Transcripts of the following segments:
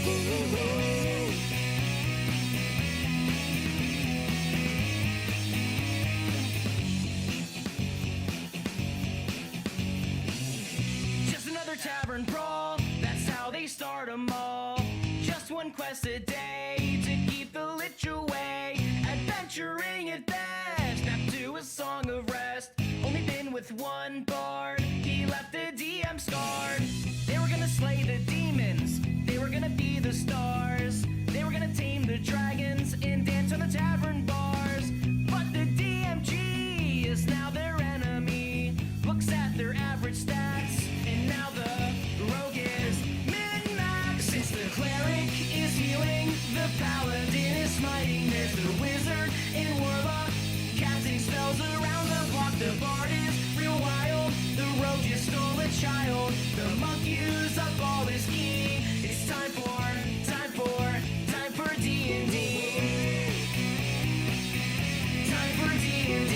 Just another tavern brawl, that's how they start 'em all. Just one quest a day to keep the lich away. Adventuring at best, back to a song of rest. Only been with one bard, he left the DM scarred. They were gonna slay the demons, they were gonna be the stars. They were gonna tame the dragons and dance on the tavern bars. But the DMG is now their enemy. Looks at their average stats, and now the rogue is min-max. Since the cleric is healing, the paladin is smiting. There's the wizard and warlock casting spells around the block. The bard is real wild, the rogue just stole a child. The monk used up all his ki. It's time for D&D. Time for D&D.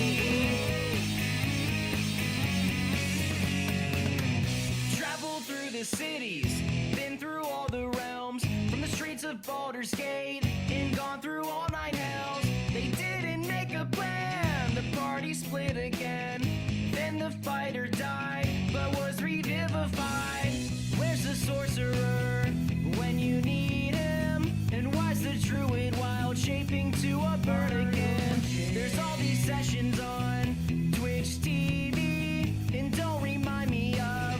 Traveled through the cities, been through all the realms, from the streets of Baldur's Gate, and gone through all 9 hells. They didn't make a plan, the party split again. Then the fighter died, but was revivified. Where's the sorcerer when you need him? And why's the druid wild shaping to a bird again? There's all these sessions on Twitch TV, and don't remind me of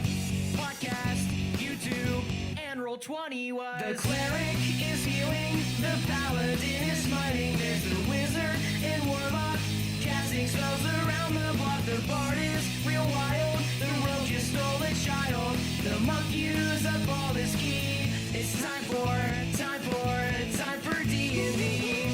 podcast, YouTube, and Roll20 was. The cleric is healing, the paladin is smiting. There's the wizard and warlock casting spells around the block. The bard is real wild, the rogue just stole a child. The monk used up all his ki. It's time for D&D.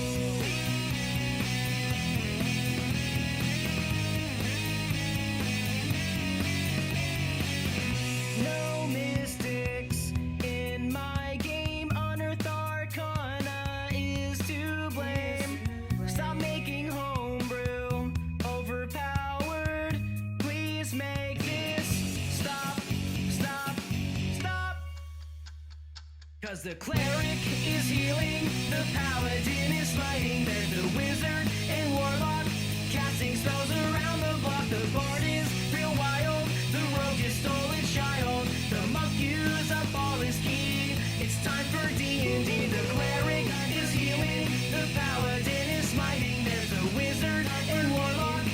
No mystics in my game. Unearthed Arcana is to blame. Stop making homebrew overpowered. Please make this stop. 'Cause the cleric is healing, the paladin is fighting. There's the wizard and warlock casting spells around the block. The bard is real wild, the rogue just stole a child. The monk used up all his ki. It's time for D&D. The cleric is healing, the paladin is smiting. There's the wizard and warlock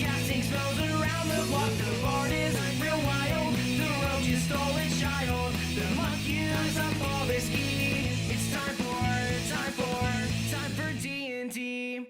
casting spells around the block. The bard is real wild, the rogue just stole a child. The monk used up all his ki. It's time for D&D.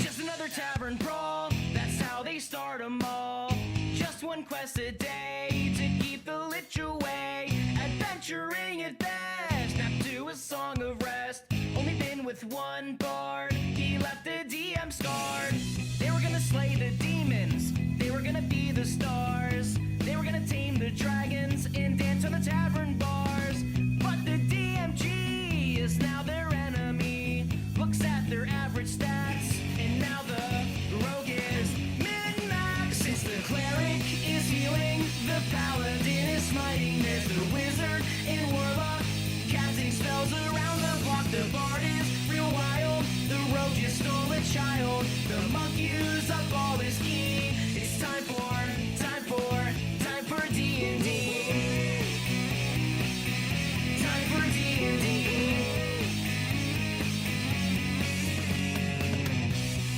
Just another tavern brawl, that's how they start 'em all. Just one quest a day to keep the lich away. Adventuring at best, snapped to a song of rest. Only been with one bard, he left the DM scarred. They were gonna slay the demons, they were gonna be the stars. They were gonna tame the dragons and dance on the tavern bars. But the DMG is now their enemy. Looks at their average stats, and now the rogue is min-max. Since the cleric is healing, the paladin is smiting. There's the wizard and warlock casting spells around the block. The bard is real wild, the rogue just stole a child. The monk used up all his ki. It's time for D&D. Time for D&D.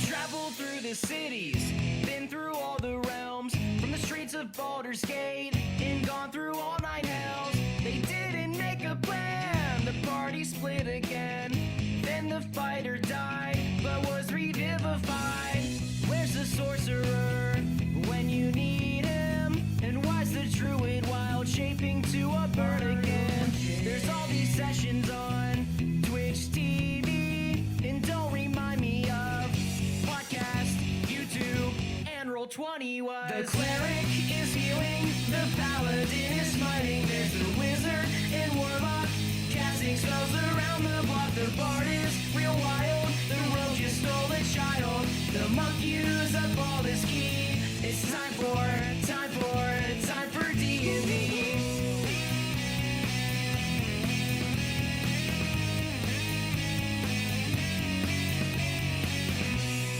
Traveled through the cities, been through all the realms, from the streets of Baldur's Gate, and gone through all 9 hells. They didn't make a plan, the party split again. Then the fighter died, but was revivified. Where's the sorcerer when you need him? And why's the druid wild shaping to a bird again? There's all these sessions on Twitch TV, and don't remind me of podcast, YouTube, and Roll20 was. The cleric is healing, the paladin is smiting. There's the wizard and warlock casting spells around the block. The bard is real wild, the rogue just stole a child. The monk used up all his ki. It's time for D&D.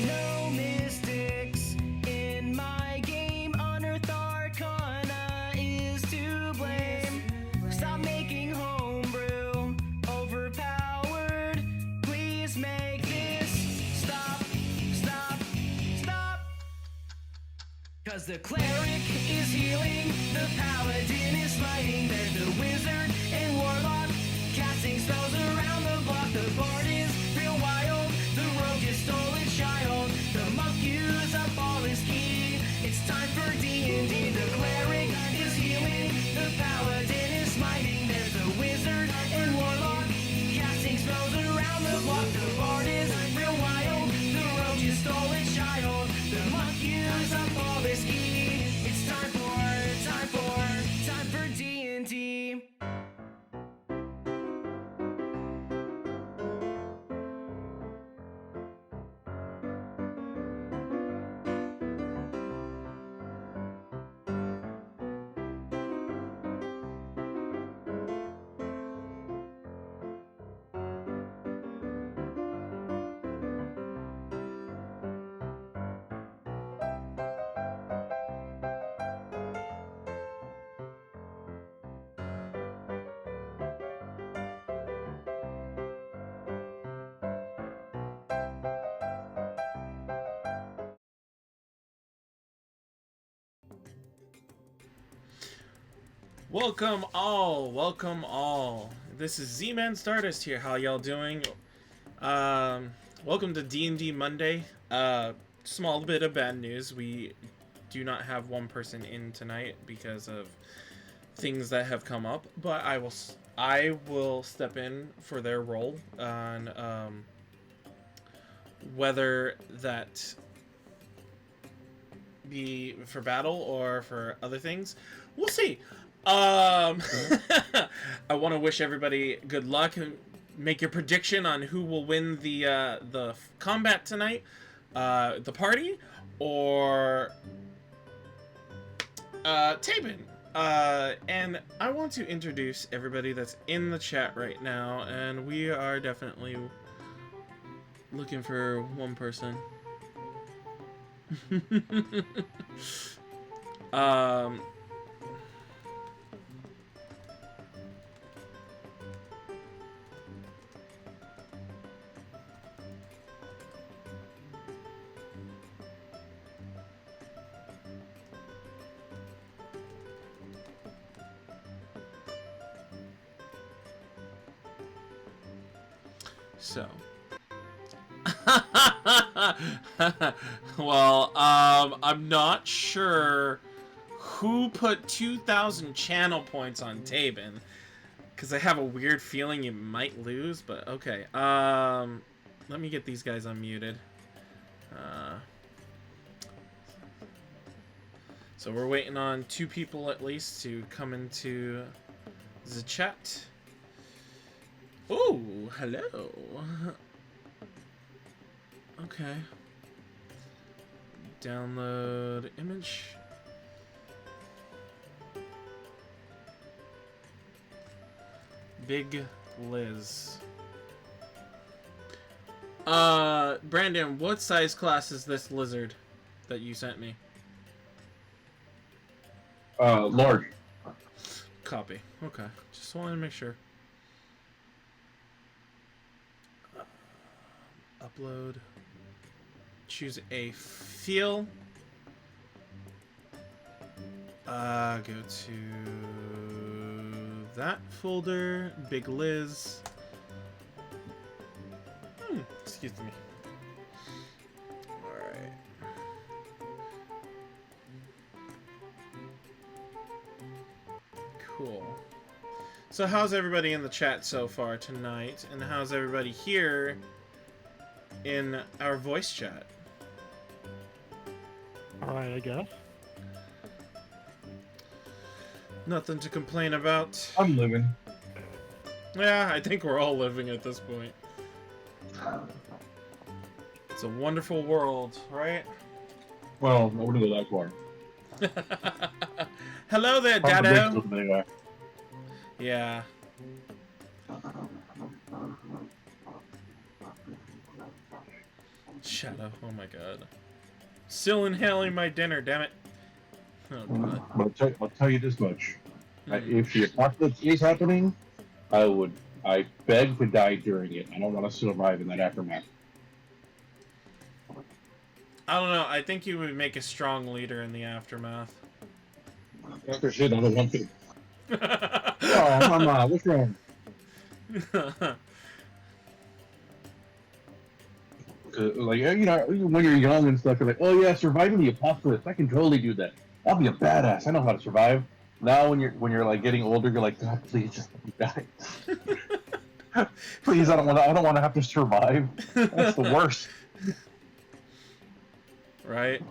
No mystics in my game. Unearthed Arcana is to blame. Stop making homebrew overpowered. Please make this stop. Cause the cleric is healing, the paladin is smiting. There's the wizard and warlock casting spells around the block. The bard is real wild, the rogue just stole a child. The monk used up all his ki. It's time for D&D. The cleric is healing, the paladin is smiting. There's the wizard and warlock casting spells around the block. The bard is real wild, the rogue just stole a child. The monk used up all his ki. It's time for D&D. Welcome all. This is Zmanstardust here. How y'all doing? Welcome to D&D Monday. Small bit of bad news. We do not have one person in tonight because of things that have come up, but I will step in for their role on whether that be for battle or for other things. We'll see. I want to wish everybody good luck and make your prediction on who will win the combat tonight, the party, or Tabin. And I want to introduce everybody that's in the chat right now, and we are definitely looking for one person. So. Well, I'm not sure who put 2,000 channel points on Tabin, because I have a weird feeling you might lose, but okay. Let me get these guys unmuted. So we're waiting on 2 people at least to come into the chat. Oh, hello. Okay. Download image. Big Liz. Brandon, what size class is this lizard that you sent me? Large. Copy. Okay. Just wanted to make sure. Upload. Choose a feel. Go to that folder. Big Liz. Excuse me. Alright. Cool. So how's everybody in the chat so far tonight? And how's everybody here in our voice chat? Alright, I guess. Nothing to complain about. I'm living. Yeah, I think we're all living at this point. It's a wonderful world, right? Well, I wouldn't go that far. Hello there, Probably Dado. living anyway. Yeah. Shadow, oh my god. Still inhaling my dinner, damn it. Oh god. But I'll tell you this much. If the apocalypse is happening, I beg to die during it. I don't want to survive in that aftermath. I don't know, I think you would make a strong leader in the aftermath. After shit, I don't want to. Oh, mama, what's wrong? Like, you know, when you're young and stuff, you're like, oh yeah, surviving the apocalypse, I can totally do that. I'll be a badass. I know how to survive. Now, when you're like getting older, you're like, God, please just let me die. Please, I don't want to have to survive. That's the worst. Right?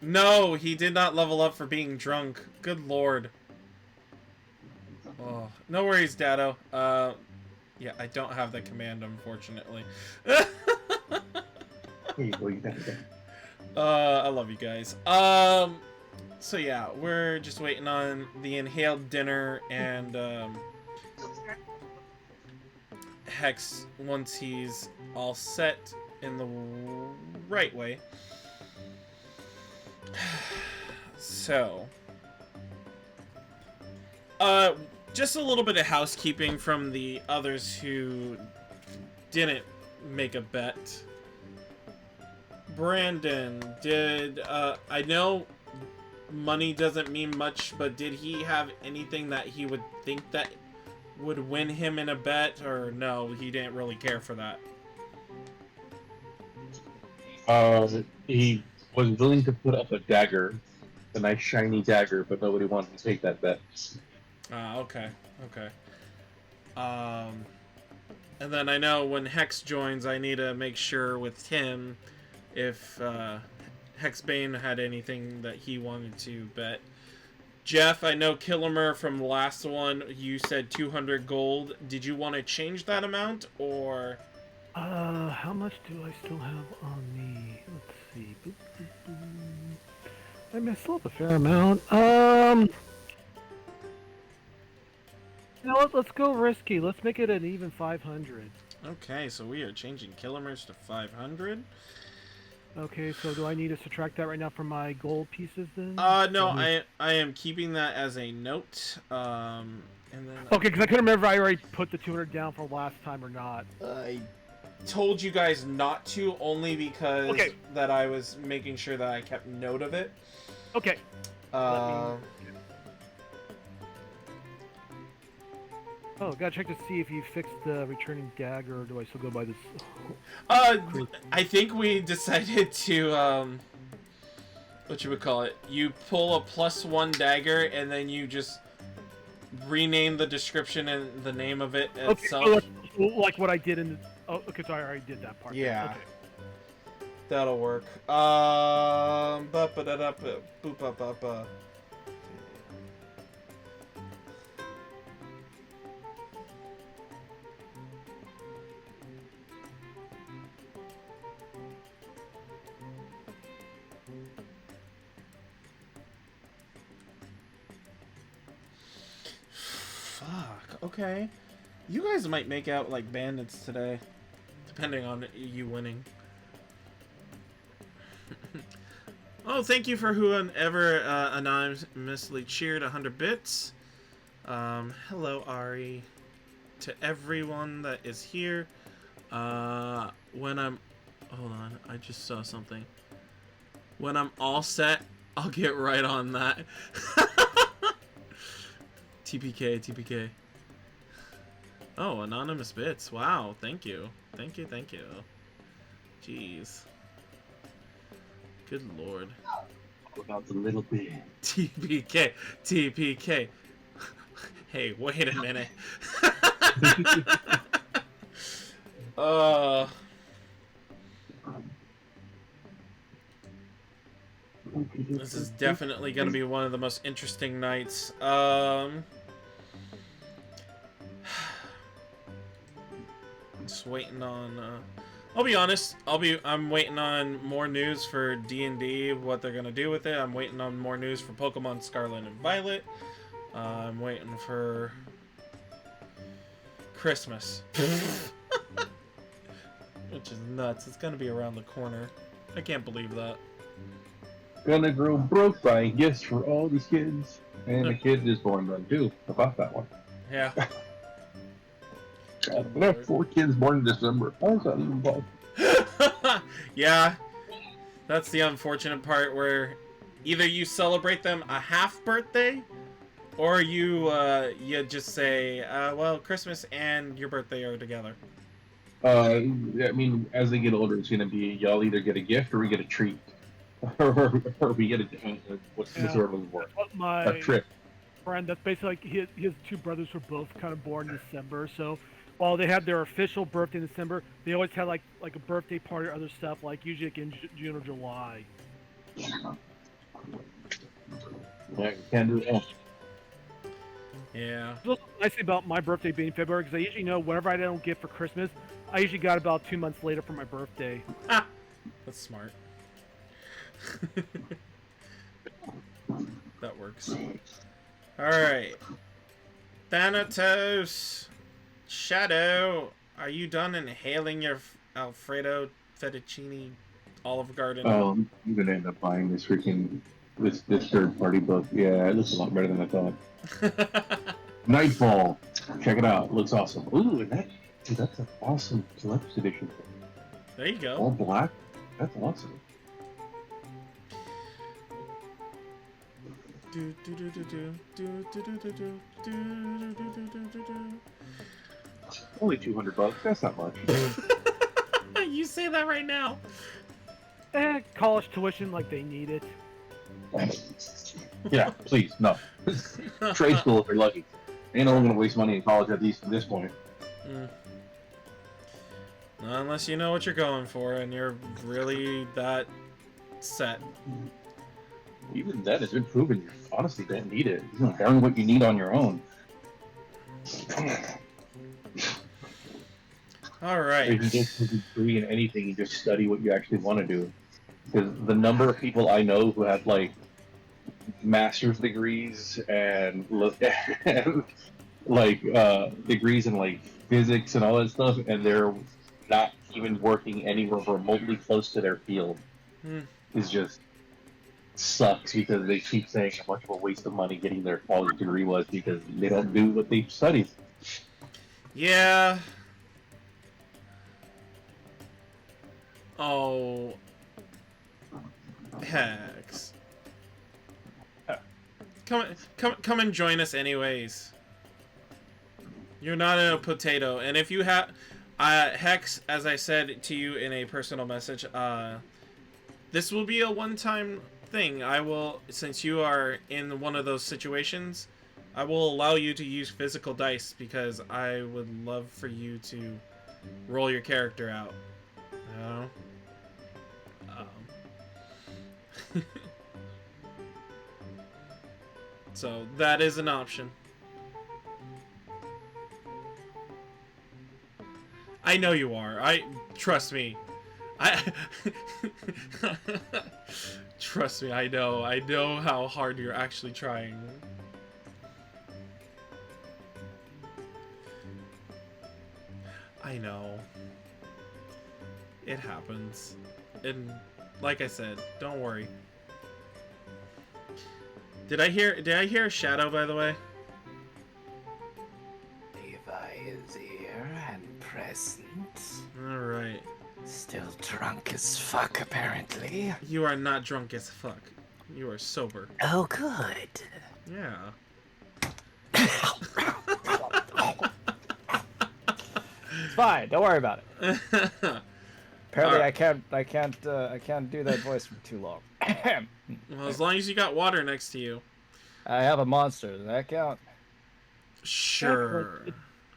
No, he did not level up for being drunk. Good lord. Oh, no worries, Dado. Yeah, I don't have the command, unfortunately. I love you guys. So yeah, we're just waiting on the inhaled dinner and Hex once he's all set in the right way. So, just a little bit of housekeeping from the others who didn't make a bet. Brandon, I know money doesn't mean much, but did he have anything that he would think that would win him in a bet, or no, he didn't really care for that? He was willing to put up a dagger, a nice shiny dagger, but nobody wanted to take that bet. Okay. And then I know when Hex joins, I need to make sure with Tim if Hexbane had anything that he wanted to bet. Jeff, I know Kilomur from the last one, you said 200 gold. Did you want to change that amount, or? How much do I still have on me? Let's see. Boop, boop, boop. I mean, I still have a fair amount. Let's go risky. Let's make it an even 500. Okay, so we are changing Kilomur's to 500. Okay, so do I need to subtract that right now from my gold pieces then? No, I am keeping that as a note. And then Okay, because I couldn't remember if I already put the 200 down for last time or not. I told you guys not to, only because Okay. that I was making sure that I kept note of it. Okay. Oh, gotta check to see if you fixed the returning dagger, or do I still go by this? I think we decided to, what you would call it? You pull a +1 dagger, and then you just rename the description and the name of it Okay, itself. so like what I did in. Oh, okay, so I already did that part. Yeah. Okay. That'll work. Boop. Fuck. Okay. You guys might make out like bandits today, depending on you winning. Oh, thank you for whoever anonymously cheered 100 bits. Hello, Ari. To everyone that is here. When I'm... Hold on, I just saw something. When I'm all set, I'll get right on that. TPK. Oh, anonymous bits. Wow, thank you. Thank you. Jeez. Good lord. About the little bit. TPK. Hey, wait a minute. This is definitely going to be one of the most interesting nights. Just waiting on I'll be honest, I'm waiting on more news for D&D, what they're gonna do with it. I'm waiting on more news for Pokemon Scarlet and Violet. I'm waiting for Christmas. Which is nuts. It's gonna be around the corner. I can't believe that. Gonna grow broke buying gifts for all these kids. And the kid is born then too. About that one. Yeah. I have 4 kids born in December. How is that even possible? Yeah. That's the unfortunate part where either you celebrate them a half birthday, or you just say, well, Christmas and your birthday are together. I mean, as they get older, it's gonna be y'all either get a gift or we get a treat, or we get a what's the sort of word? A trip. Friend, that's basically like his 2 brothers were both kind of born in December, so while they had their official birthday in December, they always had like a birthday party or other stuff, like usually like in June or July. Yeah, you can't do that. Yeah. What's nice about my birthday being February, because I usually know whatever I don't get for Christmas, I usually got about 2 months later for my birthday. Ah, that's smart. That works. Alright. Thanatos! Shadow! Are you done inhaling your Alfredo fettuccine Olive Garden? Oh, I'm gonna end up buying this freaking this third-party book. Yeah, it looks a lot better than I thought. Nightfall. Check it out. It looks awesome. Ooh, and that's an awesome collector's edition. There you go. All black. That's awesome. Only $200. That's not much. You say that right now. College tuition, like they need it. Yeah, please, no. Trade school if you're lucky. Ain't no one gonna waste money in college at this point. Not unless you know what you're going for and you're really that set. Even that has been proven. You honestly don't need it. You learn what you need on your own. Alright. If you get a degree in anything, you just study what you actually want to do. Because the number of people I know who have like master's degrees and like degrees in like physics and all that stuff, and they're not even working anywhere remotely close to their field, is just sucks, because they keep saying how much of a waste of money getting their college degree was because they don't do what they studied. Yeah. Oh. Hex. Come and join us anyways. You're not a potato. And if you have... Hex, as I said to you in a personal message, this will be a one-time thing. I will, since you are in one of those situations, I will allow you to use physical dice because I would love for you to roll your character out. You know? So that is an option. I know you are. Trust me. Trust me, I know. I know how hard you're actually trying. I know. It happens. And like I said, don't worry. Did I hear a shadow, by the way? Levi is here and present. Alright. Still drunk as fuck, apparently. You are not drunk as fuck. You are sober. Oh, good. Yeah. It's fine. Don't worry about it. Apparently, Alright. I can't do that voice for too long. Well, as long as you got water next to you. I have a monster. Does that count? Sure.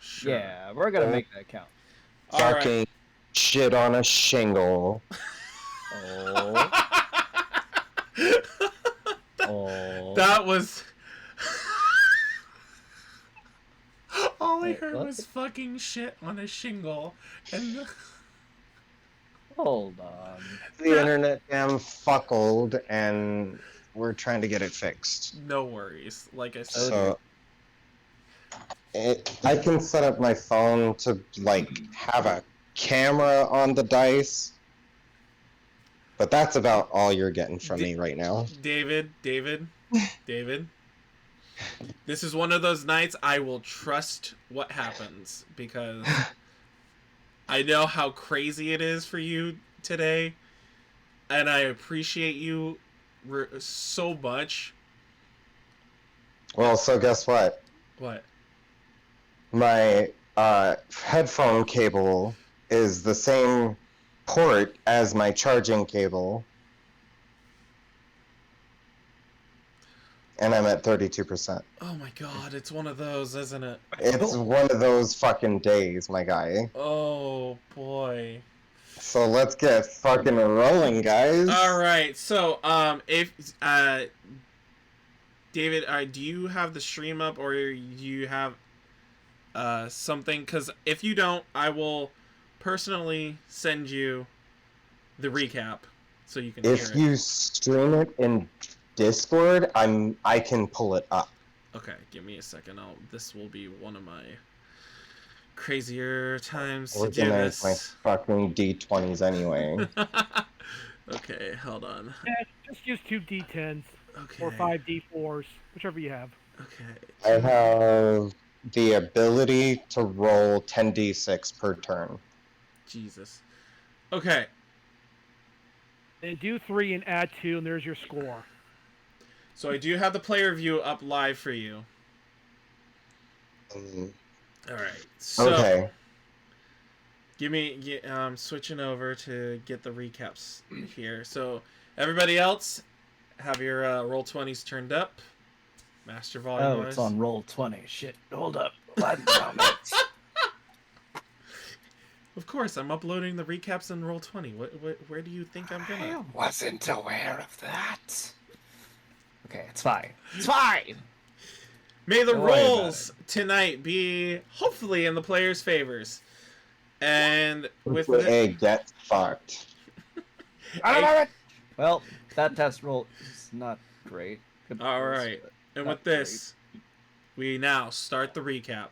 Sure. Yeah, we're gonna make that count. All Fucking right. shit on a shingle. Oh. Oh. That was... All I Wait, heard what? was fucking shit on a shingle. And... Hold on. The internet damn fuckled, and we're trying to get it fixed. No worries. Like I said... So I can set up my phone to like have a camera on the dice, but that's about all you're getting from me right now. David. This is one of those nights I will trust what happens because I know how crazy it is for you today, and I appreciate you so much. Well, so guess what? What? My headphone cable is the same port as my charging cable. And I'm at 32%. Oh my god, it's one of those, isn't it? It's one of those fucking days, my guy. Oh boy. So let's get fucking rolling, guys. Alright, so, if, David, do you have the stream up, or do you have, something? Because if you don't, I will personally send you the recap, so you can hear If it. you stream it in Discord, I can pull it up. Okay, give me a second. This will be one of my crazier times to do Organize my this. fucking D20s anyway. Okay, hold on. Yeah, just use 2 D10s Okay. or 5 D4s, whichever you have. Okay. I have the ability to roll 10d6 per turn. Jesus. Okay. Then do 3 and add 2, and there's your score. So I do have the player view up live for you. Um, All right. So okay. I'm switching over to get the recaps here. So everybody else, have your roll 20s turned up. Master volume. Oh, it's on roll 20. Shit. Hold up. One moment. Of course, I'm uploading the recaps in roll 20. Where do you think I'm I gonna? wasn't aware of that. Okay, it's fine. It's fine. May the Don't worry about rolls tonight be hopefully in the players' favors. And with A get fucked. Well, that test roll is not great. Good all rolls, right, but and not with this, we now start the recap.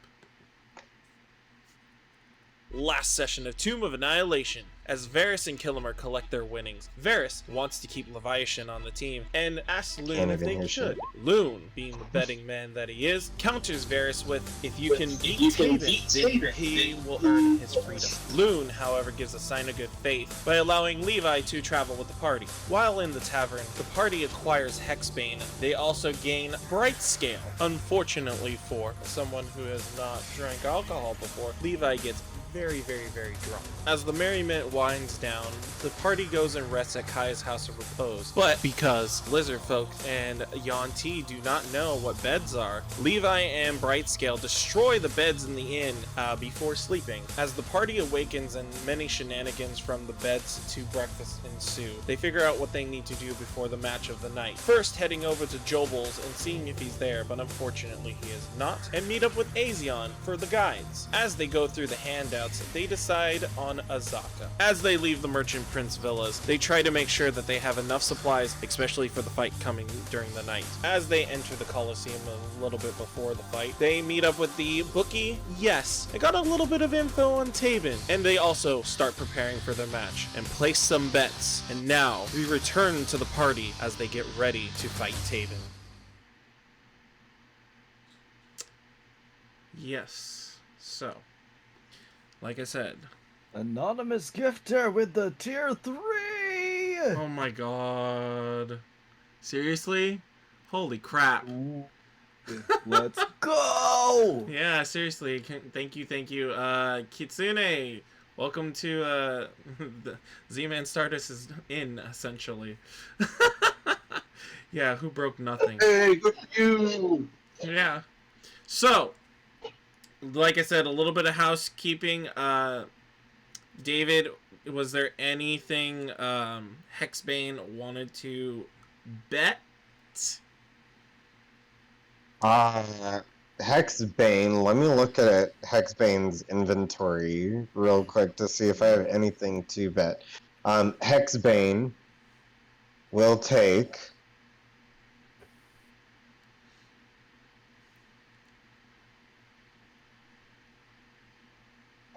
Last session of Tomb of Annihilation. as Verris and Kilomur collect their winnings. Verris wants to keep Leviathan on the team and asks Loon Can't if even they hear should. shit. Loon, being the betting man that he is, counters Verris with, if you can beat Taven, then he will earn his freedom. Loon, however, gives a sign of good faith by allowing Levi to travel with the party. While in the tavern, the party acquires Hexbane. They also gain Bright Scale. Unfortunately for someone who has not drank alcohol before, Levi gets very, very, very drunk. As the merriment winds down, the party goes and rests at Kai's house of repose. But because lizard folk and Yanti do not know what beds are, Levi and Brightscale destroy the beds in the inn before sleeping. As the party awakens and many shenanigans from the beds to breakfast ensue, they figure out what they need to do before the match of the night. First, heading over to Jobel's and seeing if he's there, but unfortunately he is not, and meet up with Azion for the guides. As they go through the handouts, they decide on Azaka. As they leave the Merchant Prince villas, they try to make sure that they have enough supplies, especially for the fight coming during the night. As they enter the Colosseum a little bit before the fight, they meet up with the bookie. Yes, I got a little bit of info on Taven, and they also start preparing for their match and place some bets. And now we return to the party as they get ready to fight Taven. Yes, so like I said, Anonymous gifter with the tier 3! oh my god. Seriously? Holy crap. Let's go! Yeah, seriously. Thank you. Kitsune, welcome to the Zmanstardust is in, essentially. Yeah, who broke nothing. Hey, good for you! Yeah. So, like I said, a little bit of housekeeping. David, was there anything Hexbane wanted to bet? Hexbane. Let me look at Hexbane's inventory real quick to see if I have anything to bet. Hexbane will take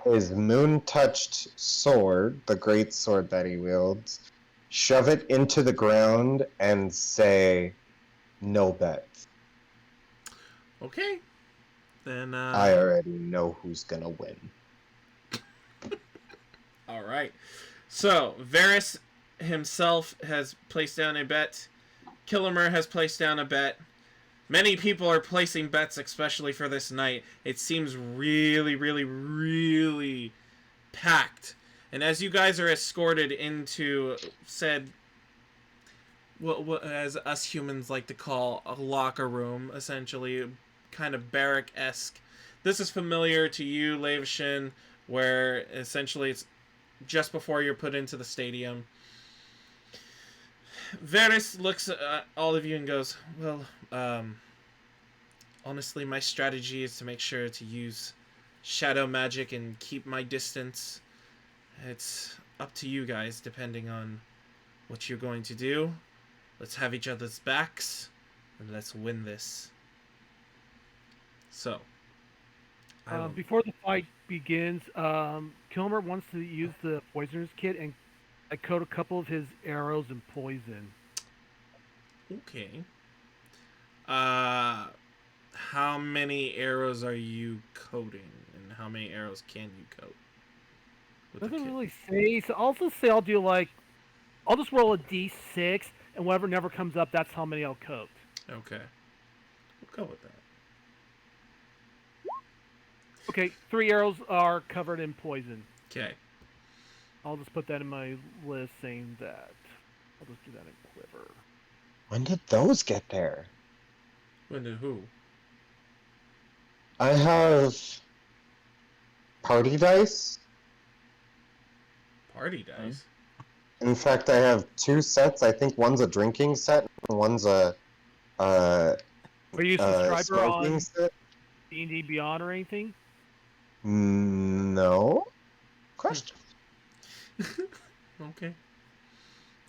his moon-touched sword, the great sword that he wields, shove it into the ground, and say, no bets. Okay. Then, I already know who's gonna win. Alright. So, Verris himself has placed down a bet. Kilomur has placed down a bet. Many people are placing bets, especially for this night. It seems really, really, really packed. And as you guys are escorted into said, what as us humans like to call a locker room, essentially, kind of barrack-esque. This is familiar to you, Levishin, where essentially it's just before you're put into the stadium. Verris looks at all of you and goes, well, honestly, my strategy is to make sure to use shadow magic and keep my distance. It's up to you guys, depending on what you're going to do. Let's have each other's backs, and let's win this. So, before the fight begins, Kilmer wants to use the poisoner's kit and coat a couple of his arrows in poison. okay. How many arrows are you coating, and how many arrows can you coat? With the Doesn't kit? really say. So I'll just say I'll just roll a d6, and whatever never comes up, that's how many I'll coat. Okay. We'll go with that. Okay, 3 arrows are covered in poison. Okay. I'll just put that in my list saying that. I'll just do that in Quiver. When did those get there? When did who? I have party dice. Party dice? In fact, I have 2 sets. I think one's a drinking set and one's a Are you a subscriber smoking on set. D&D Beyond or anything? No? Question. Okay.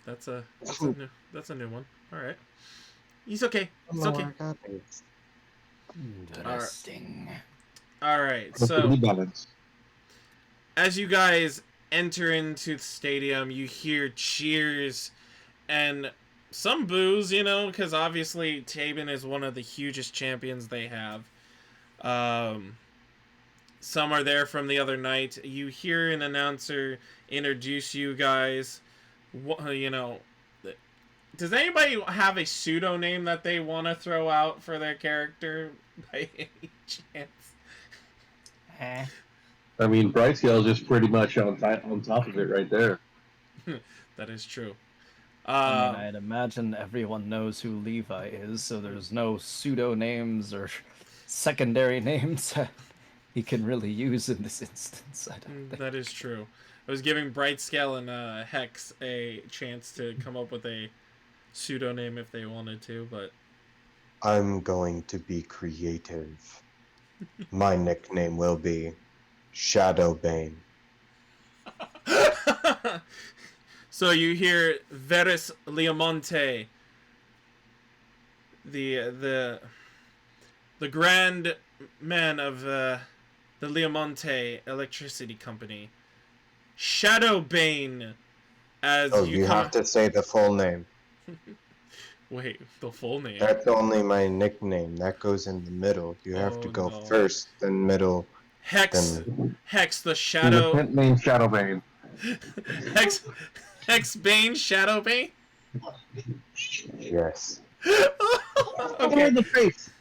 That's a new one. All right. He's okay. It's okay. Interesting. All right. Let's So be balanced. as you guys enter into the stadium, you hear cheers and some boos, you know, because obviously Tabin is one of the hugest champions they have. Some are there from the other night. You hear an announcer introduce you guys. You know, does anybody have a pseudo name that they want to throw out for their character by any chance? I mean, Brightscale is just pretty much on top of it right there. That is true. I mean, I'd imagine everyone knows who Levi is, so there's no pseudo names or secondary names he can really use in this instance. I don't think. That is true. I was giving Brightscale and Hex a chance to come up with a pseudo name if they wanted to, but I'm going to be creative. My nickname will be Shadowbane. So you hear Verris Leomonte, the grand man of the Leomonte Electricity Company, Shadowbane, as you have to say the full name. Wait, the full name? That's only my nickname. That goes in the middle. You have to go first, then middle. Hex, then... Hex the Shadow. His name's Shadowbane. Hex Bane, Shadowbane. Yes. Okay. In the face.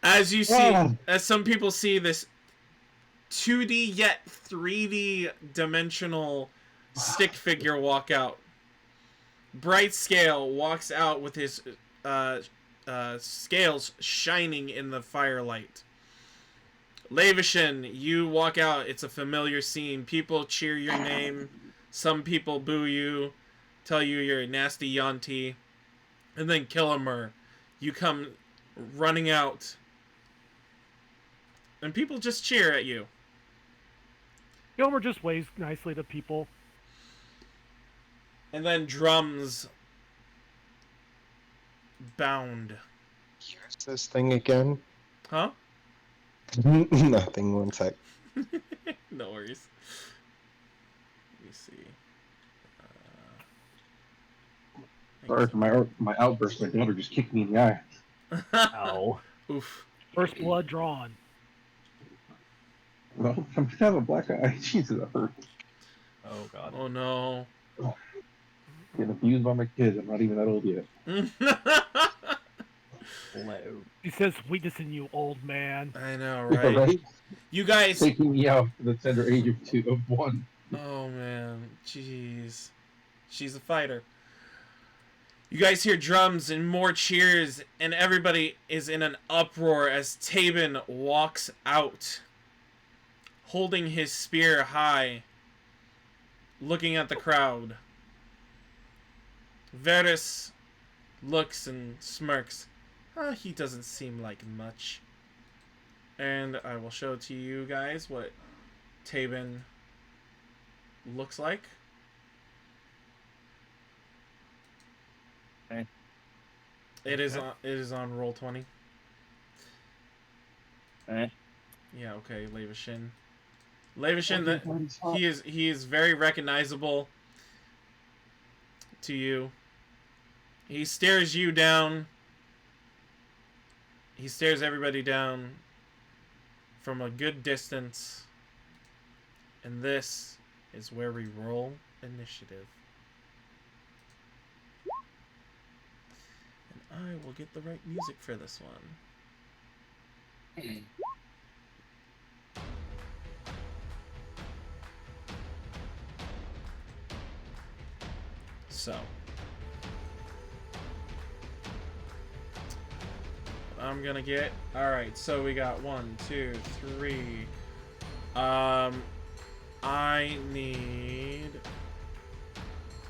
As you see, as some people see this 2D yet 3D dimensional stick figure walk out. Brightscale walks out with his scales shining in the firelight. Levishin, you walk out. It's a familiar scene. People cheer your name. Some people boo you, tell you you're a nasty Yanti. And then Kilomur, you come running out. And people just cheer at you. Kilomur just waves nicely to people. And then drums bound. Here's this thing again. Huh? Nothing, one sec. No worries. Let me see. Sorry for my outburst. My daughter just kicked me in the eye. Ow. Oof. First blood drawn. Well, I'm gonna have a black eye. Jesus, that hurt. Oh god. Oh no. Getting abused by my kids. I'm not even that old yet. He says weakness in you, old man. I know, Yeah, right? right? You guys. Taking me out for the tender age of 1. Oh man, jeez. She's a fighter. You guys hear drums and more cheers, and everybody is in an uproar as Tabin walks out, holding his spear high, looking at the crowd. Verris looks and smirks. He doesn't seem like much. And I will show to you guys what Tabin looks like. Okay. It is on roll 20. Eh. Yeah, okay, Levishin. Levishin, he is very recognizable to you. He stares you down. He stares everybody down from a good distance. And this is where we roll initiative. And I will get the right music for this one. So I'm gonna get, alright, so we got 1, 2, 3. I need,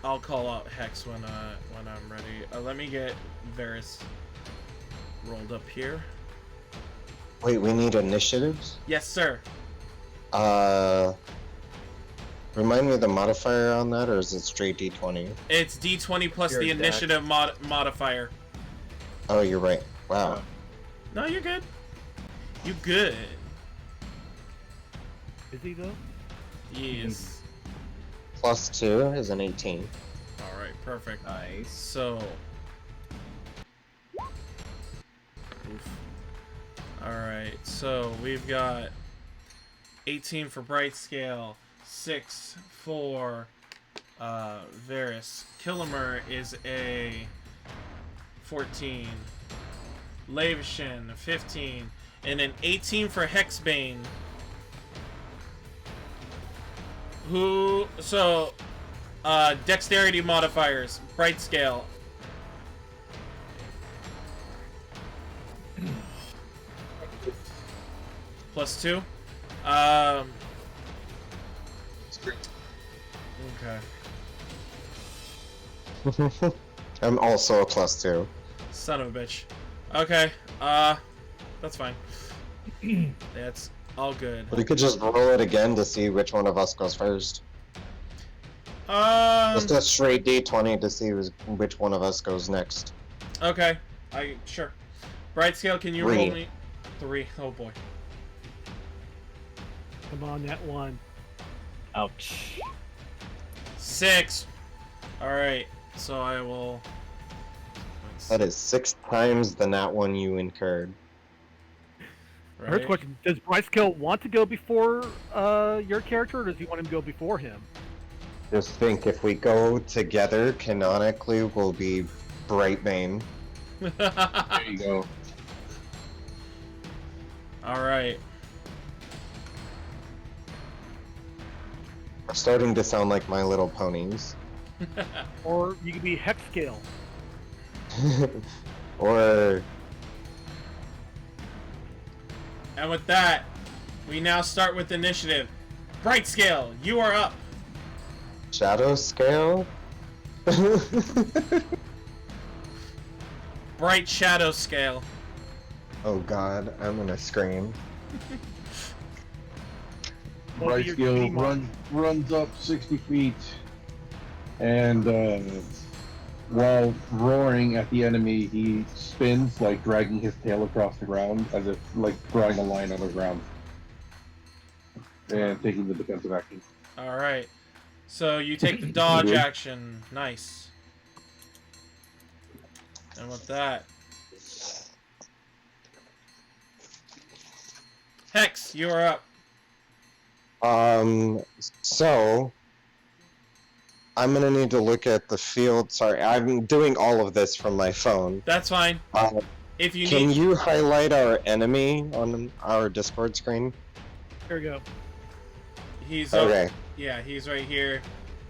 I'll call out Hex when I'm ready. Let me get Verris rolled up here. Wait, we need initiatives? Yes, sir. Remind me of the modifier on that, or is it straight D20? It's D20 plus Your the deck. initiative modifier. Oh, you're right. Wow. No, you're good. You good. Is he though? Yes. plus 2 is an 18. All right, perfect. Nice. So. Oof. All right, so we've got 18 for Bright Scale, 6 for Verris. Kilomur is a 14. Lavashin, 15. And an 18 for Hexbane. Dexterity modifiers, Bright Scale. Plus 2. Okay. I'm also a plus 2. Son of a bitch. Okay, that's fine. That's all good. We could just roll it again to see which one of us goes first. Just a straight D20 to see which one of us goes next. Okay, sure. Bright Scale, can you 3. roll me? 3. Oh boy. Come on, that one. Ouch. 6. All right, so I will. That is 6 times the nat one you incurred. Right? First question: does Bright Scale want to go before your character, or does he want him to go before him? Just think, if we go together, canonically, we'll be Brightbane. There you go. All right. We're starting to sound like My Little Ponies. Or you could be Hex Scale. Or... And with that, we now start with initiative. Bright Scale, you are up. Shadow Scale? Bright Shadow Scale. Oh god, I'm gonna scream. Well, Bright your Scale team runs up 60 feet, and while roaring at the enemy, he spins, like dragging his tail across the ground, as if like drawing a line on the ground, and taking the defensive action. All right. So you take the dodge action. Nice. And with that, Hex, you are up. So... I'm gonna need to look at the field. Sorry, I'm doing all of this from my phone. That's fine. If you Can need, you highlight our enemy on our Discord screen? Here we go. he's Okay. Yeah, he's right here.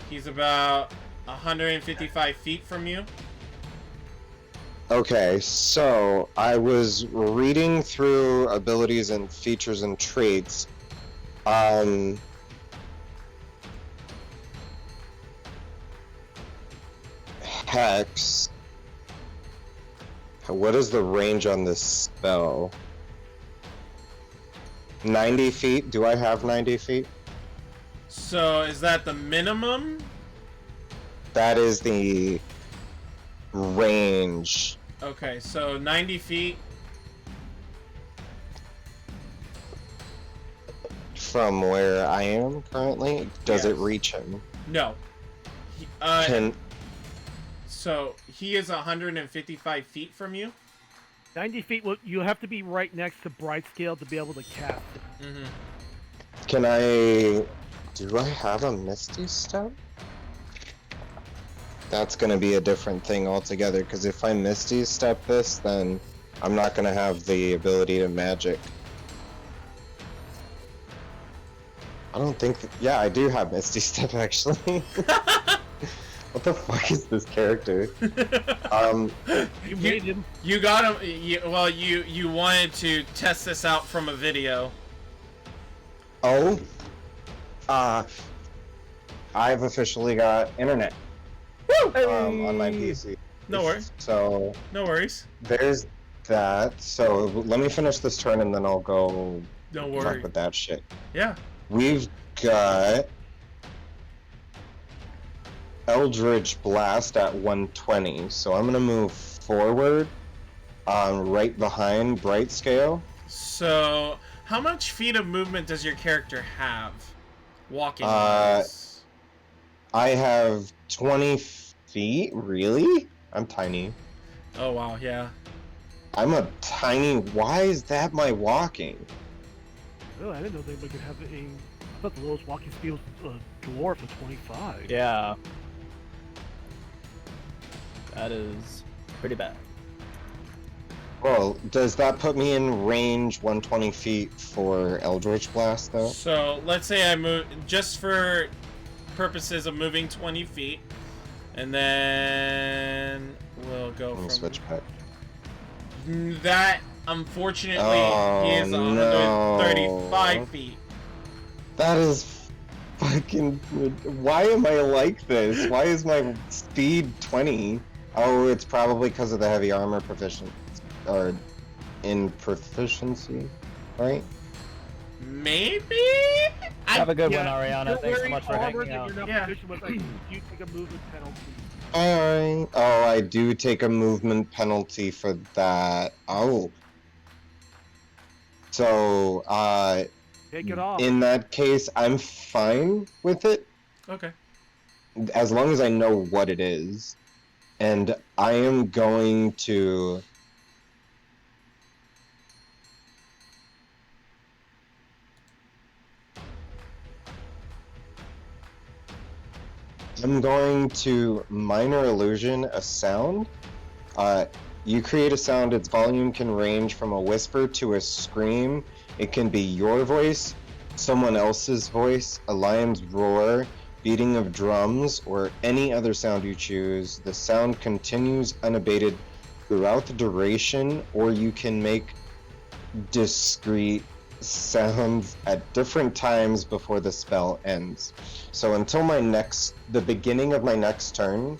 He's about 155 feet from you. Okay, so I was reading through abilities and features and traits. Hex. What is the range on this spell? 90 feet? Do I have 90 feet? So is that the minimum? That is the range. Okay, so 90 feet. From where I am currently? Does it Yes. reach him? No. Can... So he is 155 feet from you. 90 feet. Well, you have to be right next to Bright Scale to be able to cast it. Mm-hmm. Can I... Do I have a Misty Step? That's gonna be a different thing altogether, because if I Misty Step this, then I'm not gonna have the ability to magic. I don't think... Yeah, I do have Misty Step, actually. What the fuck is this character? You made him. You got him. You wanted to test this out from a video. Oh? I've officially got internet. On my PC. No worries. So, No worries. there's that. So, let me finish this turn and then I'll go Don't fuck worry. with that shit. Yeah. We've got Eldritch Blast at 120, so I'm gonna move forward, right behind Bright Scale. So, how much feet of movement does your character have? Walking. I have 20 feet? Really? I'm tiny. Oh wow, yeah. I'm a tiny... Why is that my walking? Oh, I didn't know they could have a. I thought the lowest walking speed was dwarf of 25. Yeah. That is pretty bad. Well, does that put me in range 120 feet for Eldritch Blast, though? So let's say I move just for purposes of moving 20 feet, and then we'll go Let me from switch back. that. Unfortunately, Oh, he is 135 no. feet. That is fucking... Why am I like this? Why is my speed 20? Oh, it's probably because of the heavy armor proficient... or in proficiency, right? Maybe. Have a good one, Yeah, Ariana. you're Thanks so wearing much for armor hanging that out. you're not Yeah. proficient with, like, you take a movement penalty. Alright. Oh, I do take a movement penalty for that. Oh. So, Take it off. in that case, I'm fine with it, Okay. as long as I know what it is. And I am going to... I'm going to Minor Illusion a sound. You create a sound, its volume can range from a whisper to a scream. It can be your voice, someone else's voice, a lion's roar, beating of drums, or any other sound you choose. The sound continues unabated throughout the duration, or you can make discrete sounds at different times before the spell ends. So until the beginning of my next turn,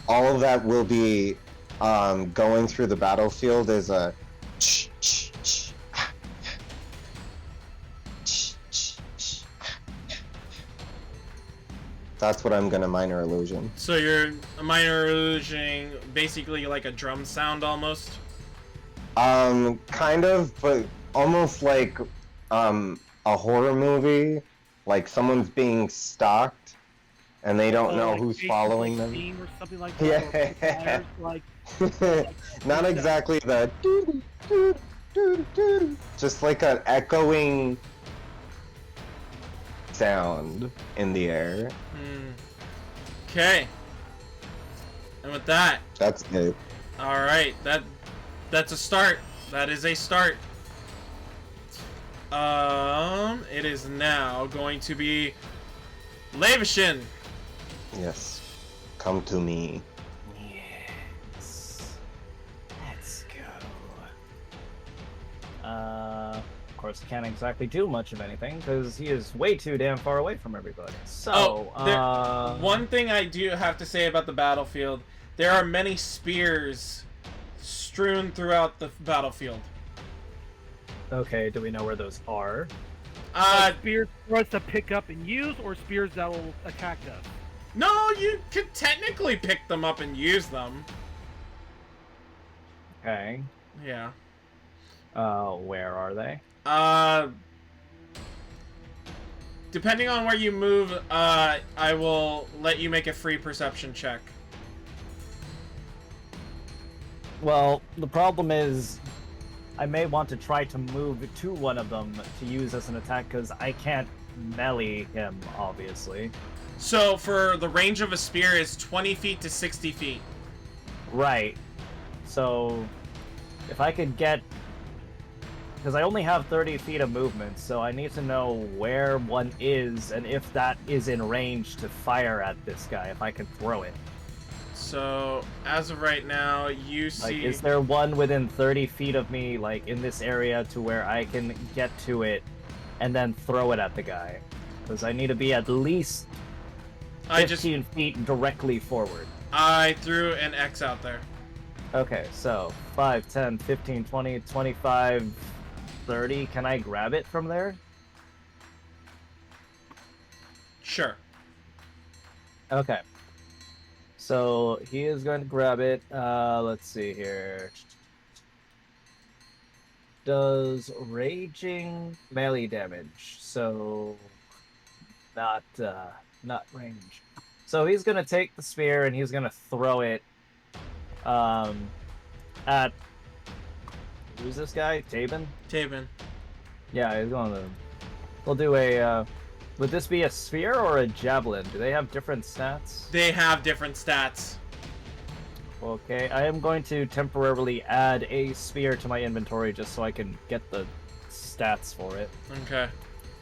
all of that will be going through the battlefield as a that's what I'm gonna minor illusion. So you're minor illusioning basically like a drum sound almost. Kind of, but almost like a horror movie, like someone's being stalked and they don't know Like who's Jason following Blake them. Theme or something like that. Or Yeah. flyers, like Not exactly the just like an echoing sound in the air. Okay. And with that, That's it. all right, that's a start. That is a start. It is now going to be Lavishin. Yes. Come to me. Yes. Let's go. Of course, he can't exactly do much of anything because he is way too damn far away from everybody. So, One thing I do have to say about the battlefield, there are many spears strewn throughout the battlefield. okay, do we know where those are? spears for us to pick up and use, or spears that will attack us? No, you could technically pick them up and use them. Okay. Yeah. Where are they? Depending on where you move, I will let you make a free perception check. Well, the problem is, I may want to try to move to one of them to use as an attack because I can't melee him, obviously. So, for the range of a spear is 20 feet to 60 feet. Right. So, if I could get... Because I only have 30 feet of movement, so I need to know where one is and if that is in range to fire at this guy, if I can throw it. So, as of right now, you see... Like, is there one within 30 feet of me, like, in this area to where I can get to it and then throw it at the guy? Because I need to be at least 15 feet directly forward. I threw an X out there. Okay, so 5, 10, 15, 20, 25, 30. Can I grab it from there? Sure. Okay. So he is going to grab it. Let's see here. Does raging melee damage? So not not range. So he's gonna take the spear and he's gonna throw it at who's this guy? Tabin? Tabin. Yeah, he's going to. We'll do a. Would this be a sphere or a javelin? Do they have different stats? They have different stats. Okay, I am going to temporarily add a spear to my inventory just so I can get the stats for it. Okay.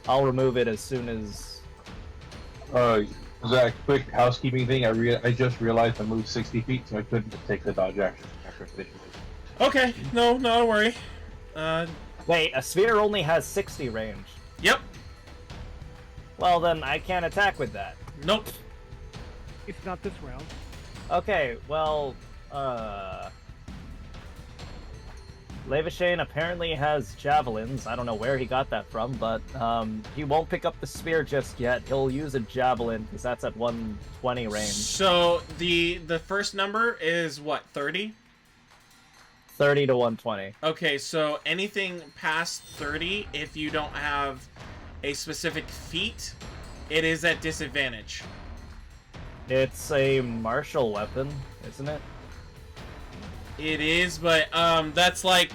I'll remove it as soon as. Zach, quick housekeeping thing. I just realized I moved 60 feet, so I couldn't take the dodge action after finishing it. Okay. No, don't worry. Wait, a sphere only has 60 range. Yep. Well, then I can't attack with that. Nope. It's not this round. Okay, well, Levashane apparently has javelins. I don't know where he got that from, but he won't pick up the spear just yet. He'll use a javelin because that's at 120 range. So the first number is what, 30? 30 to 120. Okay, so anything past 30, if you don't have a specific feat, it is at disadvantage. It's a martial weapon, isn't it? It is, but that's like,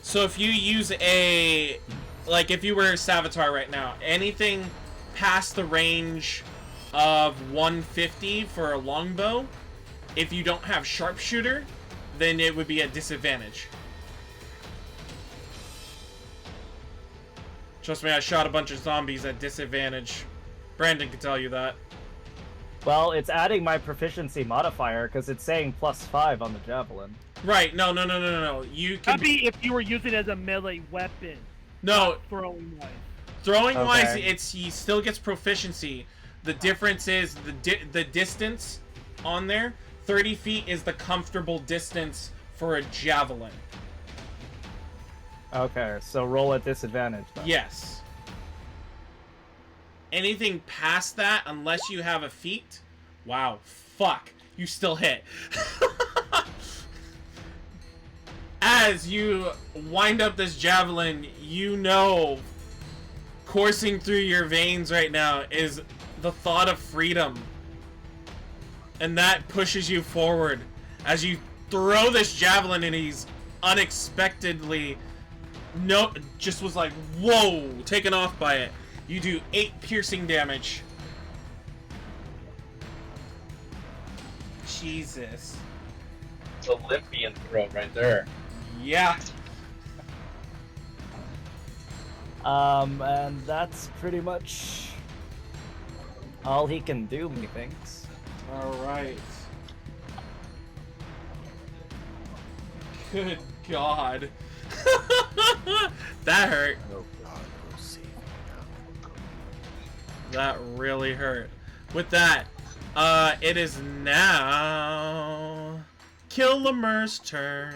so if you use a, like if you were Savitar right now, anything past the range of 150 for a longbow, if you don't have sharpshooter, then it would be at disadvantage. Trust me, I shot a bunch of zombies at disadvantage. Brandon can tell you that. Well, it's adding my proficiency modifier because it's saying +5 on the javelin. Right, no. You can... That'd be if you were using it as a melee weapon. No. Throwing wise. Throwing wise, Okay. he still gets proficiency. The difference is the distance on there. 30 feet is the comfortable distance for a javelin. Okay, so roll at disadvantage. Then. Yes. Anything past that, unless you have a feat, wow, fuck, you still hit. As you wind up this javelin, you know, coursing through your veins right now is the thought of freedom. And that pushes you forward as you throw this javelin, and he's unexpectedly just was like, whoa, taken off by it. You do 8 piercing damage. Jesus. It's Olympian throw right there. Yeah. And that's pretty much all he can do, methinks. Alright. Good God. That hurt. Oh God, will save me now. That really hurt. With that, it is now Kilomur's turn.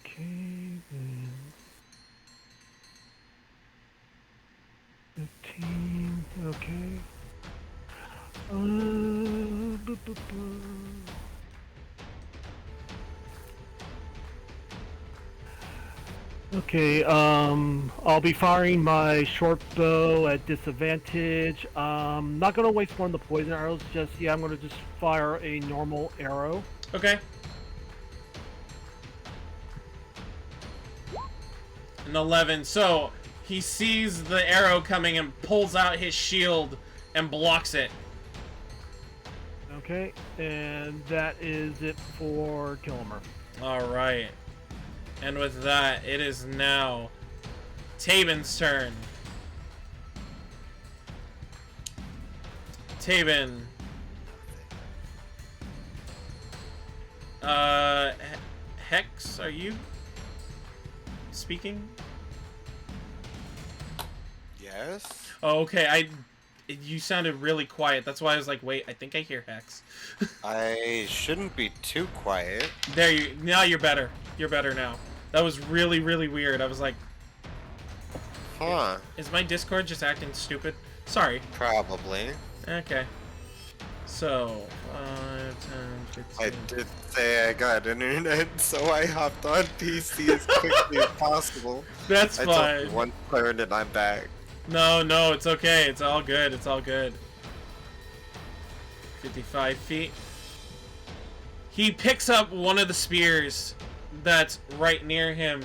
Okay, then. 15, okay. Okay, I'll be firing my short bow at disadvantage. Not gonna waste one of the poison arrows just yet. I'm gonna just fire a normal arrow. Okay. An 11. So he sees the arrow coming and pulls out his shield and blocks it. Okay, and that is it for Kilomur. Alright. And with that, it is now Tabin's turn. Tabin. Hex, are you speaking? Yes? Oh, okay. You sounded really quiet. That's why I was like, wait, I think I hear Hex. I shouldn't be too quiet. Now you're better. You're better now. That was really, really weird. I was like, Huh. is my Discord just acting stupid? Sorry. Probably. Okay. So, 5, 10, 15. I did say I got internet, so I hopped on PC as quickly as possible. That's I fine. took one turn and I'm back. No, it's okay. It's all good. It's all good. 55 feet. He picks up one of the spears that's right near him,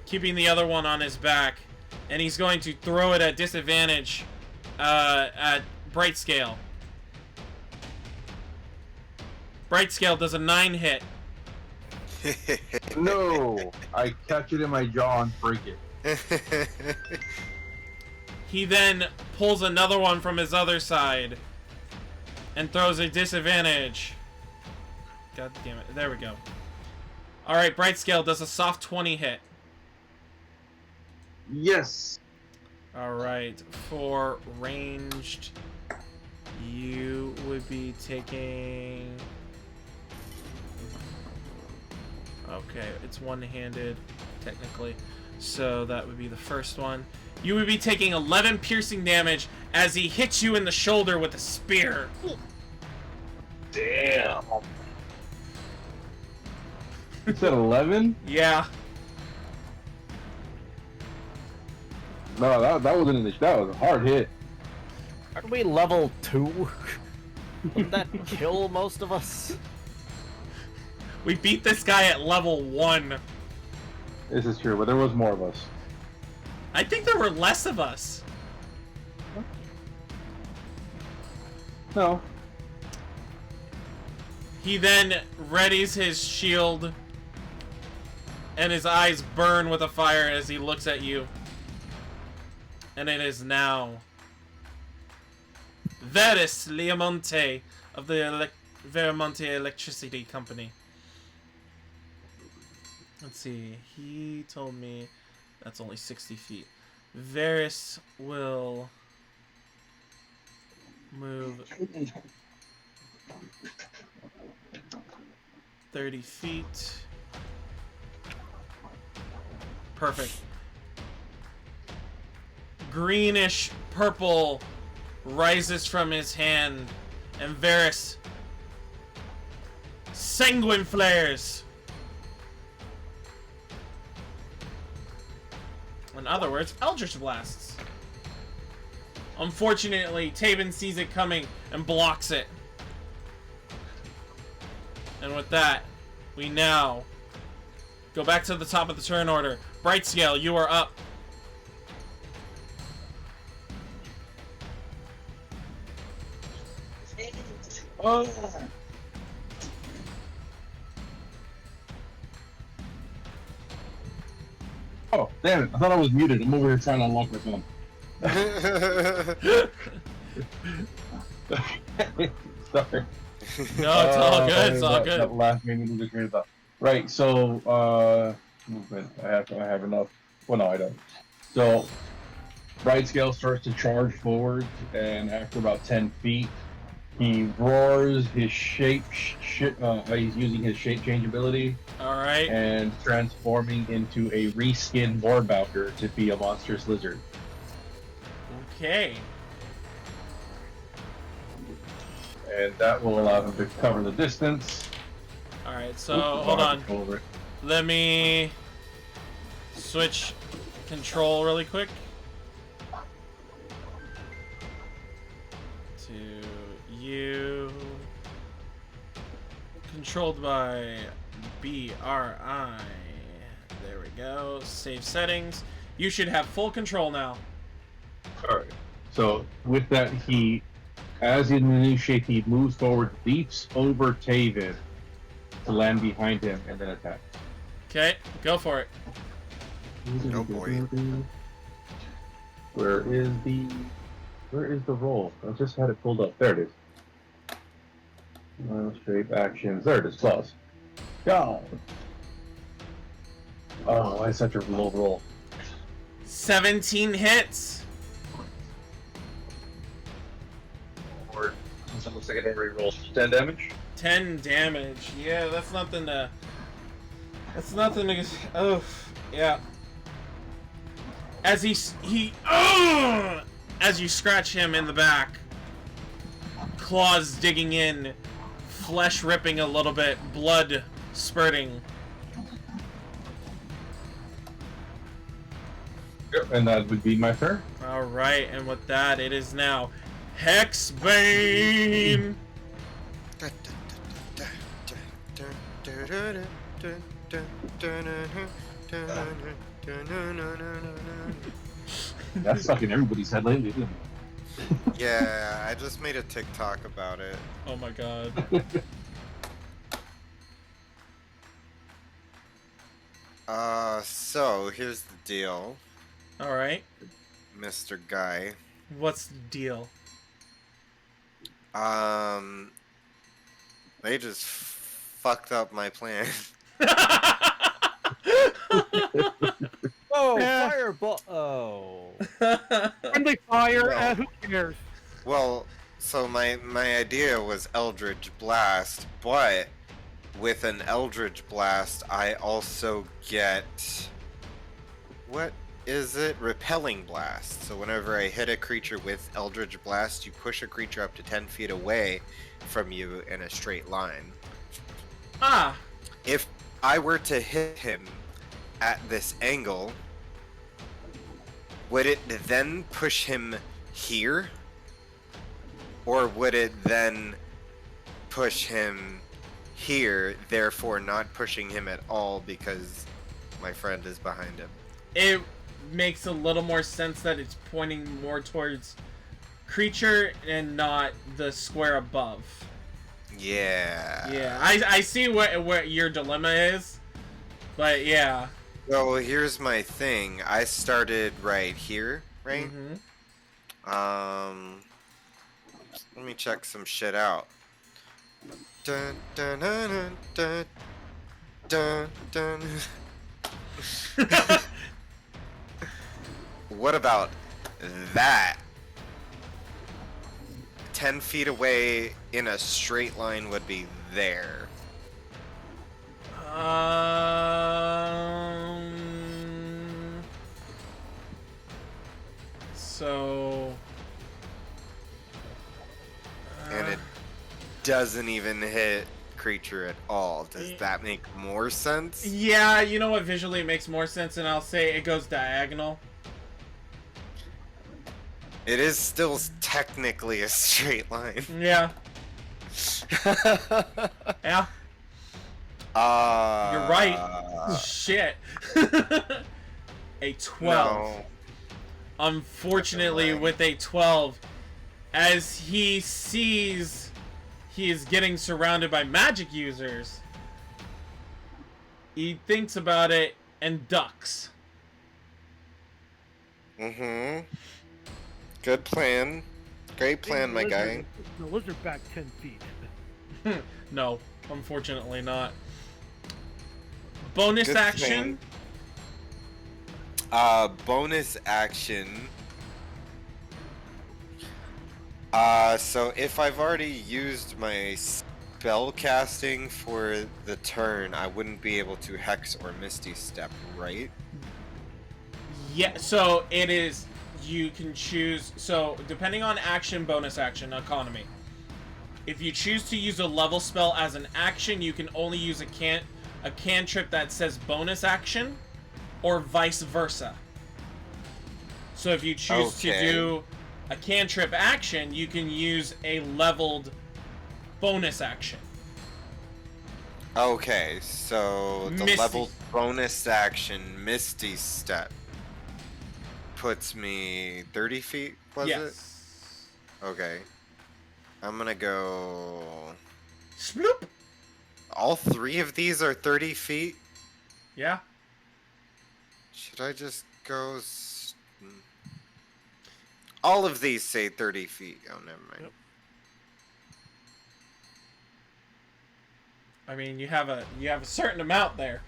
keeping the other one on his back, and he's going to throw it at disadvantage at Bright Scale. Bright Scale does a 9 hit. No, I catch it in my jaw and break it. He then pulls another one from his other side and throws a disadvantage. God damn it. There we go. Alright, Bright Scale does a soft 20 hit. Yes. Alright, for ranged, you would be taking... Okay, it's one-handed, technically. So that would be the first one. You would be taking 11 piercing damage as he hits you in the shoulder with a spear. Damn. You said 11? Yeah. No, that wasn't that was a hard hit. Aren't we level 2? Wouldn't that kill most of us? We beat this guy at level 1. This is true, but there was more of us. I think there were less of us. No. He then readies his shield, and his eyes burn with a fire as he looks at you. And it is now Verris Liamonte of the Vermonte Electricity Company. Let's see, he told me that's only 60 feet. Verris will move 30 feet. Perfect. Greenish purple rises from his hand, and Verris sanguine flares. In other words, Eldritch Blasts. Unfortunately, Taven sees it coming and blocks it. And with that, we now go back to the top of the turn order. Bright Scale, you are up. Oh. Oh, damn it. I thought I was muted. I'm over here trying to unlock my phone. Sorry. No, it's all good. It's all good. That last made me lose a train of thought. Right, so, movement. I have enough. Well, no, I don't. So, Bright Scale starts to charge forward, and after about 10 feet, he roars his he's using his shape change ability. Alright. And transforming into a reskinned Warbounder to be a monstrous lizard. Okay. And that will allow him to cover the distance. Alright, so hold on. Let me switch control really quick. To you. Controlled by BRI. There we go. Save settings. You should have full control now. Alright. So with that, as in the new shape, he moves forward, leaps over Taven to land behind him, and then attack. Okay, go for it. Oh boy. Where is the roll? I just had it pulled up. There it is. Straight actions. There it is. Plus. Go. Oh, why such a low roll? 17 hits. Or it looks like an every roll. 10 damage. 10 damage. Yeah, that's nothing to. That's nothing to. Oh, yeah. As as you scratch him in the back, claws digging in, flesh ripping a little bit, blood spurting. Yep, and that would be my turn. Alright, and with that, it is now Hexbane! That's stuck in everybody's head lately, isn't it? Yeah, I just made a TikTok about it. Oh my god. So here's the deal, Alright. Mr. Guy. What's the deal? They just fucked up my plan. Oh, Yeah. fireball! Oh. Friendly fire. No. Who cares? Well, so my idea was Eldritch Blast, but with an Eldritch Blast, I also get, what is it? Repelling Blast. So whenever I hit a creature with Eldritch Blast, you push a creature up to 10 feet away from you in a straight line. Ah! If I were to hit him at this angle, would it then push him here? Or would it then push him here, therefore not pushing him at all because my friend is behind him? It makes a little more sense that it's pointing more towards creature and not the square above. Yeah. Yeah, I see what your dilemma is, but yeah. So here's my thing. I started right here, right? Mm-hmm. Let me check some shit out. Dun, dun, dun, dun, dun, dun, dun. What about that? 10 feet away in a straight line would be there. So. And it doesn't even hit creature at all. Does that make more sense? Yeah, you know what? Visually, it makes more sense, and I'll say it goes diagonal. It is still technically a straight line. Yeah. Yeah. You're right. Shit. A 12. No. Unfortunately, with a 12, as he sees he is getting surrounded by magic users, he thinks about it and ducks. Mm-hmm. Good plan. Great plan, my guy. The lizard back 10 feet. No, unfortunately not. Bonus Good action. Bonus action. So if I've already used my spell casting for the turn, I wouldn't be able to Hex or Misty Step, right? Yeah, so it is, you can choose, so depending on action, bonus action, economy. If you choose to use a level spell as an action, you can only use a cantrip that says bonus action, or vice versa. So if you choose to do a cantrip action, you can use a leveled bonus action. Okay, so the Misty. level bonus action, Misty Step, puts me 30 feet, was it? Yes. Okay. I'm gonna go... Sploop! All three of these are 30 feet? Yeah. Should I just go... All of these say 30 feet. Oh, never mind. Yep. I mean, you have a certain amount there.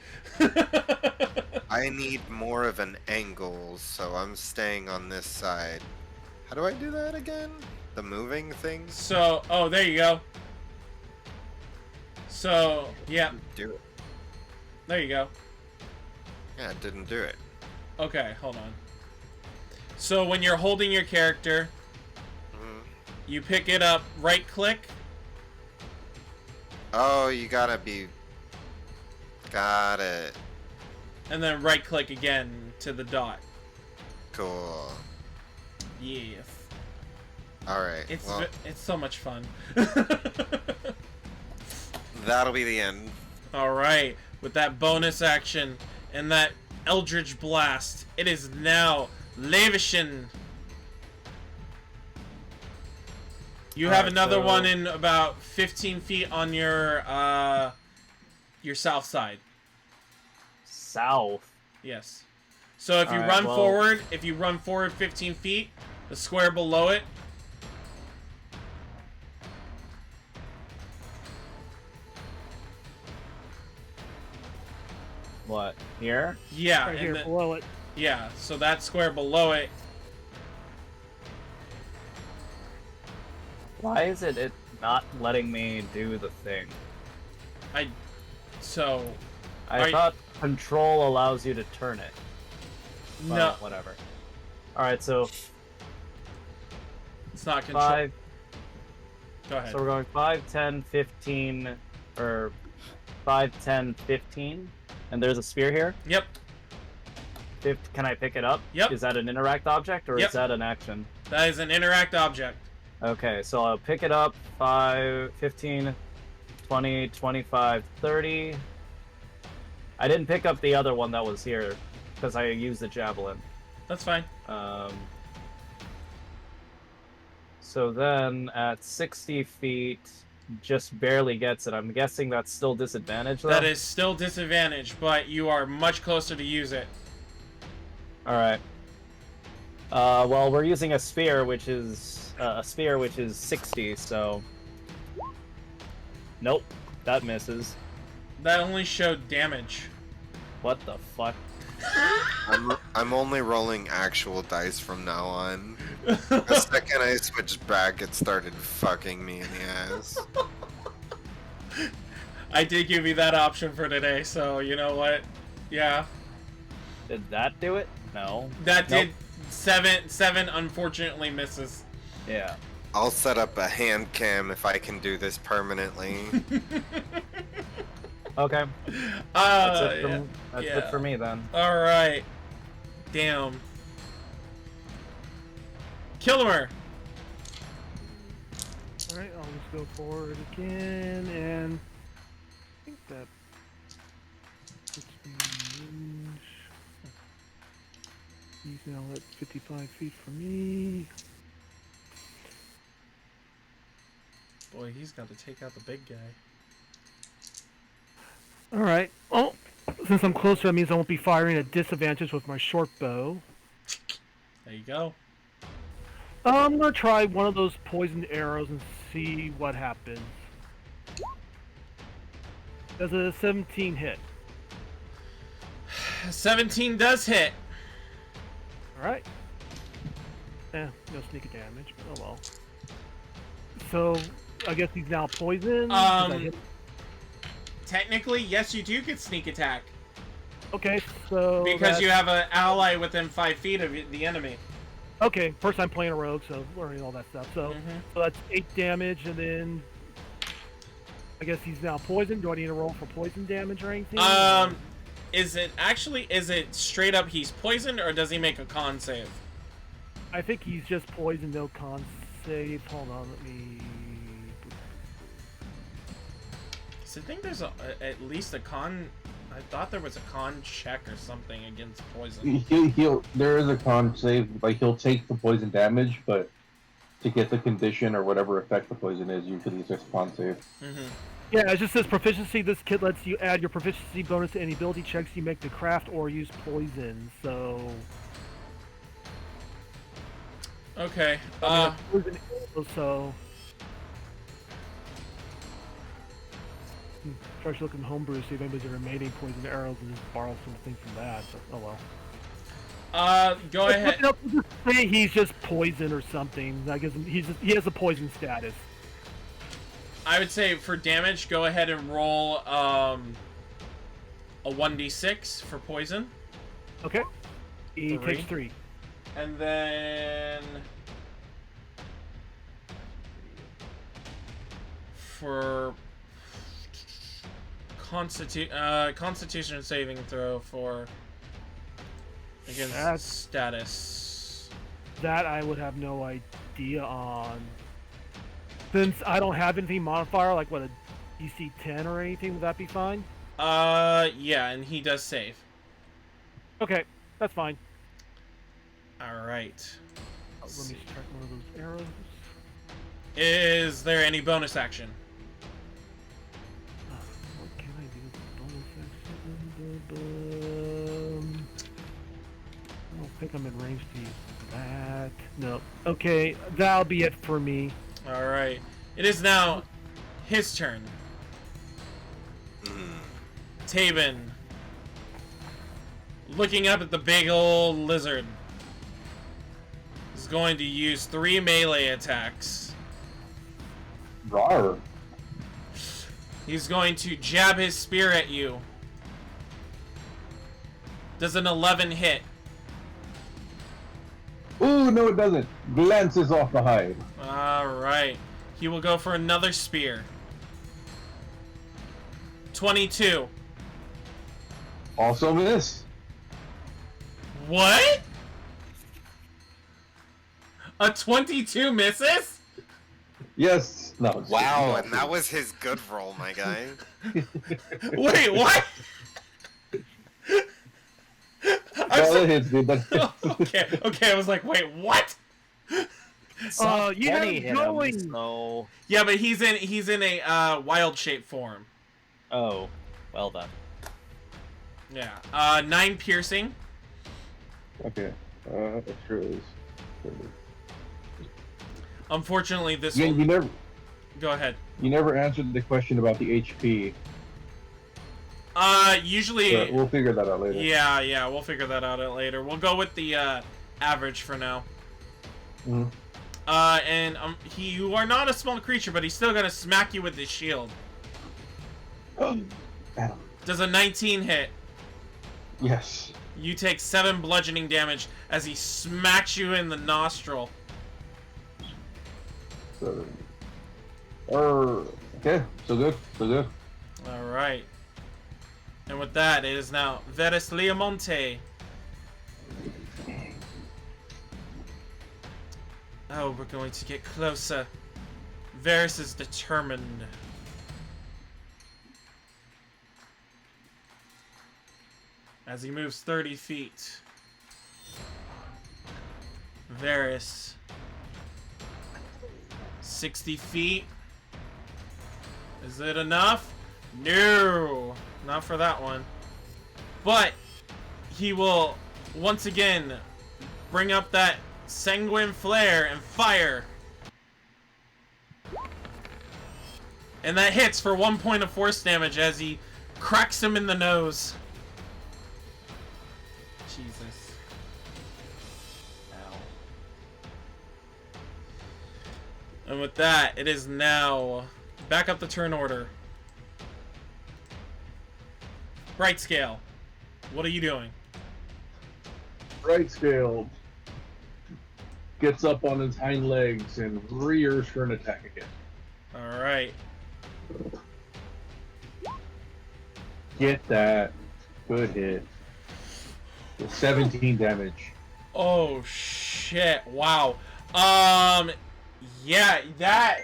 I need more of an angle, so I'm staying on this side. How do I do that again? The moving things? So, oh, there you go. So, yeah, Do it. there you go. Yeah, it didn't do it. Okay, hold on. So when you're holding your character, Mhm. You pick it up, right click. Oh, you gotta be. Got it. And then right click again to the dot. Cool. Yes. Alright. Well, it's so much fun. that'll be the end. Alright. With that bonus action and that Eldritch Blast, it is now Levishin. You have another one in about 15 feet on your south side. South. Yes. So if you run forward, 15 feet, the square below it. What? Here? Yeah. Right here, below it. Yeah. So that square below it. Why is it not letting me do the thing? I thought control allows you to turn it. Well, no. Whatever. Alright, so... It's not control. 5... Go ahead. So we're going 5, 10, 15... Or... 5, 10, 15. And there's a sphere here? Yep. Can I pick it up? Yep. Is that an interact object, or is that an action? That is an interact object. Okay, so I'll pick it up. 5, 15, 20, 25, 30... I didn't pick up the other one that was here, because I used the javelin. That's fine. So then, at 60 feet, just barely gets it. I'm guessing that's still disadvantage, though? That is still disadvantage, but you are much closer to use it. Alright. Well, we're using a sphere, which is 60, so... Nope, that misses. That only showed damage. What the fuck? I'm only rolling actual dice from now on. The second I switched back, it started fucking me in the ass. I did give you that option for today, so you know what? Yeah. Did that do it? No. That did. Seven unfortunately misses. Yeah. I'll set up a hand cam if I can do this permanently. Okay. That's it for me then. Alright. Damn. Kilomur. Alright, I'll just go forward again, and I think that puts me in range. He's now at 55 feet from me. Boy, he's got to take out the big guy. Alright, well, since I'm closer, that means I won't be firing at disadvantage with my short bow. There you go. I'm gonna try one of those poisoned arrows and see what happens. Does a 17 hit? 17 does hit. Alright. No sneak damage, but oh well. So, I guess he's now poisoned? Technically, yes, you do get sneak attack. Okay, so... Because you have an ally within 5 feet of the enemy. Okay, first I'm playing a rogue, so learning all that stuff. So, so that's 8 damage, and then... I guess he's now poisoned. Do I need to roll for poison damage or anything? Is it straight up he's poisoned, or does he make a con save? I think he's just poisoned, no con save. Hold on, let me... So I think there's at least a con... I thought there was a con check or something against poison. There is a con save, like he'll take the poison damage, but to get the condition or whatever effect the poison is, usually it's just a con save. Yeah, it just says proficiency. This kit lets you add your proficiency bonus to any ability checks you make to craft or use poison, so... Okay, poison so... Try to look in homebrew, see if anybody's remaining poison arrows, and just borrow something from that. But, oh well. Go ahead. Just say he's just poison or something. I guess he has a poison status. I would say for damage, go ahead and roll a 1d6 for poison. Okay. He takes 3. And then for Constitution saving throw for against That's- status. That I would have no idea on. Since I don't have anything modifier, like what, a DC 10 or anything, would that be fine? Yeah, and he does save. Okay, that's fine. All right. Let me strike one of those arrows. Is there any bonus action? What can I do with bonus action? I don't think I'm in range to use that. No. Okay, that'll be it for me. All right. It is now his turn. Taven, looking up at the big old lizard, is going to use 3 melee attacks. Rawr. He's going to jab his spear at you. Does an 11 hit? Ooh, no, it doesn't. Glances off the hide. Alright. He will go for another spear. 22. Also miss. What? A 22 misses? Yes. No. it's- Wow, no. and that was his good roll, my guy. Wait, what? I'm No, so- that hits, dude. That okay, I was like, wait, what? You Funny have hit him, going. so... Yeah, but he's in a wild shape form. Oh, well then. Yeah. 9 piercing. Okay. It sure is. Unfortunately, this Yeah, will... Go ahead. you never answered the question about the HP. Usually... But we'll figure that out later. Yeah, we'll figure that out later. We'll go with the average for now. Mhm. And you are not a small creature, but he's still gonna smack you with his shield. Adam. Does a 19 hit? Yes. You take 7 bludgeoning damage as he smacks you in the nostril. Okay. So good. So good. Alright. And with that, it is now Verris Leomonte. Oh, we're going to get closer. Verris is determined. As he moves 30 feet. Verris. 60 feet. Is it enough? No! Not for that one. But he will once again bring up that sanguine flare and fire. And that hits for 1 point of force damage as he cracks him in the nose. Jesus. Ow. And with that, it is now back up the turn order. Bright Scale, what are you doing? Right scale gets up on his hind legs and rears for an attack again. Alright. Get that. Good hit. 17 damage. Oh shit, wow. Yeah, that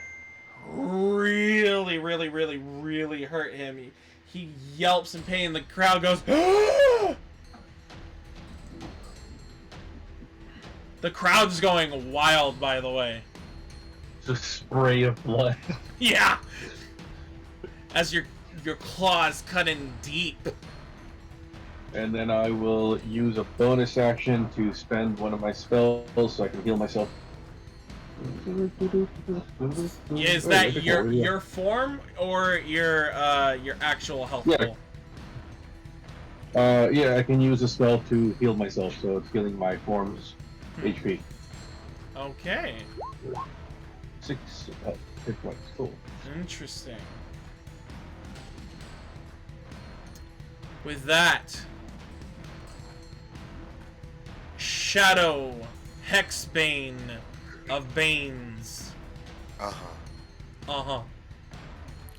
really hurt him. He yelps in pain, the crowd goes The crowd's going wild, by the way. It's a spray of blood. Yeah! As your claws cut in deep. And then I will use a bonus action to spend one of my spells so I can heal myself. Is that your form or your actual health Yeah. pool? Yeah, I can use a spell to heal myself, so it's healing my form's HP. Okay. 6 hit points. Cool. Interesting. With that, Shadow Hexbane of Banes. Uh-huh. Uh-huh.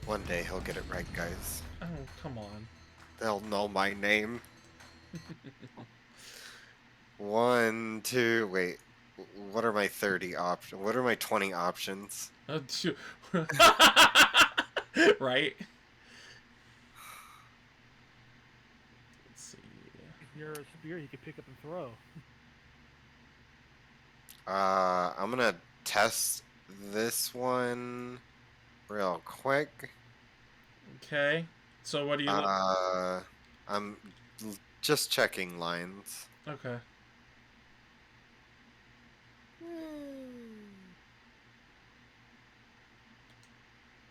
One day he'll get it right, guys. Oh, come on. They'll know my name. 1, 2, wait. What are my 30 options? What are my 20 options? Oh, right? Let's see. If you're a spear, you can pick up and throw. I'm gonna test this one real quick. Okay. So what do you... I'm just checking lines. Okay.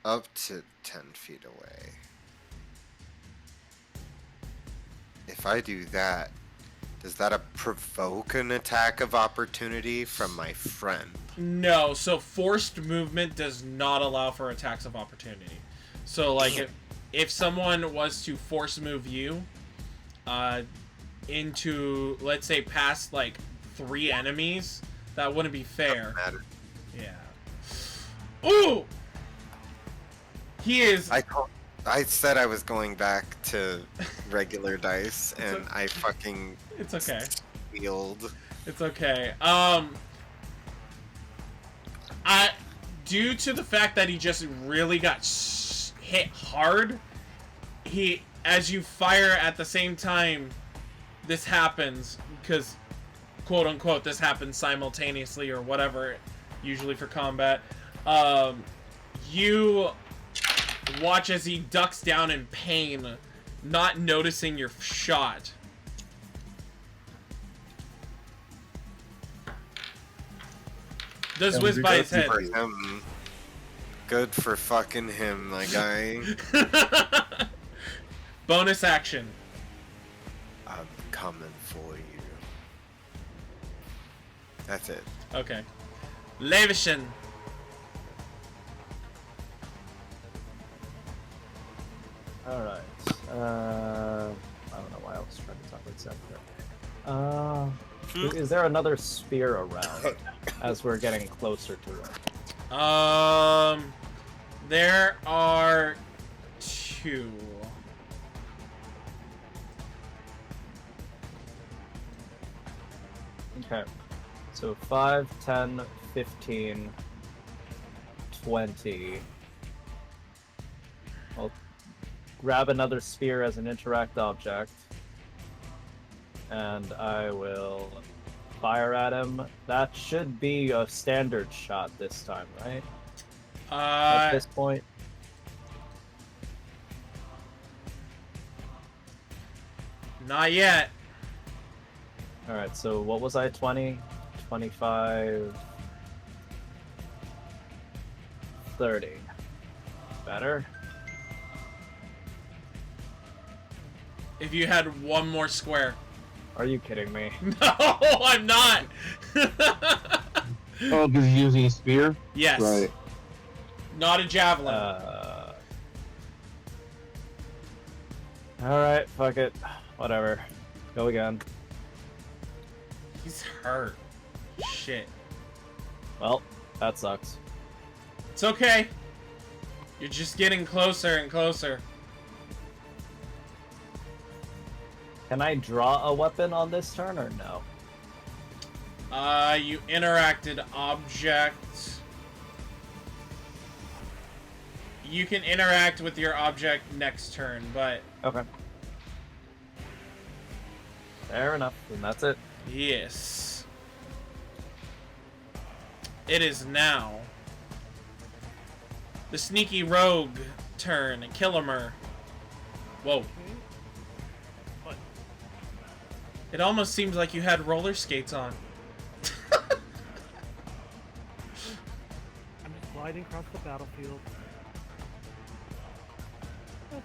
Up to 10 feet away. If I do that, does that provoke an attack of opportunity from my friend? No, so forced movement does not allow for attacks of opportunity. So, like, if someone was to force move you into, let's say, past, like, 3 enemies, that wouldn't be fair. Doesn't matter. Yeah. Ooh! He is... I said I was going back to regular dice, and I fucking... It's okay. Squealed. It's okay. Due to the fact that he just really got hit hard, as you fire at the same time, this happens, because, quote-unquote, this happens simultaneously or whatever, usually for combat. You watch as he ducks down in pain, not noticing your shot. Does whiz by his head. For him. Good for fucking him, my guy. Bonus action. I'm coming for you. That's it. Okay. Levishin. Alright. I don't know why I was trying to talk with Scepter. Is there another spear around as we're getting closer to it? There are 2. Okay. So 5, 10, 15, 20. I'll grab another spear as an interact object. And I will fire at him. That should be a standard shot this time, right? At this point. Not yet. Alright, so what was I? 20, 25, 30. Better? If you had one more square. Are you kidding me? No, I'm not. Oh, because he's using a spear? Yes. Right. Not a javelin. Alright, fuck it. Whatever. Go again. He's hurt. Shit. Well, that sucks. It's okay. You're just getting closer and closer. Can I draw a weapon on this turn or no? You interacted object. You can interact with your object next turn, but... Okay. Fair enough, and that's it. Yes. It is now the sneaky rogue turn, Kilomur. Whoa. What? It almost seems like you had roller skates on. I'm just gliding across the battlefield.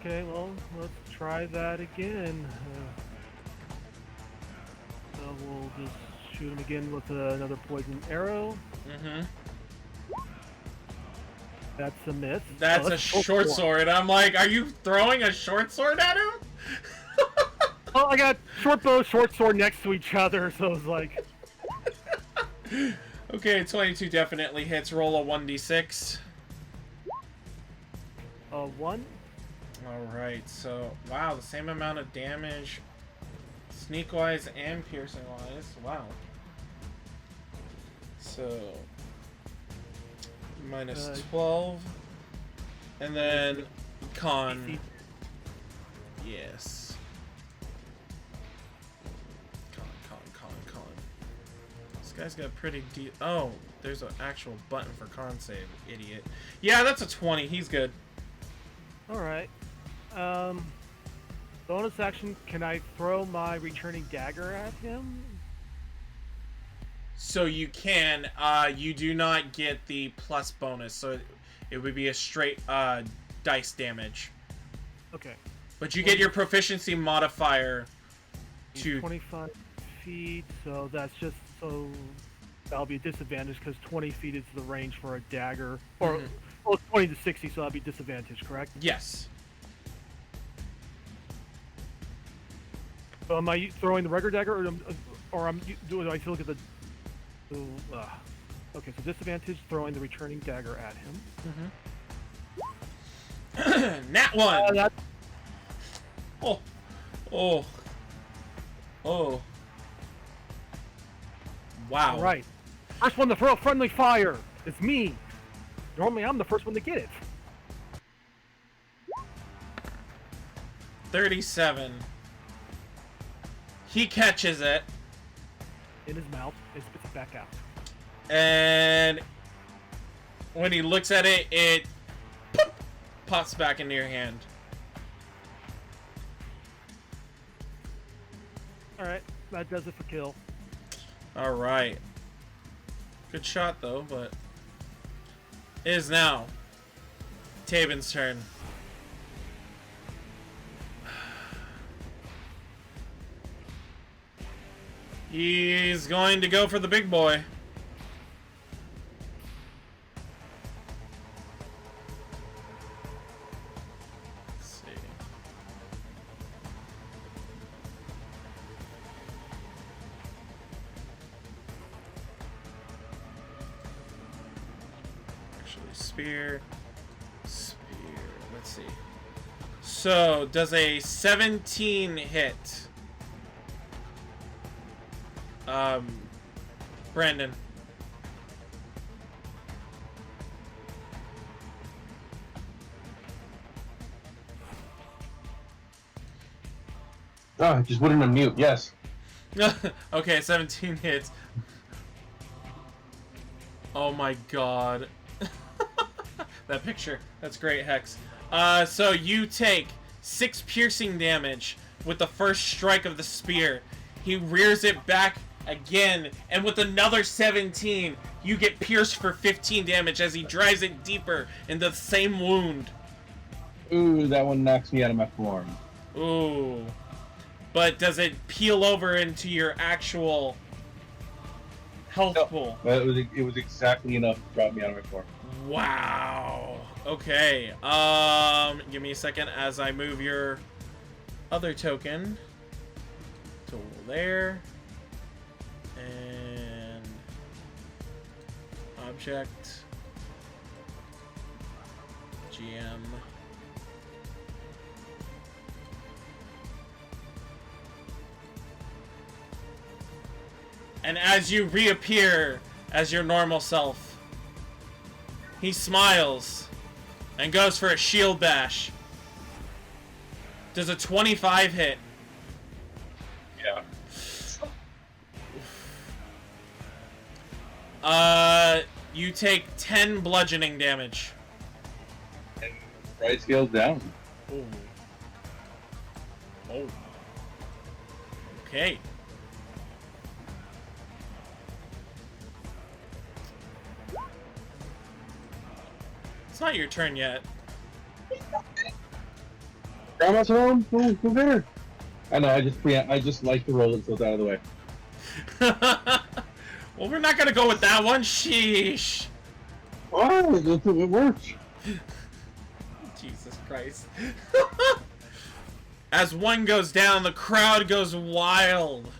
Okay, well, let's try that again. So we'll just shoot him again with another poison arrow. Mm-hmm. That's a miss. That's Oh, a short sword. I'm like, are you throwing a short sword at him? Oh, I got short bow, short sword next to each other, so it's like... Okay, 22 definitely hits. Roll a 1d6. 1. Alright, so, wow, the same amount of damage, sneak-wise and piercing-wise. Wow. So, minus 12. And then, con. Yes. Con. This guy's got pretty deep. Oh, there's an actual button for con save, idiot. Yeah, that's a 20. He's good. Alright. Bonus action, can I throw my returning dagger at him? So you can. You do not get the plus bonus, so it would be a straight dice damage. Okay. But you get your proficiency modifier to 25 feet, so that's just so that'll be a disadvantage because 20 feet is the range for a dagger, or well, 20 to 60, so that'll be disadvantage, correct? Yes. So am I throwing the regular dagger, or do I still look at the? Okay, so disadvantage throwing the returning dagger at him. Nat 1. That, Oh. Wow. all right. First one to throw friendly fire. It's me. Normally, I'm the first one to get it. 37. He catches it. In his mouth, it spits it back out. And when he looks at it, it pops back into your hand. Alright, that does it for kill. Alright. Good shot, though, but... It is now Tabin's turn. He's going to go for the big boy. Let's see. Actually, spear. Let's see. So, does a 17 hit? Brandon. Oh, I just wouldn't unmute. Yes. Okay, 17 hits. Oh my god. That picture. That's great, Hex. So you take 6 piercing damage with the first strike of the spear. He rears it back again, and with another 17, you get pierced for 15 damage as he drives it deeper into the same wound. Ooh, that one knocks me out of my form. Ooh. But does it peel over into your actual health pool? But it was exactly enough to drop me out of my form. Wow. Okay. Give me a second as I move your other token to there. And object GM. And as you reappear as your normal self, he smiles and goes for a shield bash. Does a 25 hit? Yeah. You take 10 bludgeoning damage. And right scales down. Ooh. Oh. Okay. It's not your turn yet. Grandma's home. Who there? I know. I just like to roll it so it's out of the way. Well, we're not gonna go with that one. Sheesh. Oh, it worked. Jesus Christ. As one goes down, the crowd goes wild.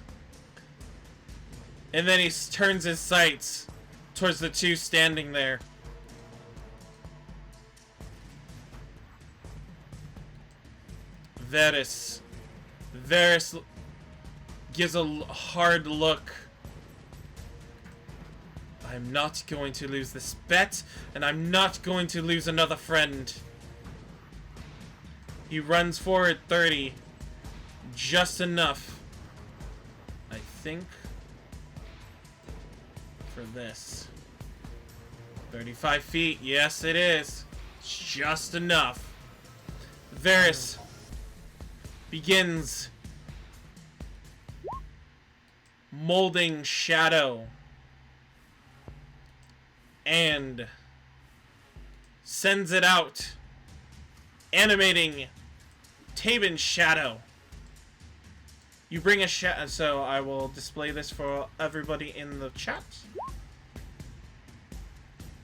And then he turns his sights towards the two standing there. Verris gives a hard look. I'm not going to lose this bet, and I'm not going to lose another friend. He runs forward 30. Just enough, I think, for this. 35 feet. Yes, it is. It's just enough. Verris begins molding shadow and sends it out, animating Tabin's shadow. You bring a shadow, so I will display this for everybody in the chat.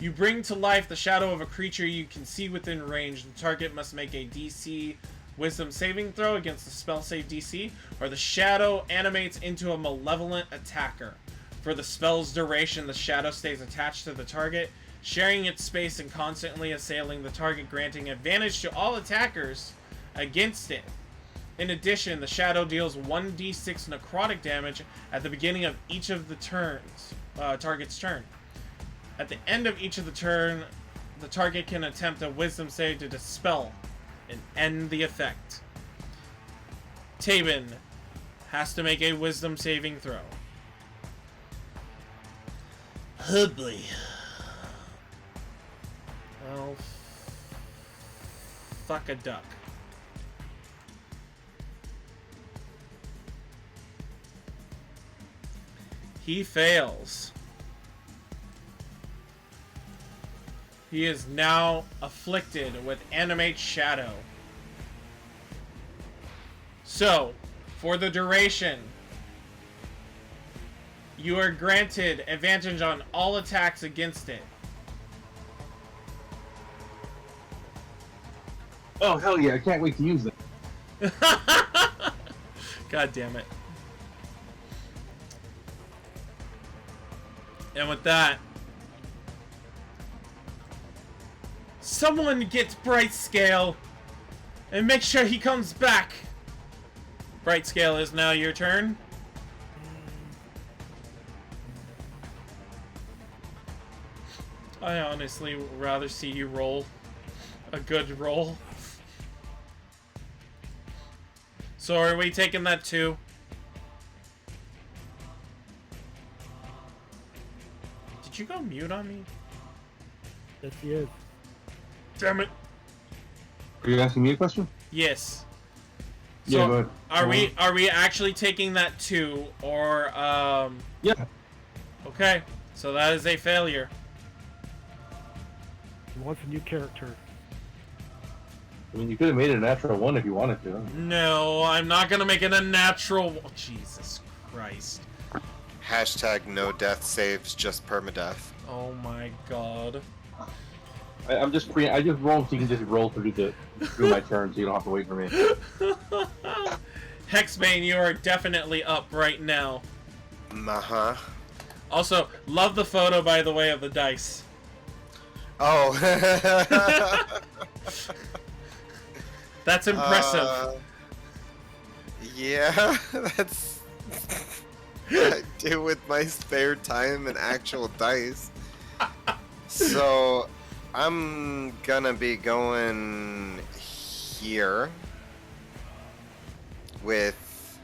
You bring to life the shadow of a creature you can see within range. The target must make a DC Wisdom saving throw against the spell save DC, or the shadow animates into a malevolent attacker. For the spell's duration, the shadow stays attached to the target, sharing its space and constantly assailing the target, granting advantage to all attackers against it. In addition, the shadow deals 1d6 necrotic damage at the beginning of each of the target's turn. At the end of each of the turn, the target can attempt a wisdom save to dispel and end the effect. Tabin has to make a wisdom saving throw. Oh boy. Well, fuck a duck. He fails. He is now afflicted with Animate Shadow. So, for the duration, you are granted advantage on all attacks against it. Oh, hell yeah, I can't wait to use it. God damn it. And with that, someone gets Bright Scale and make sure he comes back. Bright Scale is now your turn. I honestly would rather see you roll a good roll. So are we taking that too? Did you go mute on me? Yes, he is. Damn it. Are you asking me a question? Yes. Yeah, So go ahead. are we actually taking that too, or Yeah. okay, so that is a failure. He wants a new character. I mean, you could have made it a natural one if you wanted to. No, I'm not gonna make it a natural. Jesus Christ. Hashtag no death saves, just permadeath. Oh my God. I just roll so you can just roll through my turn, so you don't have to wait for me. Hexbane, you are definitely up right now. Uh-huh. Also, love the photo, by the way, of the dice. Oh. That's impressive. Yeah, that's what I do with my spare time and actual dice. So, I'm gonna be going here with...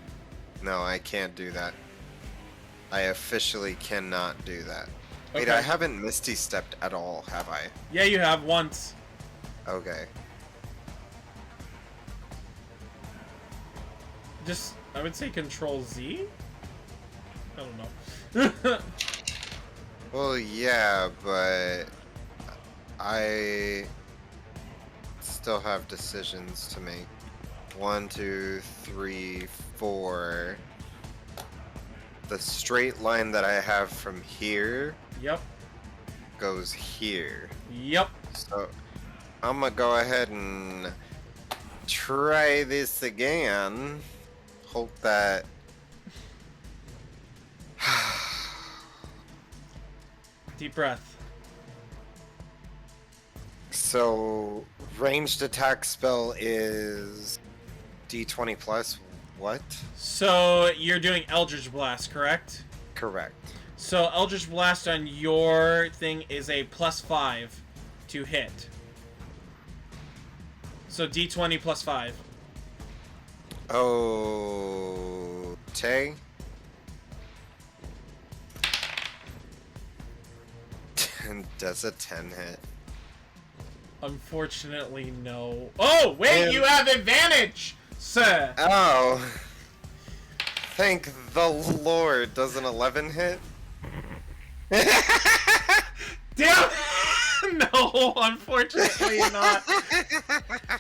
No, I can't do that. I officially cannot do that. Wait, Okay. I haven't Misty Stepped at all, have I? Yeah, you have once. Okay. Just, I would say Control Z? I don't know. Well, yeah, but I still have decisions to make. 1, 2, 3, 4. The straight line that I have from here Yep. goes here. Yep. So I'm gonna go ahead and try this again. Hope that Deep breath. so ranged attack spell is D20 plus what? So you're doing Eldritch Blast, correct? Correct. So Eldritch Blast on your thing is a +5 to hit. So D20 +5. Oh, Tay. Does a 10 hit? Unfortunately, no. Oh, wait, And- you have advantage, sir. Oh. Thank the Lord. Does an 11 hit? Damn. No, unfortunately not.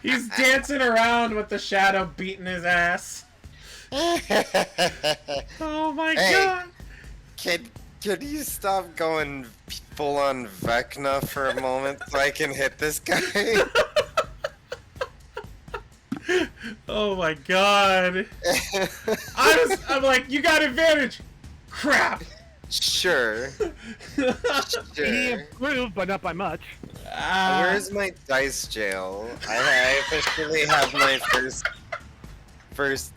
He's dancing around with the shadow beating his ass. Oh my Hey. god. Can you stop going full on Vecna for a moment so I can hit this guy? Oh my god. I'm like, you got advantage. Crap. Sure. He Sure. improved, but not by much. Where's my dice jail? I officially have my first.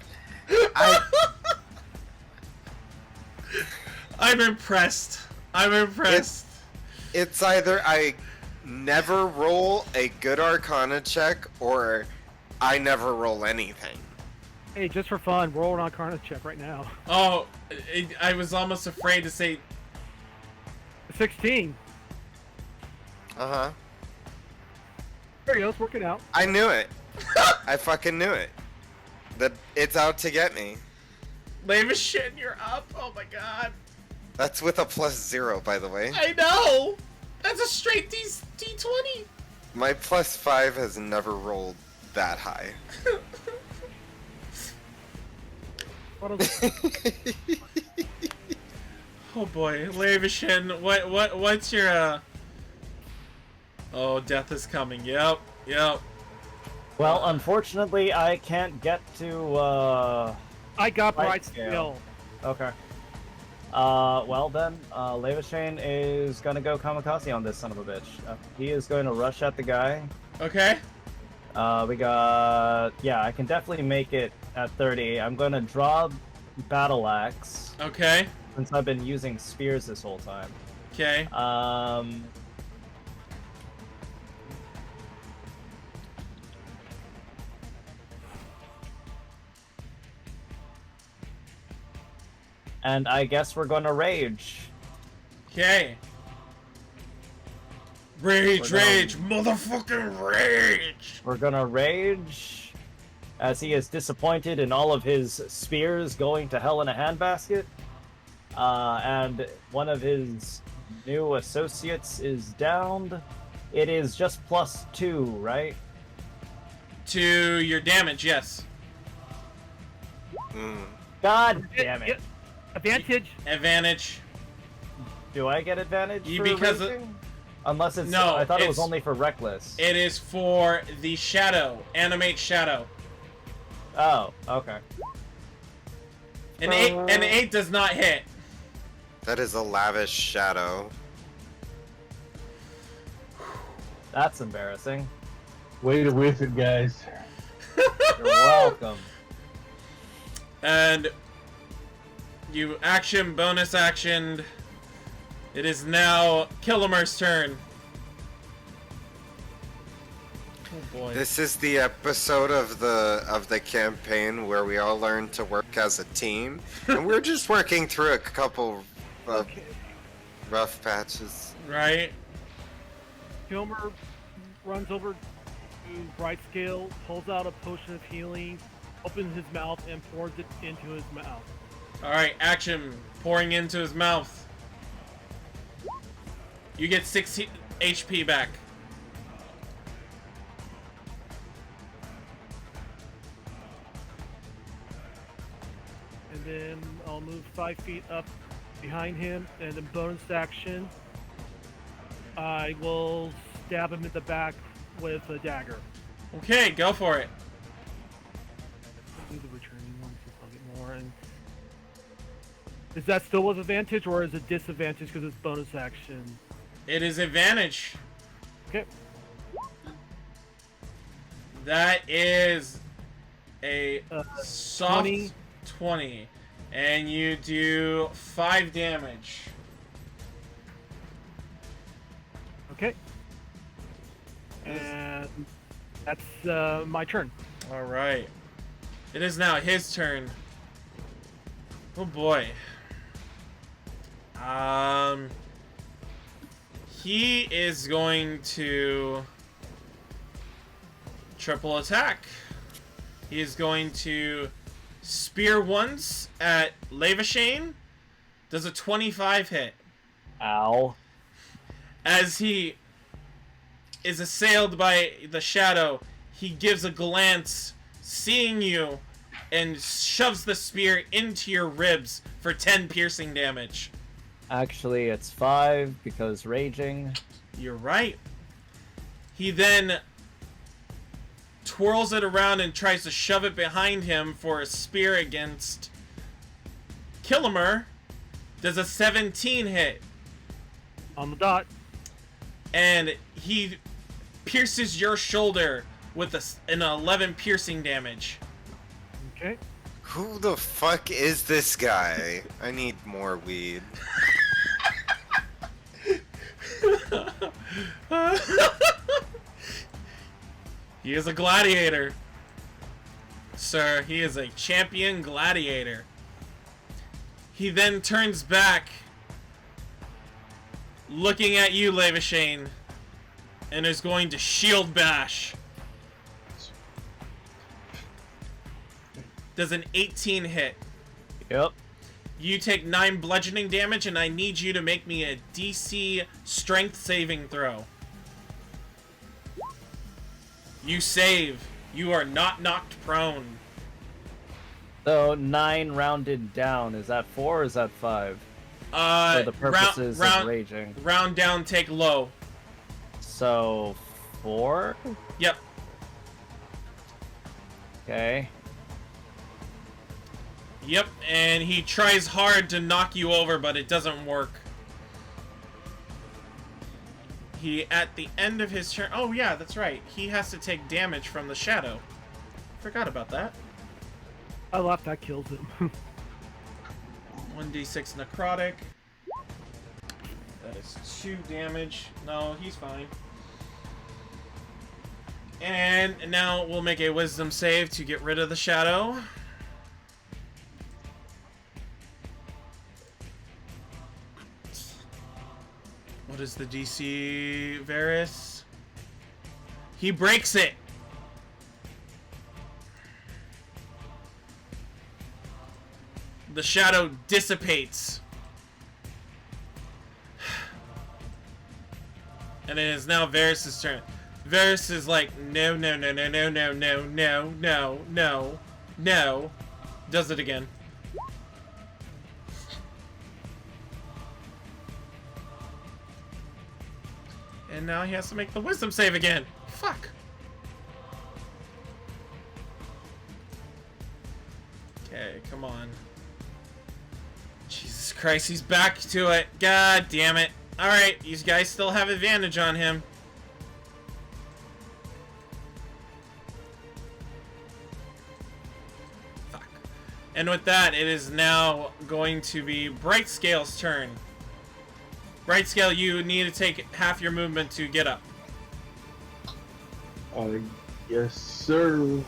I'm impressed. I'm impressed. It's either I never roll a good Arcana check or I never roll anything. Hey, just for fun, roll an Arcana check right now. Oh, I was almost afraid to say 16. Uh huh. There you go, it's working out. I knew it. I fucking knew it. That it's out to get me. Levishin, you're up. Oh my god. That's with a +0, by the way. I know. That's a straight D20. My +5 has never rolled that high. What a- Oh boy, Levishin, what's your Oh, death is coming. Yep. Well, unfortunately, I can't get to, I got Right bright scale. skill. Okay. Well then, Levishin is gonna go kamikaze on this son of a bitch. He is going to rush at the guy. Okay. We got... Yeah, I can definitely make it at 30. I'm gonna draw Battle Axe, Okay. since I've been using spears this whole time. Okay. And I guess we're gonna rage. Okay. Rage, We're gonna- rage, motherfucking rage. We're gonna rage as he is disappointed in all of his spears going to hell in a handbasket. And one of his new associates is downed. It is just +2, right? To your damage, yes. God damn it. Advantage. Advantage. Do I get advantage You- for because raging? Unless it's... No, I thought it was it's- only for reckless. It is for the shadow. Animate shadow. Oh, okay. An 8 does not hit. That is a lavish shadow. That's embarrassing. Way to whiff it, guys. You're welcome. And you bonus actioned. It is now Kilomur's turn. Oh boy. This is the episode of the campaign where we all learn to work as a team, and we're just working through a couple of rough patches. Right? Kilmer runs over to Bright Scale, pulls out a potion of healing, opens his mouth, and pours it into his mouth. Alright, action. Pouring into his mouth. You get 6 HP back. And then I'll move 5 feet up behind him, and then bonus action, I will stab him in the back with a dagger. Okay, go for it. Do the returning one, so I'll get more. And is that still with advantage, or is it disadvantage because it's bonus action? It is advantage. Okay. That is a soft 20. 20. And you do 5 damage. Okay. And that's my turn. Alright. It is now his turn. Oh boy. He is going to triple attack. He is going to spear once at Lavashane. Does a 25 hit. Ow. As he is assailed by the shadow, he gives a glance, seeing you, and shoves the spear into your ribs for 10 piercing damage. Actually, it's 5 because raging. You're right. He then twirls it around and tries to shove it behind him for a spear against Kilomur. Does a 17 hit. On the dot. And he pierces your shoulder with an 11 piercing damage. Okay. Who the fuck is this guy? I need more weed. He is a gladiator. Sir, he is a champion gladiator. He then turns back, looking at you, Lavashane, and is going to shield bash. Does an 18 hit. Yep. You take 9 bludgeoning damage, and I need you to make me a DC strength saving throw. You save. You are not knocked prone. So 9 rounded down. Is that 4 or is that 5? For the purposes of raging. Round down, take low. So 4? Yep. Okay. Yep, and he tries hard to knock you over, but it doesn't work. He, at the end of his turn... Oh, yeah, that's right. He has to take damage from the shadow. Forgot about that. I laughed, that kills him. 1d6 necrotic. That is 2 damage. No, he's fine. And now we'll make a wisdom save to get rid of the shadow. What is the DC, Verris? He breaks it! The shadow dissipates. And it is now Verris' turn. Verris is like, no, no, no, no, no, no, no, no, no, no, no. Does it again. And now he has to make the wisdom save again. Fuck. Okay, come on. Jesus Christ, he's back to it. God damn it. Alright, these guys still have advantage on him. Fuck. And with that, it is now going to be Brightscale's turn. Brightscale, you need to take half your movement to get up. Yes, sir.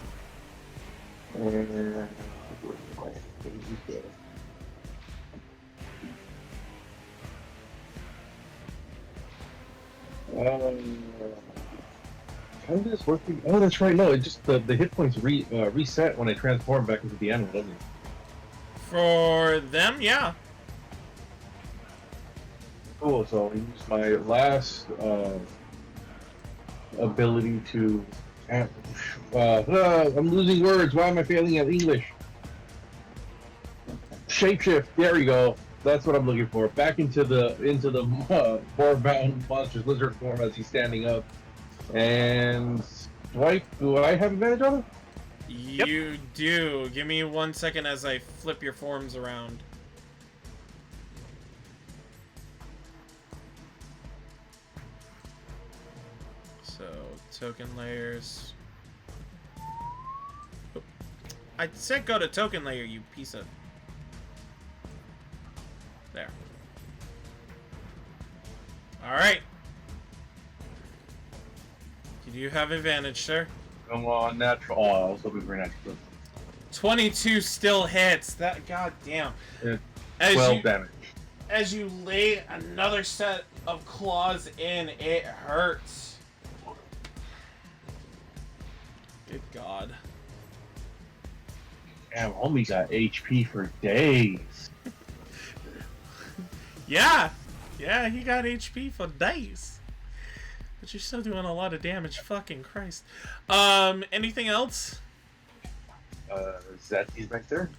How is this working? Oh, that's right. No, it just the hit points reset when I transform back into the animal, doesn't it? For them, yeah. Cool. So I use my last ability to. I'm losing words. Why am I failing at English? Shapeshift. There we go. That's what I'm looking for. Back into the boar-bound monstrous lizard form as he's standing up. And do I have advantage on it? You do. Give me 1 second as I flip your forms around. So, token layers. I said go to token layer, you piece of... There. Alright. You do have advantage, sir. Come on, natural. Oh, I was hoping for an natural. 22 still hits. That goddamn. Yeah, As 12 damage. As you lay another set of claws in, it hurts. Good God. Damn, homie got HP for days. Yeah, he got HP for days. But you're still doing a lot of damage. Fucking Christ. Anything else? Zatsy's back there.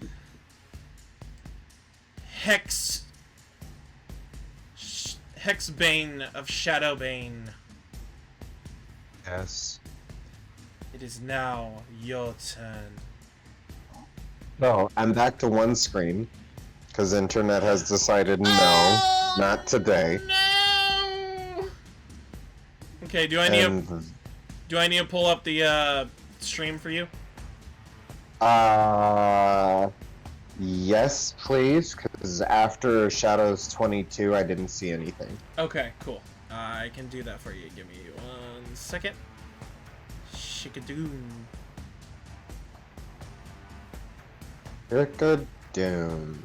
Hexbane of Shadowbane. Yes. It is now your turn. No, I'm back to one screen. Because internet has decided no, not today. No. Okay, do I need to pull up the stream for you? Yes, please, because after Shadows 22, I didn't see anything. Okay, cool. I can do that for you. Give me 1 second. Shikadoon. Shikadoon.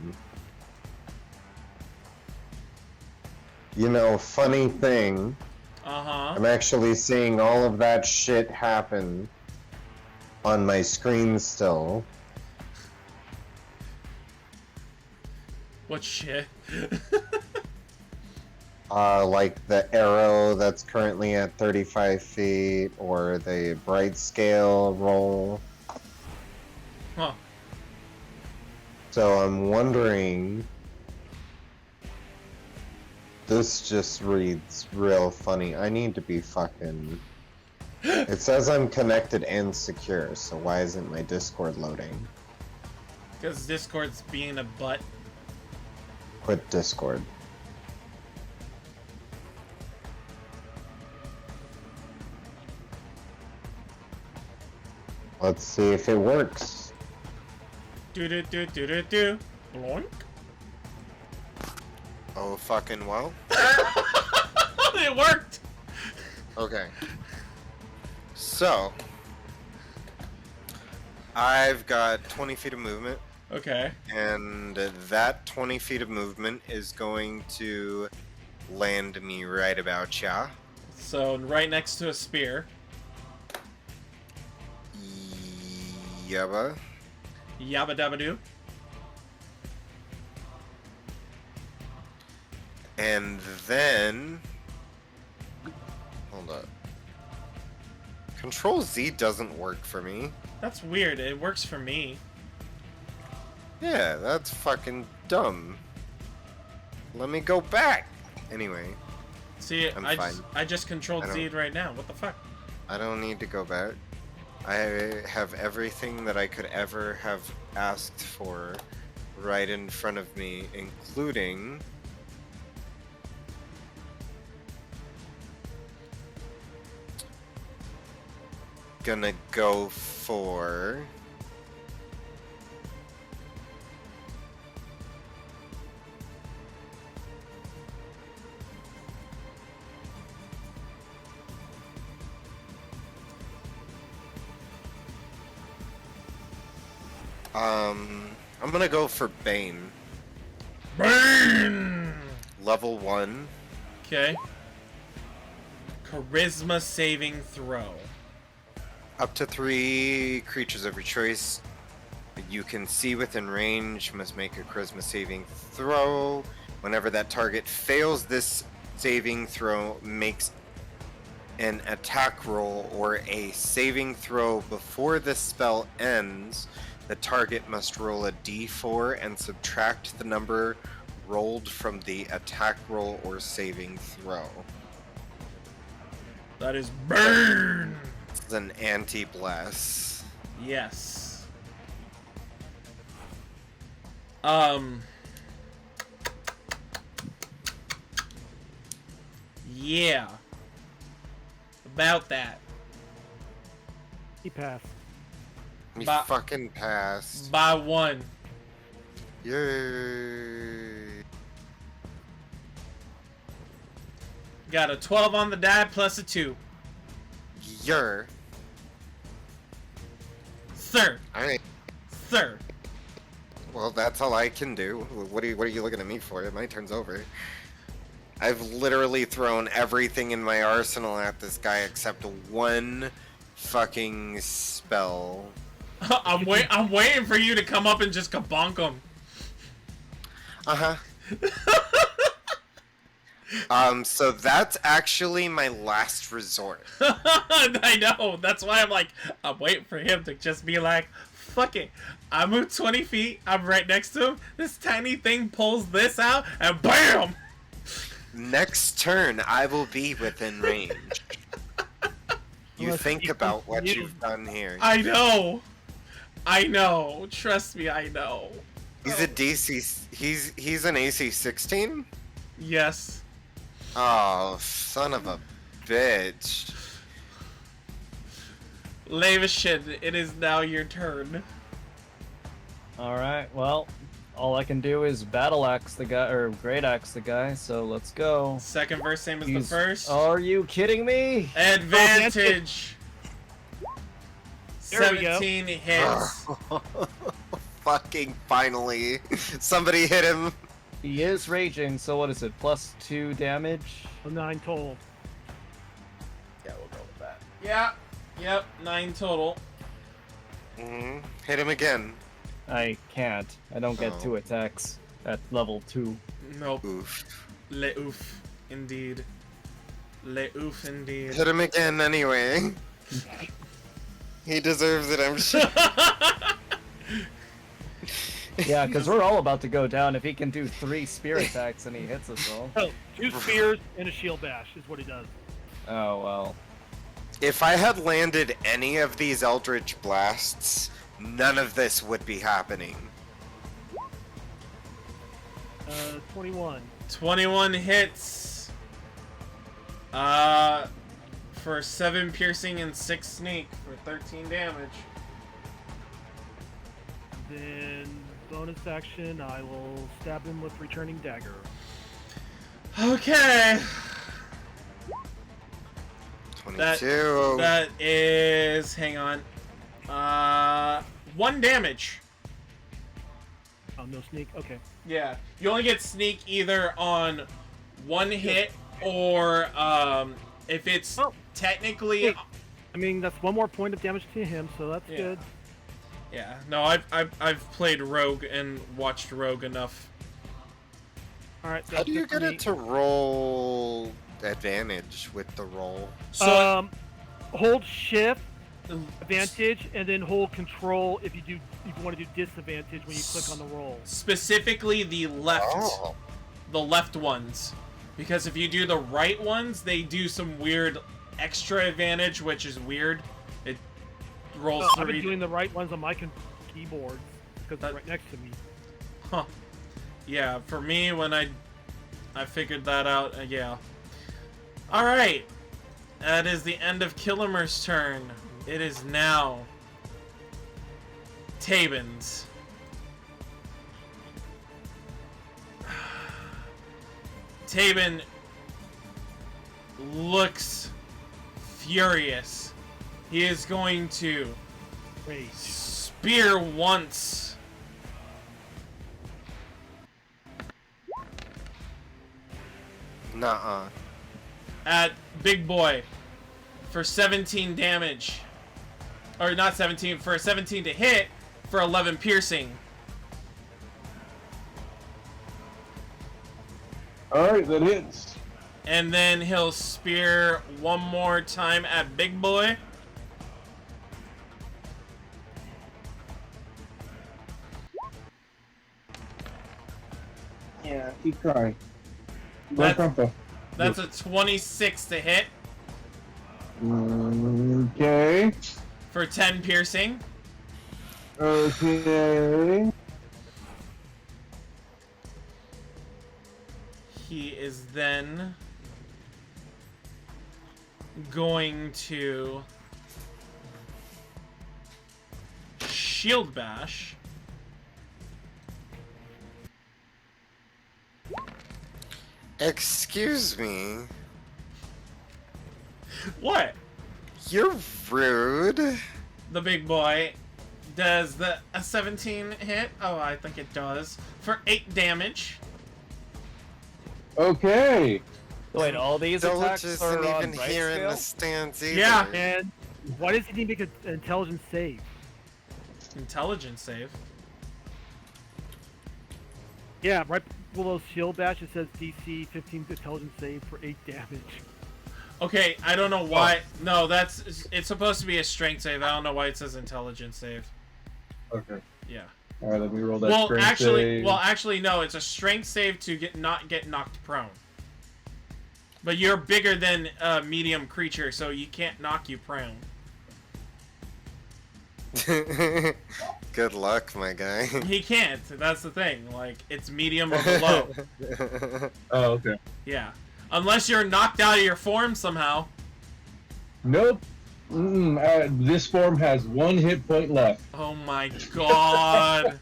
You know, funny thing. I'm actually seeing all of that shit happen on my screen still. What shit? Like the arrow that's currently at 35 feet, or the bright scale roll. Huh. So I'm wondering... This just reads real funny. I need to be fucking... It says I'm connected and secure, so why isn't my Discord loading? Because Discord's being a butt. Quit Discord. Let's see if it works. Do. Bloink. Oh, fucking well. It worked! Okay. So, I've got 20 feet of movement. Okay. And that 20 feet of movement is going to land me right about ya. So, right next to a spear. Yabba. Yabba dabba doo. And then... Hold up. Control Z doesn't work for me. That's weird. It works for me. Yeah, that's fucking dumb. Let me go back. Anyway. See, I'm I fine. just controlled Z right now. What the fuck? I don't need to go back. I have everything that I could ever have asked for right in front of me, including... Gonna go for... I'm gonna go for Bane. Bane! Level 1. Okay. Charisma saving throw. Up to 3 creatures of your choice you can see within range must make a charisma saving throw. Whenever that target fails this saving throw, makes an attack roll or a saving throw before the spell ends, the target must roll a d4 and subtract the number rolled from the attack roll or saving throw. That is burn! It's an anti-bless. Yes. Yeah. About that. He passed. We Ba- fucking passed. by 1. Yay. Got a 12 on the die plus a 2. Yer. Sir. Alright. Sir. Well, that's all I can do. What are you looking at me for? My turn's over. I've literally thrown everything in my arsenal at this guy except one fucking spell. I'm waiting for you to come up and just kabonk him. Uh-huh. So that's actually my last resort. I know. That's why I'm waiting for him to just be like, fuck it. I move 20 feet. I'm right next to him. This tiny thing pulls this out, and BAM! Next turn, I will be within range. You Unless think you about what continue- you've done here. I know. I know. Trust me, I know. He's a DC. He's an AC 16. Yes. Oh, son of a bitch. Levishin, it is now your turn. Alright, well, all I can do is battle axe the guy, or great axe the guy, so let's go. Second verse, same as He's- the first. Are you kidding me? Advantage. There we go. 17 hits. Fucking finally. Somebody hit him. He is raging, so what is it? Plus 2 damage? A 9 total. Yeah, we'll go with that. Yeah. Yep. 9 total. Hit him again. I can't. I don't get Oh. 2 attacks at level 2. Nope. Oof. Le ouf. Indeed. Le ouf indeed. Hit him again anyway. He deserves it, I'm sure. Yeah, because we're all about to go down. If he can do 3 spear attacks and he hits us all. Oh, 2 spears and a shield bash is what he does. Oh, well. If I had landed any of these Eldritch Blasts, none of this would be happening. 21. 21 hits. For 7 piercing and 6 sneak for 13 damage. Then bonus action, I will stab him with returning dagger. Okay. 22. That is, hang on. 1 damage. Oh, no sneak. Okay. Yeah. You only get sneak either on 1 hit or if it's Oh. technically. Hey, I mean, that's 1 more point of damage to him, so that's Yeah. good. Yeah. No, I've played Rogue and watched Rogue enough. All right. How do you get it to roll advantage with the roll? So Hold shift, advantage, and then hold control if you want to do disadvantage when you click on the roll. specifically the left. Oh. The left ones, because if you do the right ones, they do some weird extra advantage, which is weird. It rolls I've been 3. doing the right ones on my keyboard because That- they're right next to me. Huh. Yeah, for me, when I figured that out, yeah. Alright. That is the end of Kilomur's turn. It is now Tabin's. Tabin looks furious. He is going to Rage. spear once. Nuh-uh. At Big Boy for 17 damage. Or not 17, for 17 to hit for 11 piercing. Alright, that hits. And then he'll spear one more time at Big Boy. Yeah, keep trying. That's- That's a 26 to hit Okay. for 10 piercing. Okay. He is then going to shield bash. Excuse me. What? You're rude. The big boy. Does a 17 hit? Oh, I think it does. For 8 damage. Okay. Wait, all these Doge attacks isn't are even on here in right the scale? stands either. Yeah. And why does he need to make an intelligence save? Intelligence save. Yeah, right below shield bash it says DC 15 intelligence save for 8 damage. Okay, I don't know why. No, it's supposed to be a strength save. I don't know why it says intelligence save. Okay. Yeah. All right, let me roll that. Strength save. Actually, no. It's a strength save to not get knocked prone. But you're bigger than a medium creature, so you can't knock you prone. Good luck, my guy. He can't. That's the thing. Like, it's medium or below. Oh, okay. Yeah. Unless you're knocked out of your form somehow. Nope. This form has 1 hit point left. Oh my god.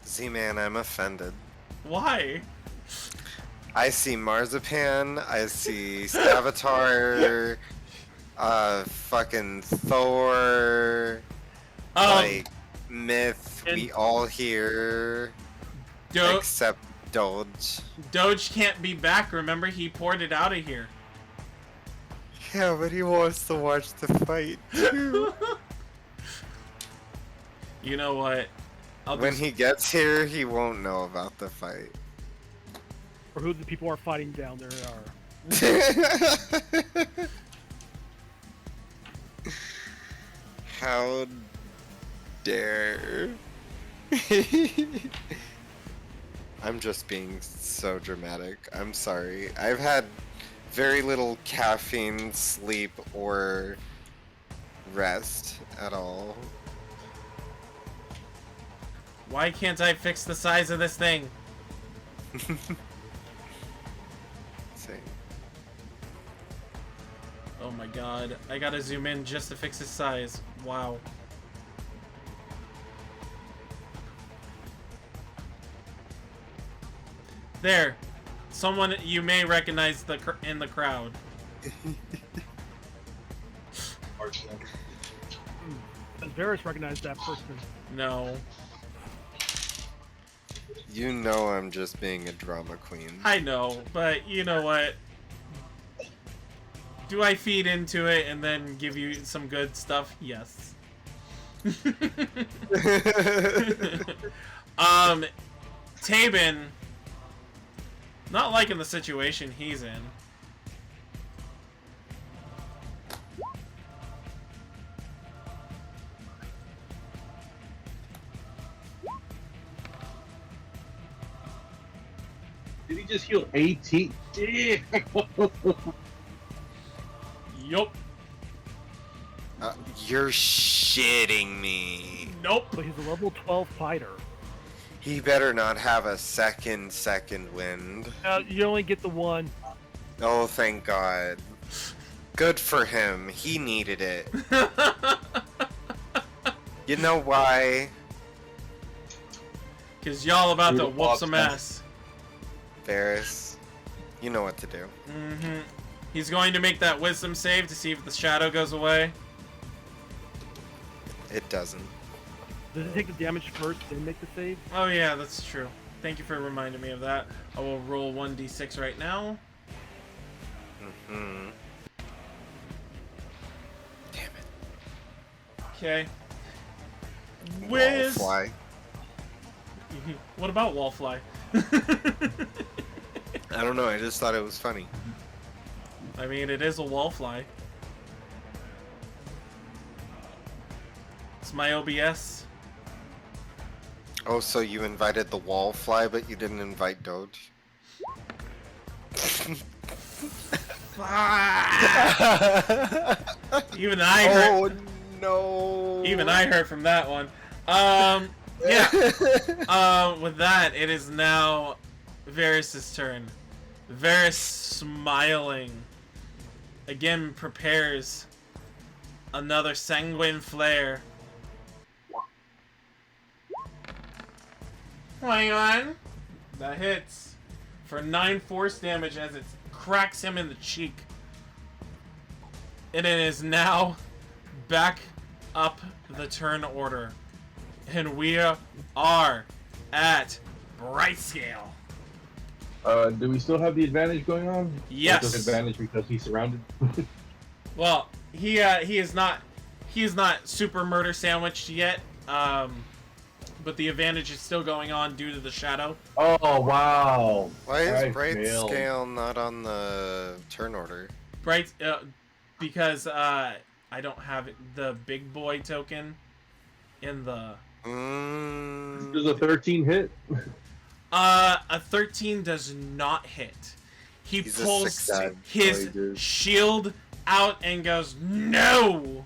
Z-Man, I'm offended. Why? I see Marzipan, I see Savitar, fucking Thor, like, Myth, we all here, except Doge. Doge can't be back, remember? He poured it out of here. Yeah, but he wants to watch the fight, too. You know what? When he gets here, he won't know about the fight. Or who the people are fighting down there are. How dare. I'm just being so dramatic. I'm sorry. I've had very little caffeine, sleep, or rest at all. Why can't I fix the size of this thing? Same. Oh my god. I gotta zoom in just to fix his size. Wow. There. Someone you may recognize in the crowd. Does Verris recognize that person? No. You know I'm just being a drama queen. I know, but you know what? Do I feed into it and then give you some good stuff? Yes. Tabin, not liking the situation he's in. Did he just heal 18? Yup. You're shitting me. Nope. So he's a level 12 fighter. He better not have a second wind. You only get the one. Oh, thank God. Good for him. He needed it. You know why? Because y'all about to whoop some ass. Verris, you know what to do. Mm-hmm. He's going to make that wisdom save to see if the shadow goes away. It doesn't. Does it take the damage first, then make the save? Oh yeah, that's true. Thank you for reminding me of that. I will roll 1d6 right now. Mm-hmm. Damn it. Okay. Whiz. Wallfly. What about Wallfly? I don't know, I just thought it was funny. I mean, it is a Wallfly. It's my OBS. Oh, so you invited the Wallfly, but you didn't invite Doge? Even I heard. Oh no! Even I heard from that one. Yeah. With that, it is now Verris' turn. Verris, smiling, again prepares Another sanguine flare. Hang on. That hits for 9 force damage as it cracks him in the cheek. And it is now back up the turn order. And we are at Bright Scale. Do we still have the advantage going on? Yes. Or is it advantage because he's surrounded? Well, he is not super murder sandwiched yet. But the advantage is still going on due to the shadow. Oh wow! Why is I Bright failed. Scale not on the turn order? Bright, because I don't have the big boy token in the. Does a 13 hit? A 13 does not hit. He He's a pulls 6-9. his Oh, he did. shield out and goes, "No!"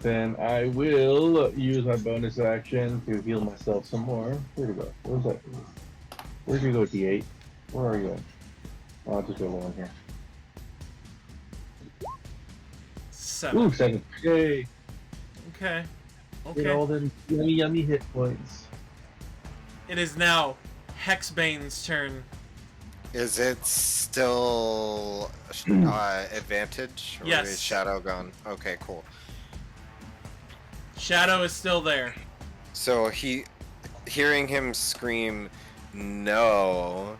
Then I will use my bonus action to heal myself some more. Where'd it go? Where's that? Where'd you go, D8? Where are you? Oh, I'll just go along here. 7. Ooh, 7. Yay! Okay. Get all Okay. them yummy hit points. It is now Hexbane's turn. Is it still advantage? Or Yes. is Shadow gone? Okay, cool. Shadow is still there. So hearing him scream no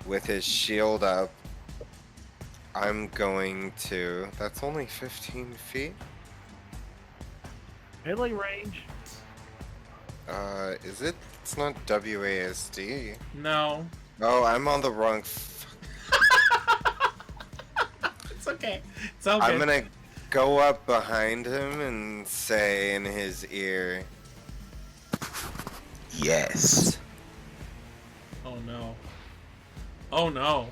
with his shield up, I'm going to. That's only 15 feet. Melee range. Is it? It's not WASD. No. Oh, I'm on the wrong. It's okay. It's all good. I'm gonna go up behind him and say in his ear, "Yes." Oh no. Oh no.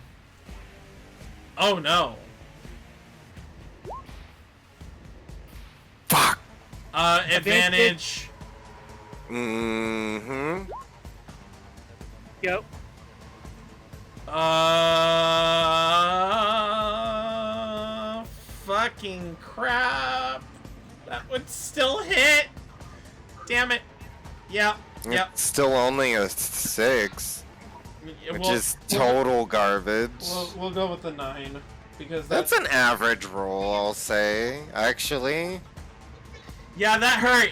Oh no. Fuck. Advantage. Mm-hmm. Yep. Fucking crap. That would still hit. Damn it. Yep. Yep. It's still only a 6, which We'll- is total garbage. We'll go with the 9 because That's an average roll, I'll say. Actually, yeah, that hurt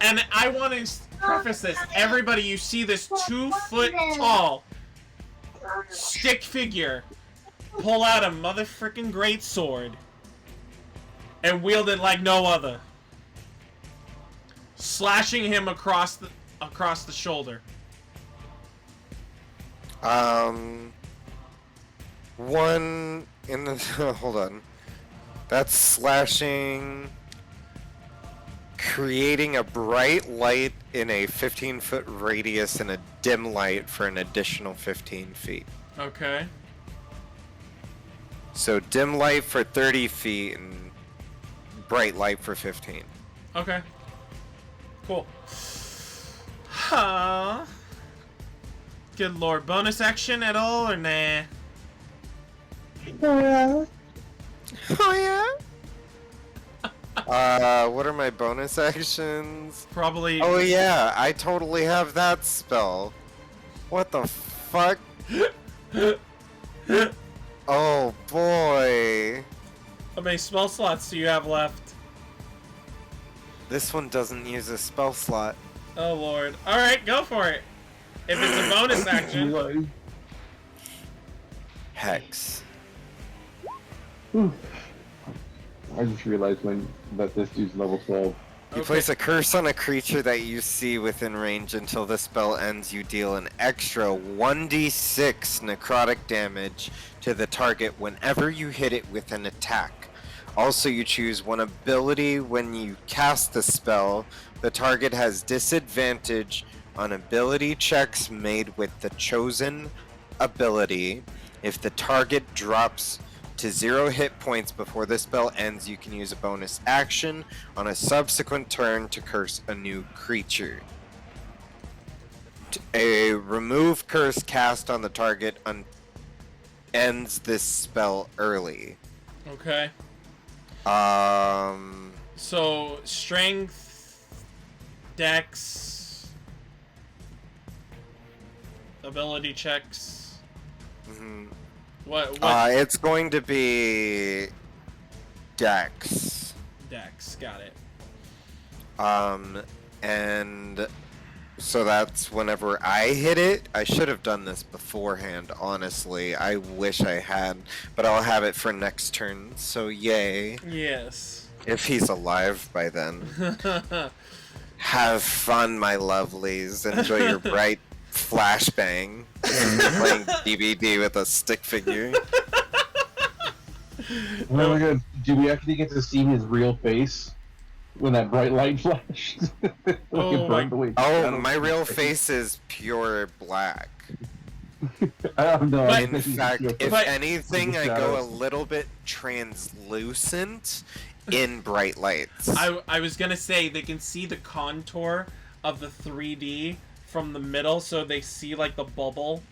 and I want to preface this. Everybody, you see this 2-foot tall stick figure pull out a motherfucking great sword and wield it like no other, slashing him across the shoulder. one in the hold on. That's slashing, creating a bright light in a 15-foot radius and a dim light for an additional 15 feet. Okay. So dim light for 30 feet and bright light for 15. Okay. Cool. Huh. Good lord. Bonus action at all or nah? Oh yeah? What are my bonus actions? Probably. Oh yeah, I totally have that spell. What the fuck? Oh boy. How many spell slots do you have left? This one doesn't use a spell slot. Oh lord. Alright, go for it. If it's a bonus action. Hex. I just realized that this dude's level 12. You Okay. place a curse on a creature that you see within range until the spell ends. You deal an extra 1d6 necrotic damage to the target whenever you hit it with an attack. Also, you choose one ability when you cast the spell. The target has disadvantage on ability checks made with the chosen ability. If the target drops to 0 hit points before the spell ends, you can use a bonus action on a subsequent turn to curse a new creature. A remove curse cast on the target ends this spell early. Okay. So strength, dex, ability checks. mhm. What? It's going to be Dex. Dex? Got it. And so that's whenever I hit it. I should have done this beforehand, honestly. I wish I had, but I'll have it for next turn. So yay. Yes. If he's alive by then. Have fun, my lovelies. Enjoy your bright flashbang. Playing DVD with a stick figure. Oh my god, do we actually get to see his real face when that bright light flashed? Like Oh it burned away. Oh, my real face is pure black. I don't know. I In think you can fact, see a if But- anything, the I go a shadows. little bit translucent in bright lights. I was gonna say they can see the contour of the 3D from the middle, so they see like the bubble.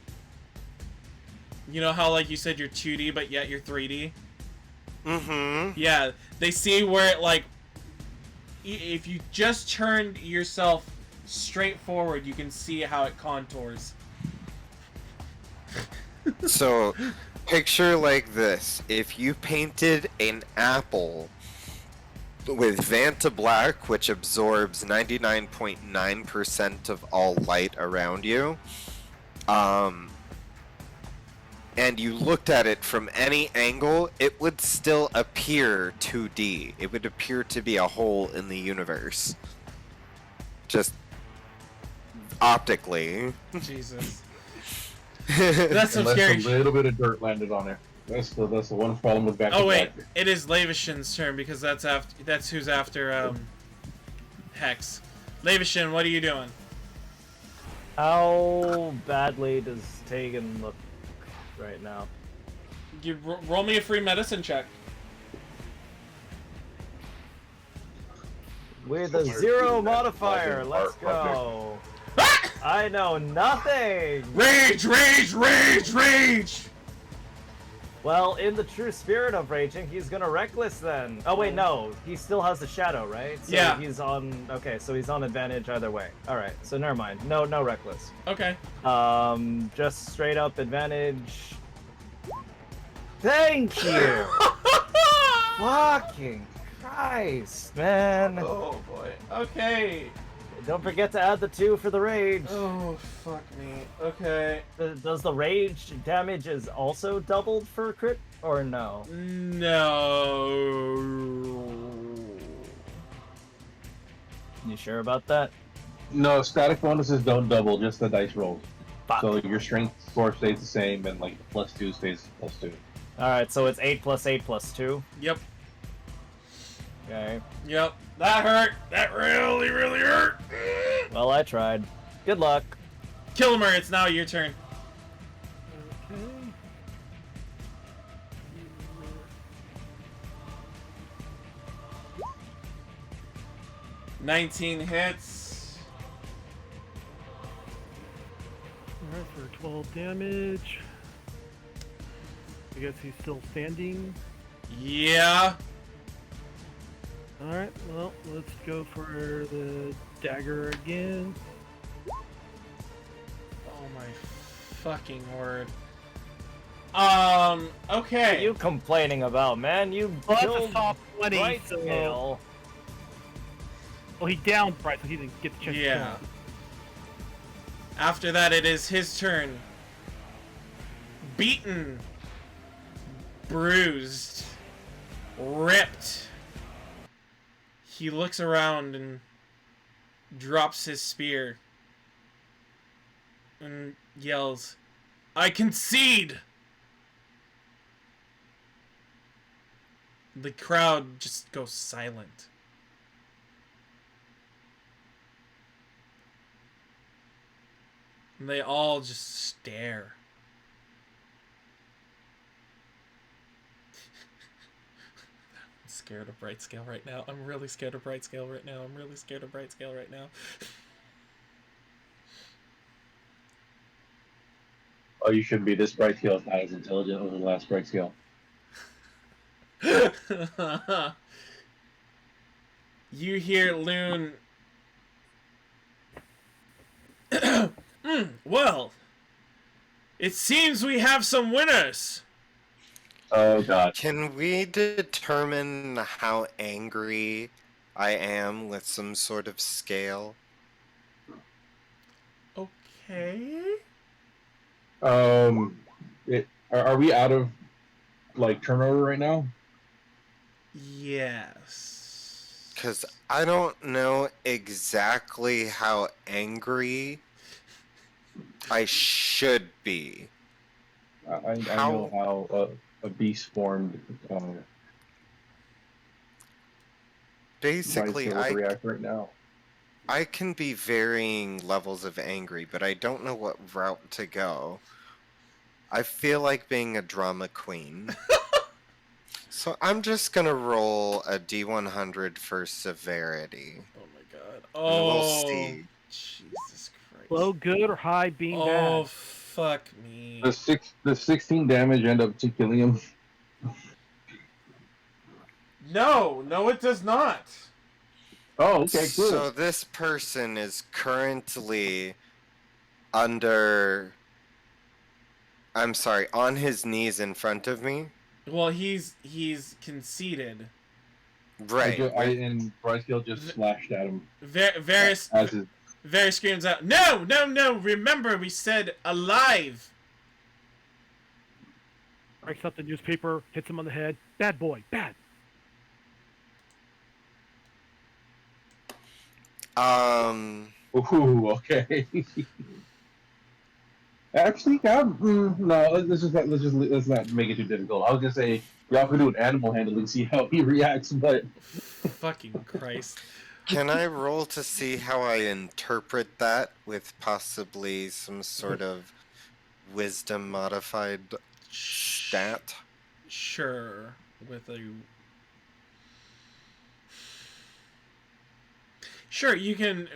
You know how like you said you're 2D, but yet you're 3D. Mm-hmm. Yeah, they see where it like. If you just turned yourself straight forward, you can see how it contours. So, picture like this. If you painted an apple with Vanta Black, which absorbs 99.9% of all light around you, and you looked at it from any angle, it would still appear 2D. It would appear to be a hole in the universe. Just optically. Jesus. That's some Unless scary a shit. little bit of dirt landed on there. That's the one problem with back. Oh wait, it is Lavishin's turn because that's who's after Hex. Lavishin, what are you doing? How badly does Tegan look right now? You roll me a free medicine check. With a 0 modifier, let's go. I know nothing! Rage, rage, rage, rage! Well, in the true spirit of raging, he's gonna reckless then. Oh wait, no, he still has the shadow, right? So Yeah. he's on. Okay, so he's on advantage either way. All right, so never mind. No reckless. Okay. Just straight up advantage. Thank you. Fucking Christ, man! Oh boy. Okay. Don't forget to add the 2 for the rage. Oh fuck me. Okay. Does the rage damage is also doubled for crit or no? No. You sure about that? No, static bonuses don't double, just the dice rolls. Fuck. So your strength score stays the same, and like +2 stays +2. All right, so it's 8 + 8 + 2. Yep. Okay. Yep. That hurt. That really, really hurt. Well, I tried. Good luck. Kilomur, it's now your turn. Okay. 19 hits. Alright, for 12 damage. I guess he's still standing. Yeah. Alright, well, let's go for the dagger again. Oh my fucking word. Okay. What are you complaining about, man? You Well, that's a killed soft 20, Bright so... Scale. Well, he downed Bright, so he didn't get the chance to Yeah. kill him. After that, it is his turn. Beaten. Bruised. Ripped. He looks around and drops his spear. And yells, "I concede!" The crowd just goes silent. And they all just stare. I'm scared of Bright Scale right now. I'm really scared of Bright Scale right now. I'm really scared of Bright Scale right now. Oh, you shouldn't be. This bright scale is not as intelligent as the last bright scale. You hear Loon. Well, it seems we have some winners. Oh god. Can we determine how angry I am with some sort of scale? Okay. Are we out of like turnover right now? Yes. Because I don't know exactly how angry I should be. I know how a beast formed. Basically, would react right now. I can be varying levels of angry, but I don't know what route to go. I feel like being a drama queen. So I'm just gonna roll a D100 for severity. Oh my god. And we'll Oh. see. Jesus Christ. Low good or high being Oh, bad? fuck me. The 16 damage end up to killing him. No, it does not. Oh, okay, cool. So this person is currently under... I'm sorry, on his knees in front of me? Well, he's conceded. Right. And Brycegill just slashed at him. Verris screams out, No! Remember, we said alive! Breaks up the newspaper, hits him on the head. Bad boy, bad. Ooh, okay. Actually, no. Let's not make it too difficult. I was gonna say y'all could do an animal handling, see how he reacts, but Fucking Christ. Can I roll to see how I interpret that with possibly some sort of wisdom modified stat? Sure. With a... Sure, you can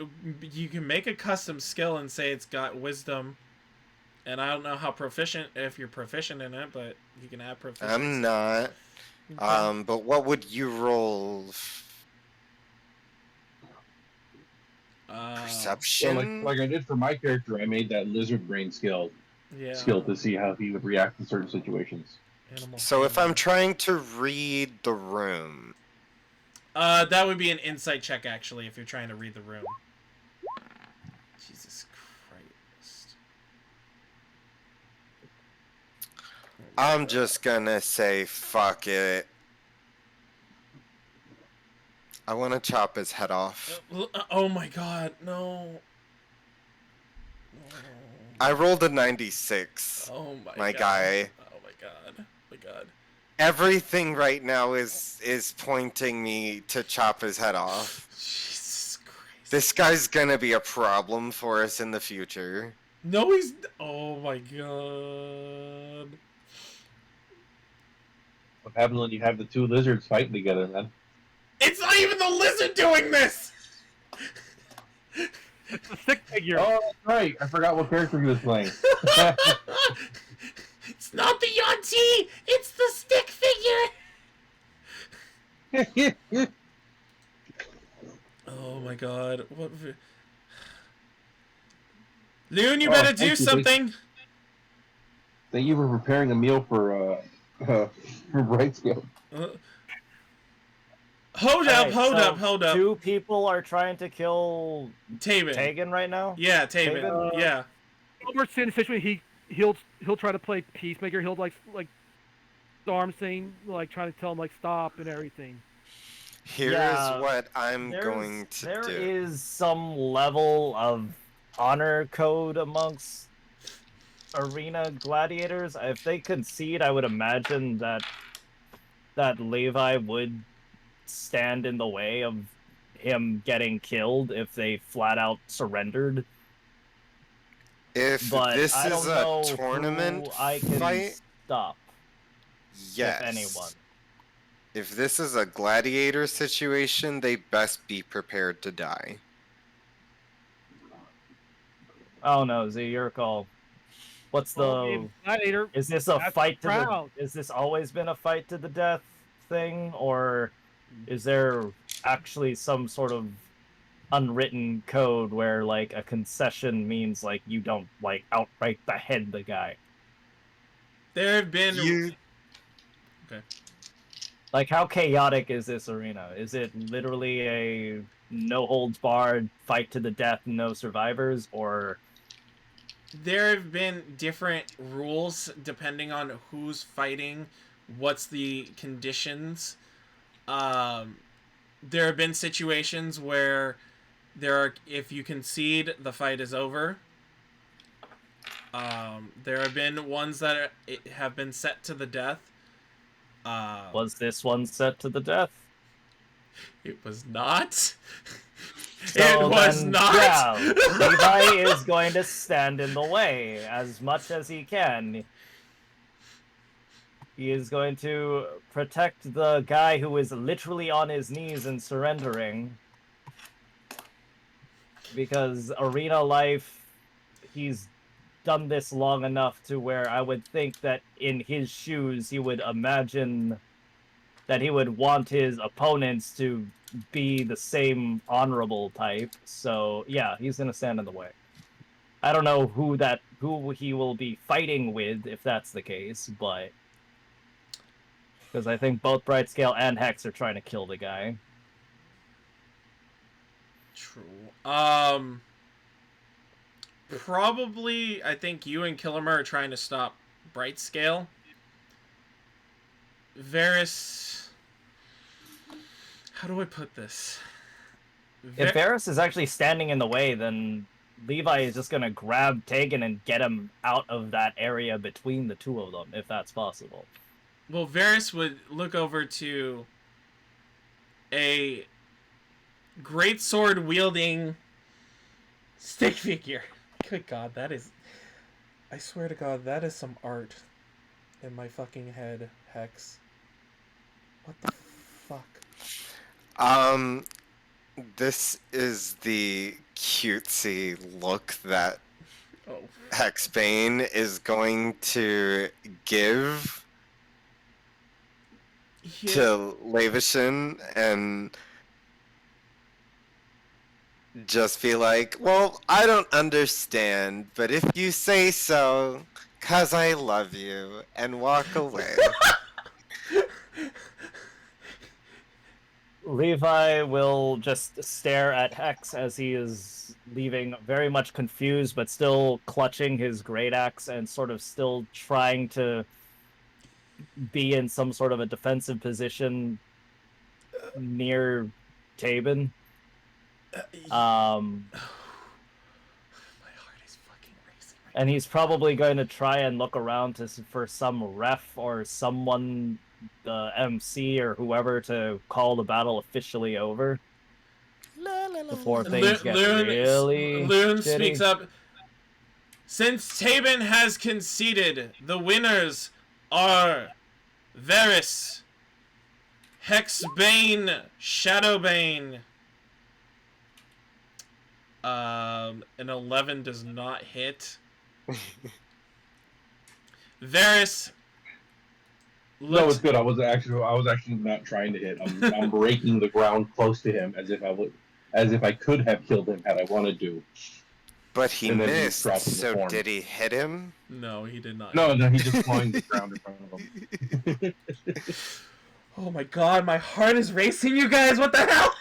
make a custom skill and say it's got wisdom. And I don't know how proficient, if you're proficient in it, but you can add proficiency. I'm not. Okay. But what would you roll? Perception? So like I did for my character, I made that lizard brain skill to see how he would react in certain situations. So if I'm trying to read the room, that would be an insight check, actually, if you're trying to read the room. Jesus Christ. I'm just gonna say fuck it. I want to chop his head off. Oh my god, no. I rolled a 96. Oh my guy. Oh my god. My god. Everything right now is pointing me to chop his head off. Jesus Christ. This guy's gonna be a problem for us in the future. No, he's... Oh my god. What happens when you have the two lizards fighting together, man? It's not even the lizard doing this! It's a stick figure. Oh, that's right. I forgot what character he was playing. It's not the Yonti! It's the stick figure! Oh my god. What... Loon, you better do something! Thank you for preparing a meal for Brightscale. Hold up. Two people are trying to kill Taven. Tegan right now? Yeah, Taven. Yeah. Kilomur's in a situation he'll try to play peacemaker. He'll like arm thing, like trying to tell him like stop and everything. Here's what I'm going to do. There is some level of honor code amongst arena gladiators. If they concede, I would imagine that Levi would stand in the way of him getting killed if they flat out surrendered. If this is a tournament I can fight, stop. Yes. If anyone. If this is a gladiator situation, they best be prepared to die. Oh no, Z, your call. What's the Gladiator? Is this a That's fight to proud. the? Is this always been a fight to the death thing, or is there actually some sort of unwritten code where like a concession means like you don't like outright behead the guy? There have been. You Okay. Like, how chaotic is this arena? Is it literally a no holds barred fight to the death, no survivors, or There have been different rules depending on who's fighting, what's the conditions. There have been situations where if you concede, the fight is over. There have been ones that have been set to the death. was this one set to the death? It was not. So it was then, not. Yeah, Levi is going to stand in the way as much as he can. He is going to protect the guy who is literally on his knees and surrendering. Because arena life, he's done this long enough to where I would think that in his shoes he would imagine that he would want his opponents to be the same honorable type. So yeah, he's gonna stand in the way. I don't know who he will be fighting with if that's the case, but because I think both Brightscale and Hex are trying to kill the guy. True. Probably, I think you and Kilomur are trying to stop Brightscale. Verris... How do I put this? If Verris is actually standing in the way, then Levi is just going to grab Tegan and get him out of that area between the two of them, if that's possible. Well, Verris would look over to a greatsword wielding stick figure. Good God, that is... I swear to God, that is some art in my fucking head, Hex. What the fuck? This is the cutesy look that Oh. Hexbane is going to give to Levishin, and just be like, well, I don't understand, but if you say so, 'cause I love you, and walk away. Levi will just stare at Hex as he is leaving, very much confused, but still clutching his great axe and sort of still trying to be in some sort of a defensive position near Tabin. My heart is fucking racing right And he's probably going to try and look around for some ref or someone, the MC or whoever, to call the battle officially over before things get really Loon shitty. speaks up. Since Tabin has conceded, the winners are Verris, Hexbane, Shadowbane. An 11 does not hit. Varys. No, it's good. I was actually not trying to hit. I'm breaking the ground close to him as if I could have killed him had I wanted to. But he And then he missed, dropped in the so form. did he hit him? No, he did not. No, he just clawing the ground in front of him. Oh my god, my heart is racing, you guys. What the hell?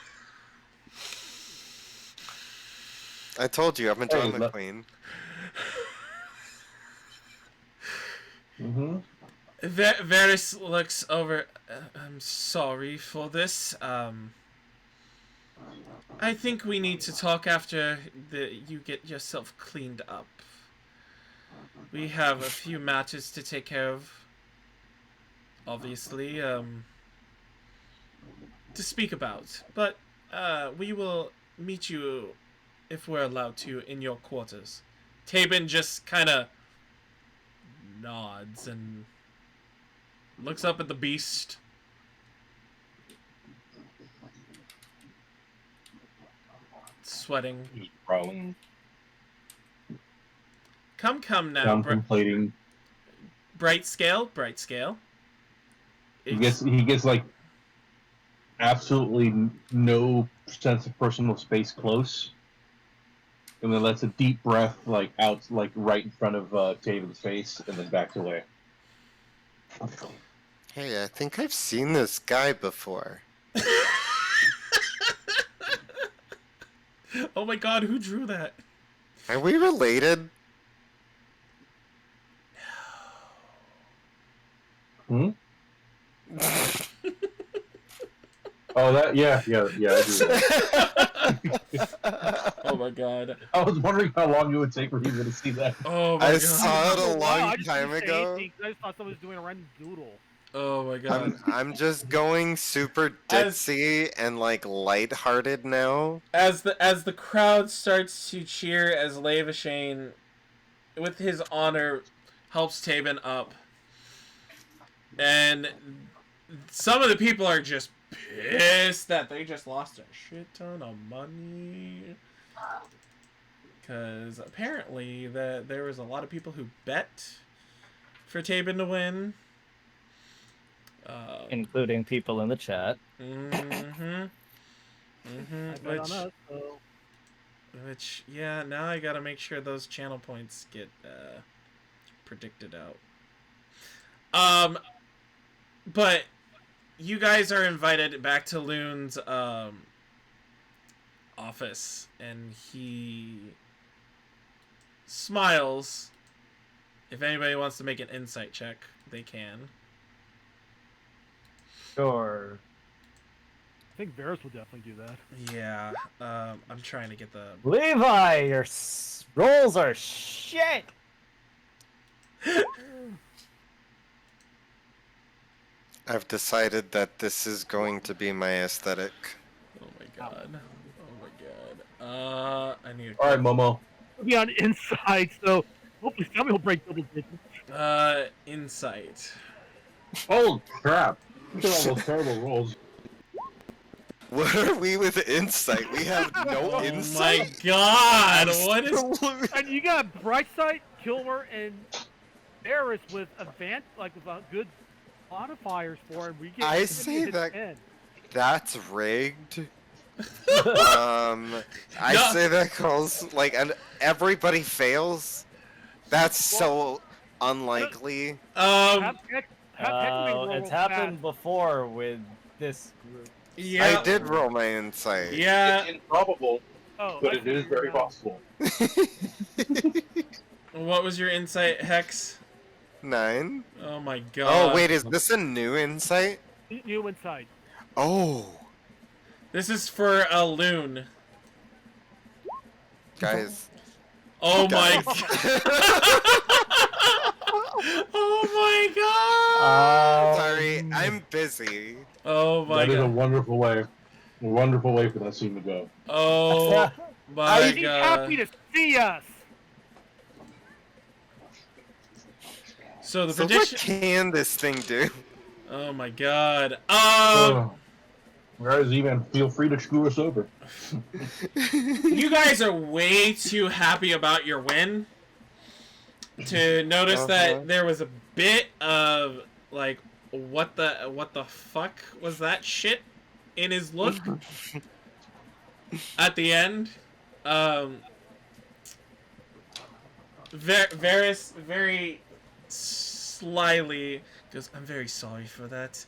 I told you, I'm a drama queen. Mm-hmm. Varys looks over. I'm sorry for this. I think we need to talk after you get yourself cleaned up. We have a few matters to take care of. Obviously, to speak about. But we will meet you, if we're allowed to, in your quarters. Tabin just kind of nods and looks up at the beast. Sweating. He's growling, Come now, contemplating. bright scale. He gets like absolutely no sense of personal space close. And then lets a deep breath, like, out, like, right in front of Taven's face, and then backs away. Hey, I think I've seen this guy before. Oh my god, who drew that? Are we related? Hmm? Oh, that, yeah, I do that. Oh my god. I was wondering how long it would take for you to see that. Oh my I god. saw it a Wow, I long just time didn't say ago. anything 'cause I just thought someone was doing a random doodle. Oh my god. I'm just going super ditzy and like lighthearted now. As the crowd starts to cheer as Lavashane, with his honor, helps Taben up, and some of the people are just pissed that they just lost a shit ton of money, because apparently there was a lot of people who bet for Taben to win, including people in the chat. I bet on us, so... Which, yeah, now I gotta make sure those channel points get predicted out. But you guys are invited back to Loon's office, and he smiles. If anybody wants to make an insight check, they can. Sure. I think Verris will definitely do that. Yeah, I'm trying to get the... Levi, your rolls are shit! I've decided that this is going to be my aesthetic. Oh my god. Oh my god. I need Alright, Momo. It'll be on inside, so hopefully somebody will break double digits. Insight. Oh, crap. Look at all those terrible rolls. What are we with insight? We have no Oh insight. my god! What is... And you got Brightsight, Kilmer, and Verris with with good modifiers for him. We get I we say get that- 10. That's rigged. I No. say that calls like, and everybody fails. That's so unlikely. Have Heckman roll It's fast. happened before with this group. Yeah. I did roll my insight. Yeah. It's improbable, Oh, but I it is see. very possible. What was your insight, Hex? 9. Oh my god. Oh wait, is this a new insight? New inside. Oh, This is for a loon. guys. Oh my Guys. Oh my god. Sorry, I'm busy. Oh my That is a god. wonderful way for that scene to go. Oh my I'd be happy god. to see us. So the So what prediction... can this thing do? Oh my god. Whereas even feel free to screw us over. You guys are way too happy about your win to notice that there was a bit of like, what the fuck was that shit in his look at the end. Verris very slyly goes, "I'm very sorry for that.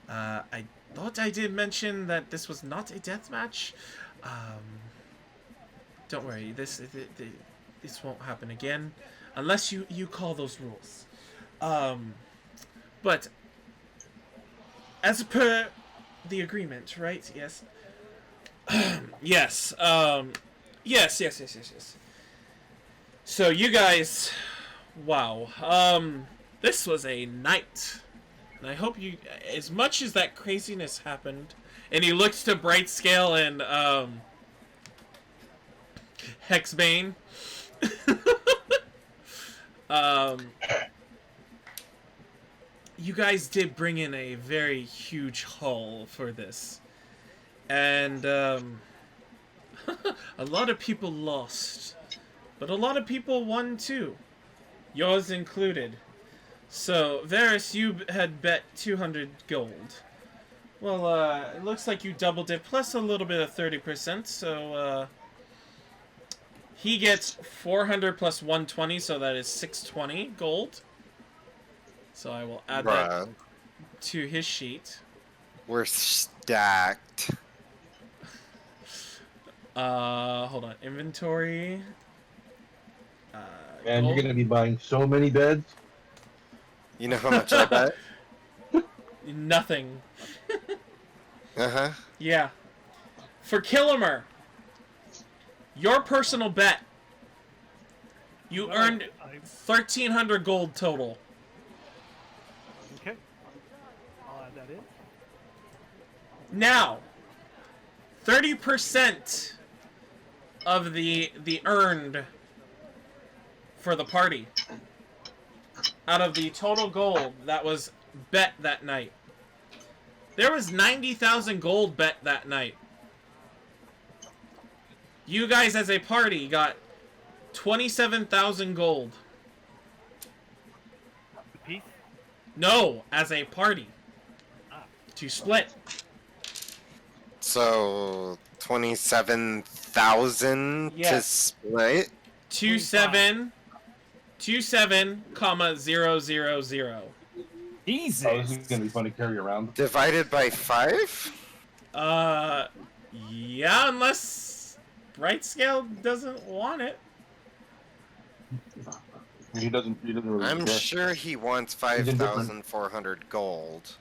I thought I did mention that this was not a death match. Don't worry, this won't happen again, unless you call those rules. But as per the agreement, right? Yes. Yes. Yes. So you guys, wow. This was a night. And I hope you, as much as that craziness happened, and he looks to Brightscale and Hexbane. You guys did bring in a very huge haul for this. And a lot of people lost. But a lot of people won too. Yours included. So, Verris, you had bet 200 gold. Well, it looks like you doubled it plus a little bit of 30%, so, he gets 400 plus 120, so that is 620 gold. So I will add that Bruh, to his sheet. we're stacked. Hold on. Inventory. And you're gold. gonna be buying so many beds. You know how much I bet? Nothing. Uh-huh. Yeah. For Kilomur, your personal bet. You Well, earned I- 1,300 gold total. Okay. I'll add that in. Now, 30% of the earned for the party out of the total gold that was bet that night. There was 90,000 gold bet that night. You guys as a party got 27,000 gold. The piece. No, as a party. To split. So 27,000 to Yes. split. 27,000,000. Jesus. Oh, this is gonna be fun to carry around. Divided by 5? Yeah, unless Bright Scale doesn't want it. He doesn't really I'm care. sure he wants indifferent. 5,400 gold.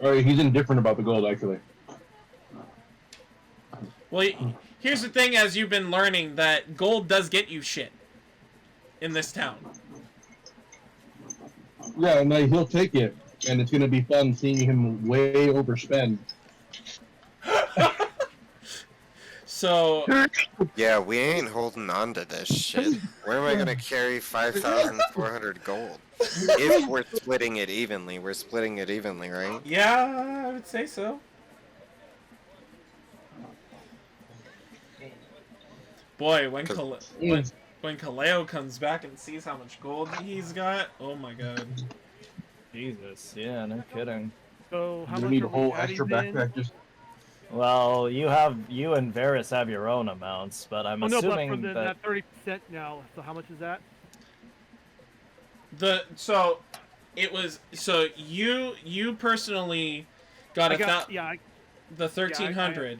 He's indifferent about the gold, actually. Well, here's the thing, as you've been learning, that gold does get you shit in this town. Yeah, and he'll take it, and it's gonna be fun seeing him way overspend. So, Yeah, we ain't holding on to this shit. Where am I gonna carry 5,400 gold? If we're splitting it evenly, we're splitting it evenly, right? yeah, I would say so. Boy, when Kaleo comes back and sees how much gold he's got, oh my god. Jesus, yeah, no kidding. So how You much need are a whole we adding extra then? backpack just. Well, you and Verris have your own amounts, but I'm Oh no, but assuming from that that 30% now. So how much is that? You personally got I got yeah. the 1,300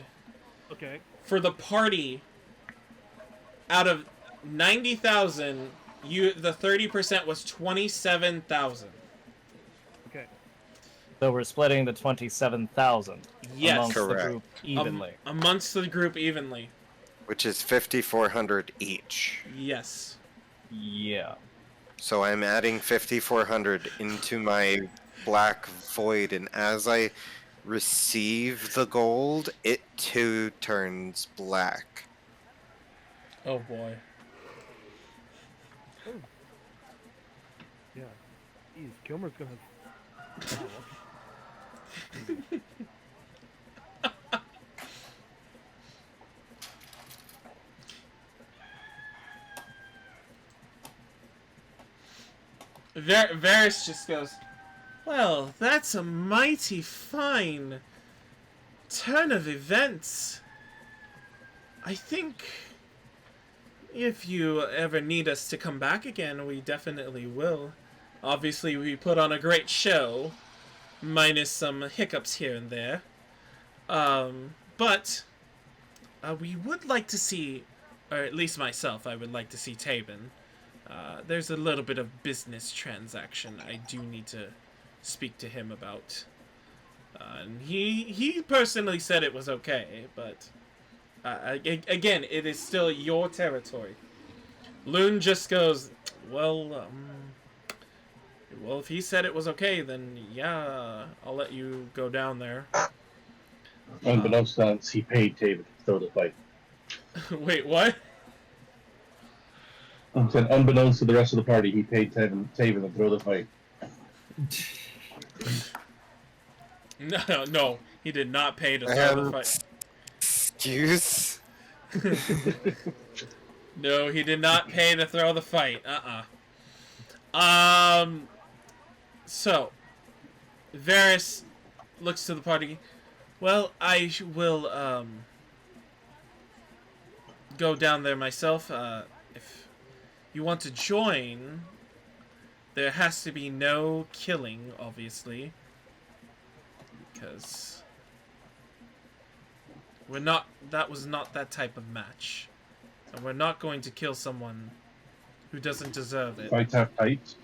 Okay. for the party. Out of 90,000, the 30% was 27,000. Okay. so we're splitting the 27,000 Yes. amongst the Correct. group evenly. Amongst the group evenly. Which is 5,400 each. Yes. Yeah. So I'm adding 5,400 into my black void, and as I receive the gold, it too turns black. Oh boy. Yeah. Jeez, Kilmer's gonna. Verris just goes, well, that's a mighty fine turn of events. I think if you ever need us to come back again, we definitely will. Obviously, we put on a great show, minus some hiccups here and there. But we would like to see, or at least myself, I would like to see Tabin. There's a little bit of business transaction I do need to speak to him about. And he personally said it was okay, but again, it is still your territory. Loon just goes, well, if he said it was okay, then yeah, I'll let you go down there. Unbeknownst to us, he paid Taven to throw the fight. Wait, what? I said, unbeknownst to the rest of the party, he paid Taven to throw the fight. No, he did not pay to throw the fight. Excuse? No, he did not pay to throw the fight. So, Verris, looks to the party. Well, I will go down there myself. If you want to join, there has to be no killing, obviously, because we're not. That was not that type of match, and we're not going to kill someone who doesn't deserve it. Fights have fights.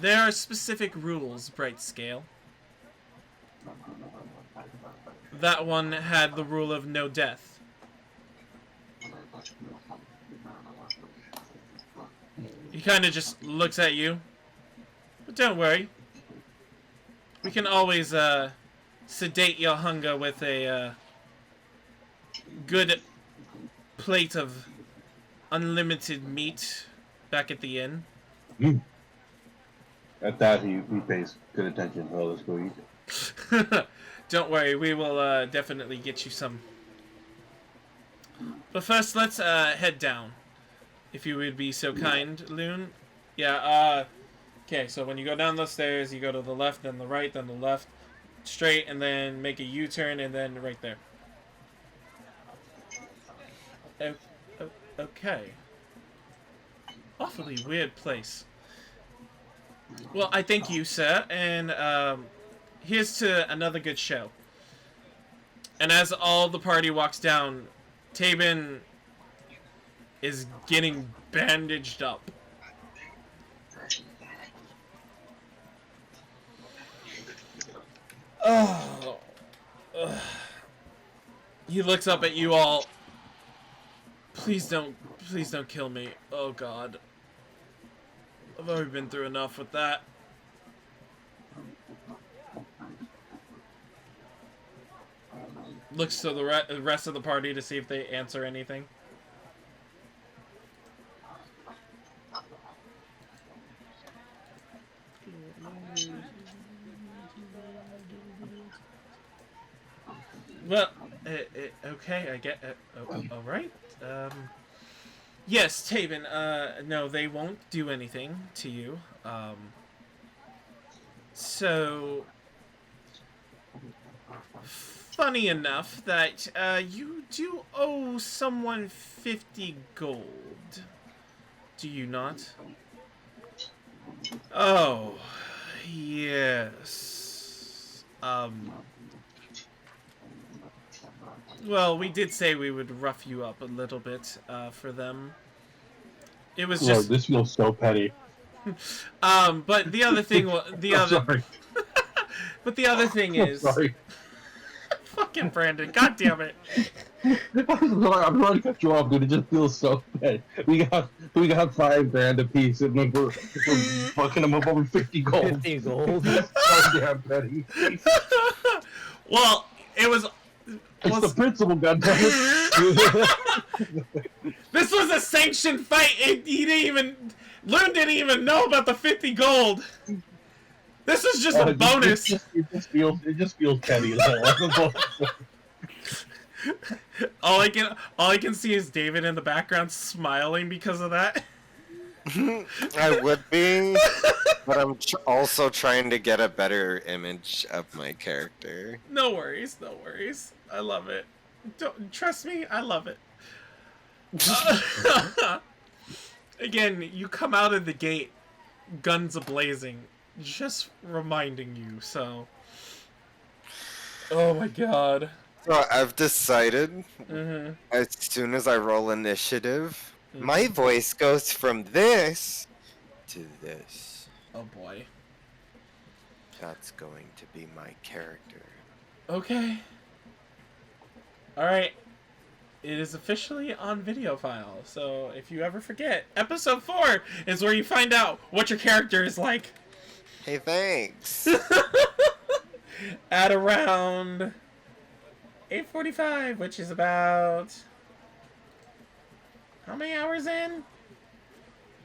There are specific rules, Bright Scale. That one had the rule of no death. He kind of just looks at you. But don't worry. We can always sedate your hunger with a good plate of unlimited meat back at the inn. Mm. At that, he pays good attention. Oh, let's go eat. Don't worry, we will definitely get you some. But first, let's head down. If you would be so kind, Loon. Yeah, okay, so when you go down the stairs, you go to the left, then the right, then the left, straight, and then make a U-turn, and then right there. Okay. Awfully weird place. Well, I thank you, sir, and here's to another good show. And as all the party walks down, Tabin is getting bandaged up. Oh. Ugh. He looks up at you all. Please don't kill me. Oh God. I've already been through enough with that. Looks to the rest of the party to see if they answer anything. Well, okay, I get. All right. Yes, Tabin. No, they won't do anything to you. So, funny enough that you do owe someone 50 gold. Do you not? Oh, yes. Well, we did say we would rough you up a little bit for them. It was just. This feels so petty. But the other thing, Sorry. But the other thing is. Sorry. Fucking Brandon, god damn it! I'm trying to cut you off, dude. It just feels so bad. We got $5,000 a piece, and then we're fucking them up over 50 gold. 50 gold. So damn petty. Well, it was. It's the principle, goddammit. This was a sanctioned fight. Loon didn't even know about the 50 gold. This is just a bonus. It just feels petty. All I can see is David in the background smiling because of that. I would be, but I'm also trying to get a better image of my character. No worries, no worries. I love it. Don't trust me. I love it. Again, you come out of the gate, guns a-blazing. Just reminding you, so. Oh my god. So I've decided, as soon as I roll initiative, my voice goes from this to this. Oh boy. That's going to be my character. Okay. Alright. It is officially on video file, so if you ever forget, episode 4 is where you find out what your character is like. Hey, thanks. At around 8:45, which is about how many hours in?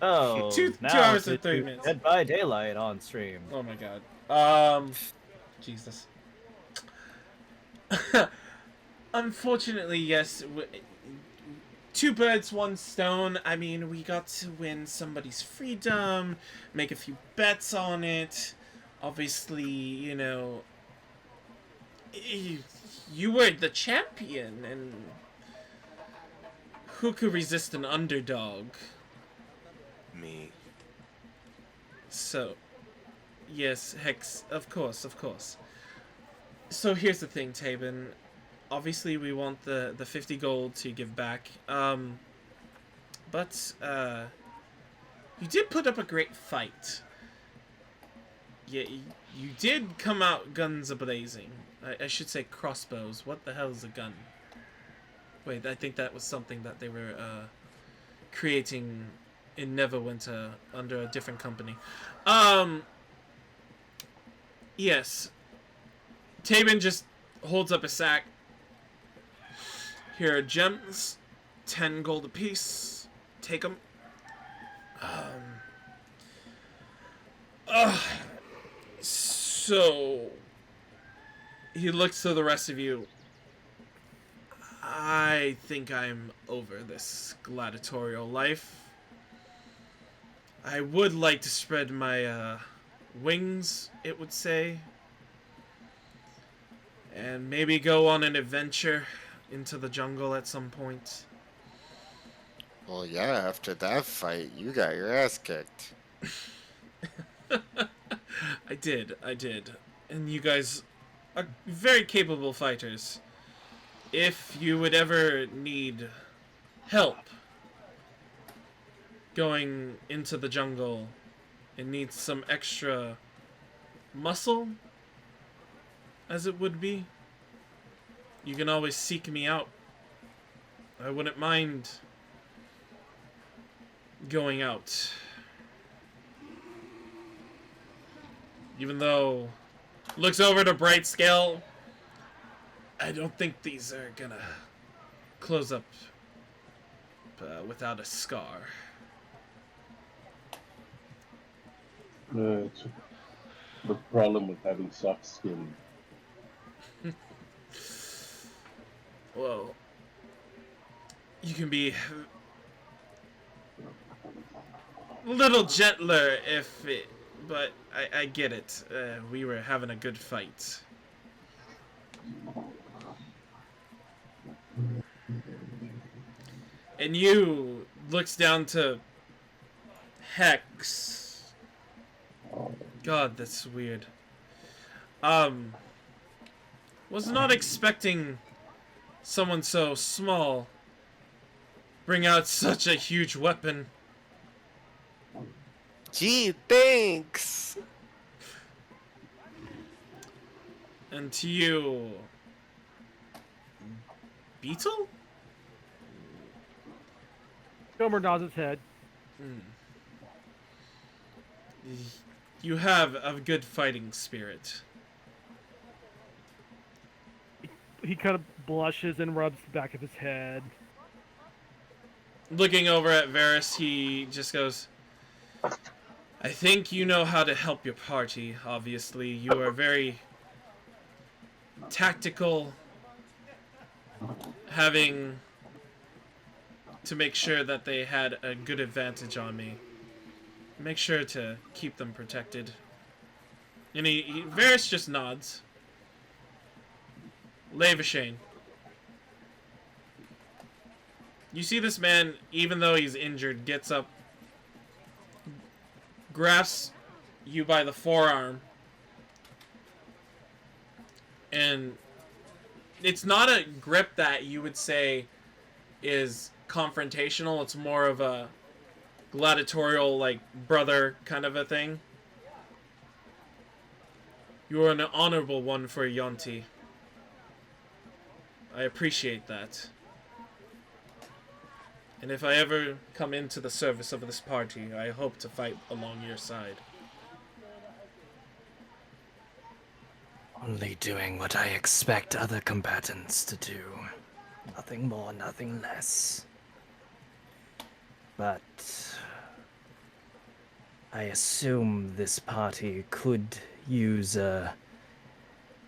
Oh, two now hours to and 30 do minutes. Dead by Daylight on stream. Oh my god. Jesus. Unfortunately, yes. Two birds, one stone. I mean, we got to win somebody's freedom, make a few bets on it. obviously, you were the champion, and who could resist an underdog? Me. So, yes, Hex, of course. So here's the thing, Tabin. Obviously, we want the 50 gold to give back. But you did put up a great fight. Yeah, you did come out guns a-blazing. I should say crossbows. What the hell is a gun? Wait, I think that was something that they were creating in Neverwinter under a different company. Yes. Tabin just holds up a sack. Here are gems. 10 gold apiece. Take them. So he looks to the rest of you. I think I'm over this gladiatorial life. I would like to spread my wings, it would say, and maybe go on an adventure into the jungle at some point. Well, yeah, after that fight, you got your ass kicked. I did. And you guys are very capable fighters. If you would ever need help going into the jungle and need some extra muscle, as it would be, you can always seek me out. I wouldn't mind going out. Even though, looks over to Bright Scale, I don't think these are gonna close up without a scar. It's the problem with having soft skin. Well, you can be a little gentler but I get it. We were having a good fight. And you looks down to Hex. God, that's weird. Was not expecting someone so small bring out such a huge weapon. Gee, thanks! And to you, Beetle? Kilomur nods his head. You have a good fighting spirit. He kind of blushes and rubs the back of his head. Looking over at Verris, he just goes, I think you know how to help your party, obviously. You are very tactical, having to make sure that they had a good advantage on me. Make sure to keep them protected. And Verris just nods. Levashane. You see this man, even though he's injured, gets up, grasps you by the forearm, and it's not a grip that you would say is confrontational. It's more of a gladiatorial, like, brother kind of a thing. You are an honorable one for Yonti. I appreciate that. And if I ever come into the service of this party, I hope to fight along your side. Only doing what I expect other combatants to do. Nothing more, nothing less. But I assume this party could use a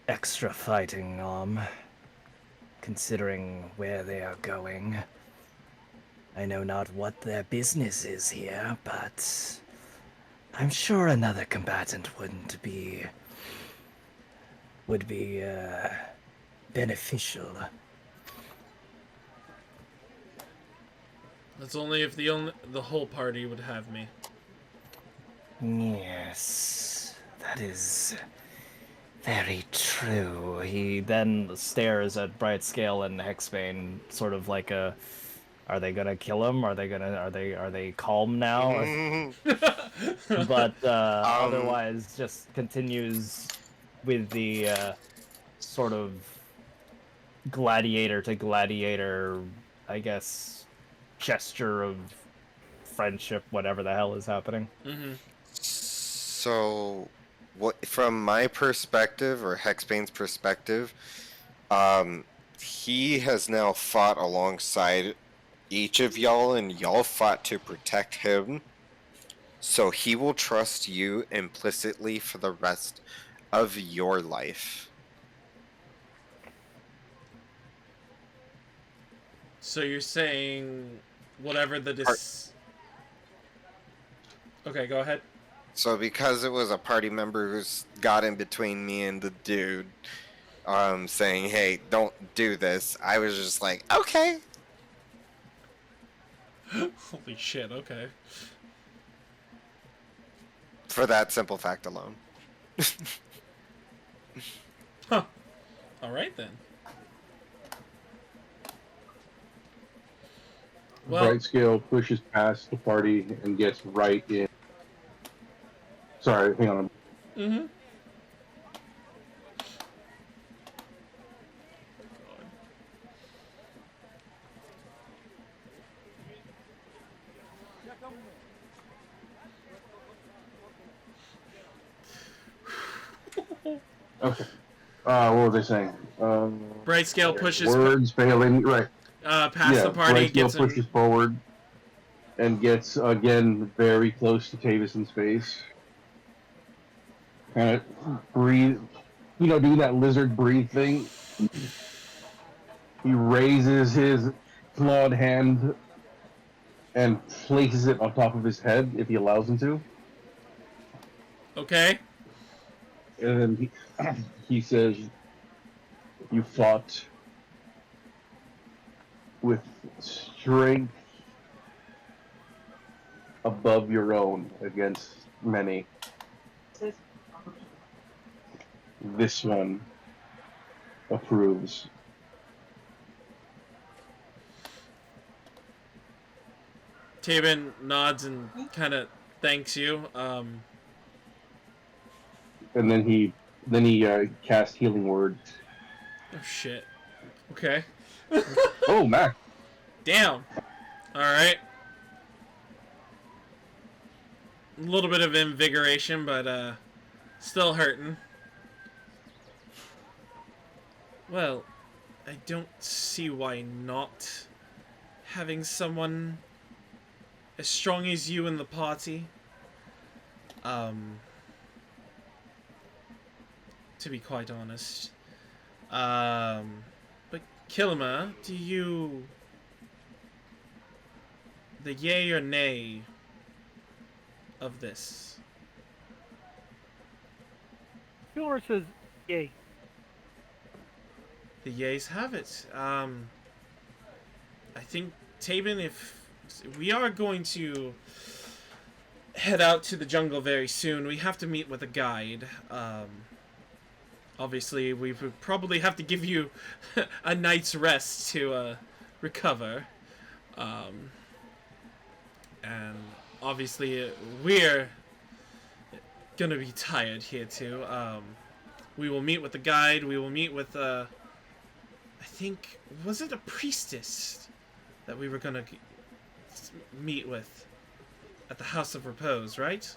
extra fighting arm, considering where they are going. I know not what their business is here, but I'm sure another combatant would be beneficial. That's only if the whole party would have me. Yes, that is very true. He then stares at Bright Scale and Hexbane, sort of like a, are they gonna kill him? Are they calm now? But otherwise, just continues with the sort of gladiator to gladiator, I guess, gesture of friendship, whatever the hell is happening. Mm-hmm. So, what from my perspective or Hexbane's perspective, he has now fought alongside each of y'all, and y'all fought to protect him. So he will trust you implicitly for the rest of your life. So you're saying whatever the Okay, go ahead. So because it was a party member who's got in between me and the dude, saying, hey, don't do this, I was just like, okay. Holy shit, okay. For that simple fact alone. Huh. Alright then. Well, Bright Scale pushes past the party and gets right in. Sorry, hang on. mm-hmm. Okay. What was I saying? Bright Scale pushes words failing. Right. past the party, Bright Scale gets him. pushes forward and gets again very close to Tavison's face. Kind of breathe, doing that lizard breathe thing. He raises his clawed hand and places it on top of his head if he allows him to. Okay. And then he says, you fought with strength above your own against many. This one approves. Tabin nods and kind of thanks you. And then he casts healing word. Oh shit. Okay. Oh, Mac. Damn. Alright. A little bit of invigoration, but still hurting. Well, I don't see why not. Having someone as strong as you in the party. To be quite honest. But Kilomur, do you... the yay or nay of this? Kilomur says yay. The yays have it. I think, Tabin, if we are going to head out to the jungle very soon, we have to meet with a guide. Obviously, we would probably have to give you a night's rest to recover. And obviously, we're gonna be tired here too. We will meet with the guide. We will meet with, I think, was it a priestess that we were gonna meet with at the House of Repose, right?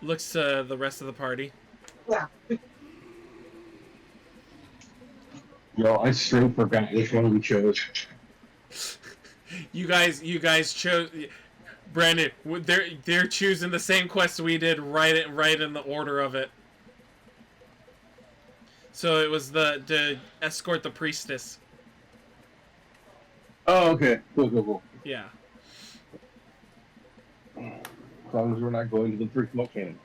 Looks to the rest of the party. Yeah. Yo, I straight forgot which one we chose. You guys chose. Brandon, they're choosing the same quest we did, right in the order of it. So it was to escort the priestess. Oh, okay. Cool. Yeah. long as we're not going to the 3 smoke cannon.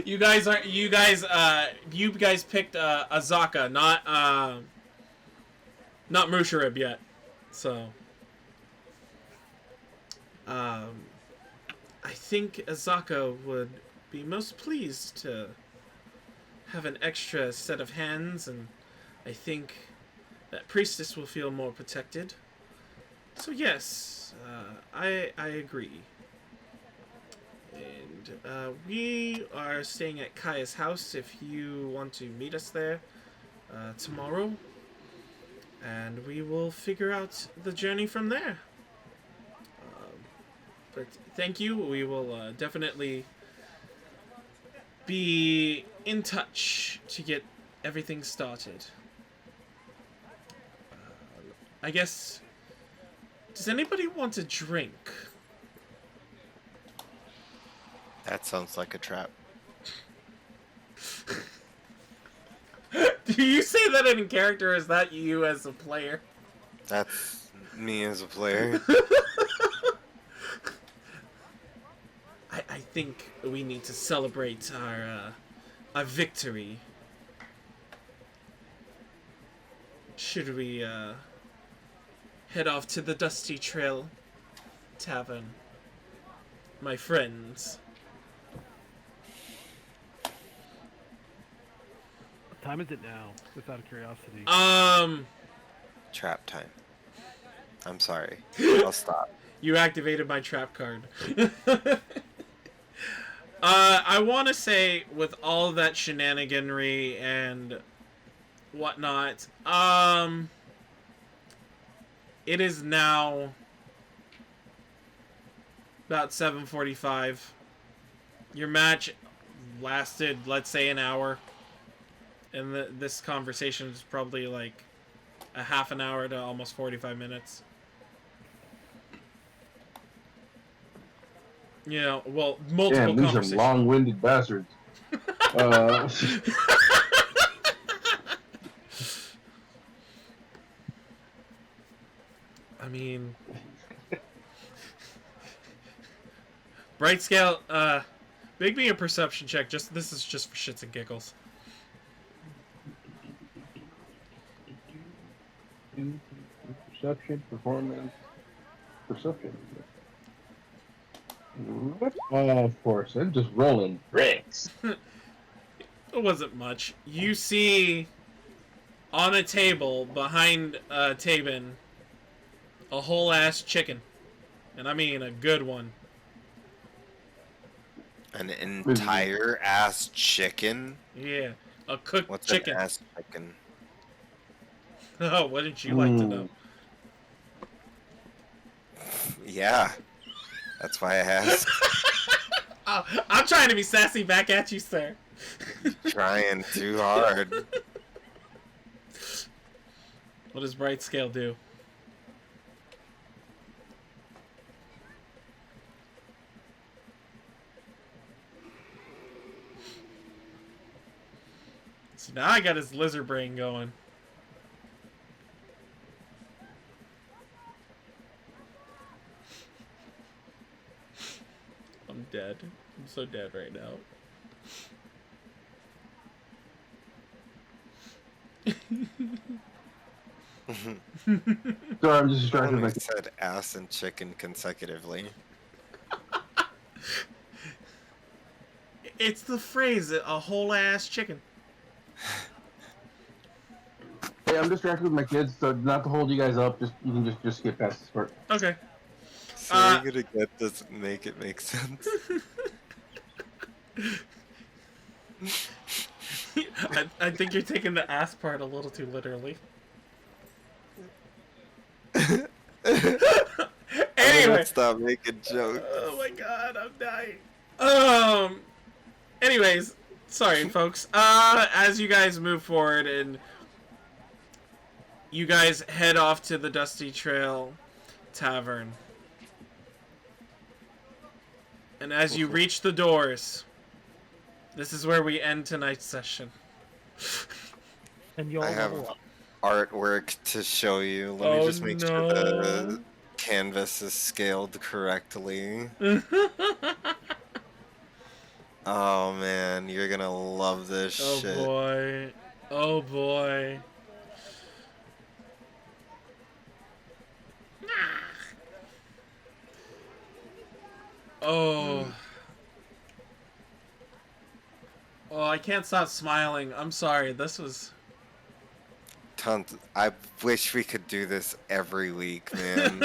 You guys picked Azaka, not Musharib yet. So I think Azaka would be most pleased to have an extra set of hands, and I think that Priestess will feel more protected. So yes, I agree. And we are staying at Kaya's house if you want to meet us there tomorrow. And we will figure out the journey from there. But thank you. We will definitely be in touch to get everything started. I guess... Does anybody want a drink? That sounds like a trap. Do you say that in character, or is that you as a player? That's me as a player. I think we need to celebrate our victory. Should we head off to the Dusty Trail Tavern, my friends? What time is it now? Just out of curiosity. Trap time. I'm sorry. I'll stop. You activated my trap card. I want to say, with all of that shenaniganry and whatnot, it is now about 7:45. Your match lasted, let's say, an hour. And this conversation is probably like a half an hour to almost 45 minutes. You know, well, multiple Damn, these are conversations. long-winded bastards. I mean, bright scale. Make me a perception check. This is just for shits and giggles. Perception, performance, perception. Of course, I'm just rolling bricks. It wasn't much. You see on a table behind Tabin a whole ass chicken, and I mean a good one. An entire ass chicken? Yeah, a cooked What's chicken. an ass chicken? Oh, wouldn't you like to know? Yeah. That's why I asked. Oh, I'm trying to be sassy back at you, sir. Trying too hard. What does bright scale do? So now I got his lizard brain going. I'm dead. I'm so dead right now. Sorry, I'm just I distracted. only By... said ass and chicken consecutively. It's the phrase, a whole ass chicken. Hey, I'm distracted with my kids, so not to hold you guys up. You can just skip past this part. Okay. So you're gonna get doesn't make it make sense. I think you're taking the ass part a little too literally. Anyway. Stop making jokes. Oh my god, I'm dying. Anyways, sorry folks. As you guys move forward and you guys head off to the Dusty Trail Tavern. And as you reach the doors, this is where we end tonight's session. And you'll I have level up. artwork to show you. Let me just make sure the canvas is scaled correctly. Oh man, you're gonna love this Oh shit. boy. Oh boy. Oh. Oh, I can't stop smiling. I'm sorry. This was... I wish we could do this every week, man.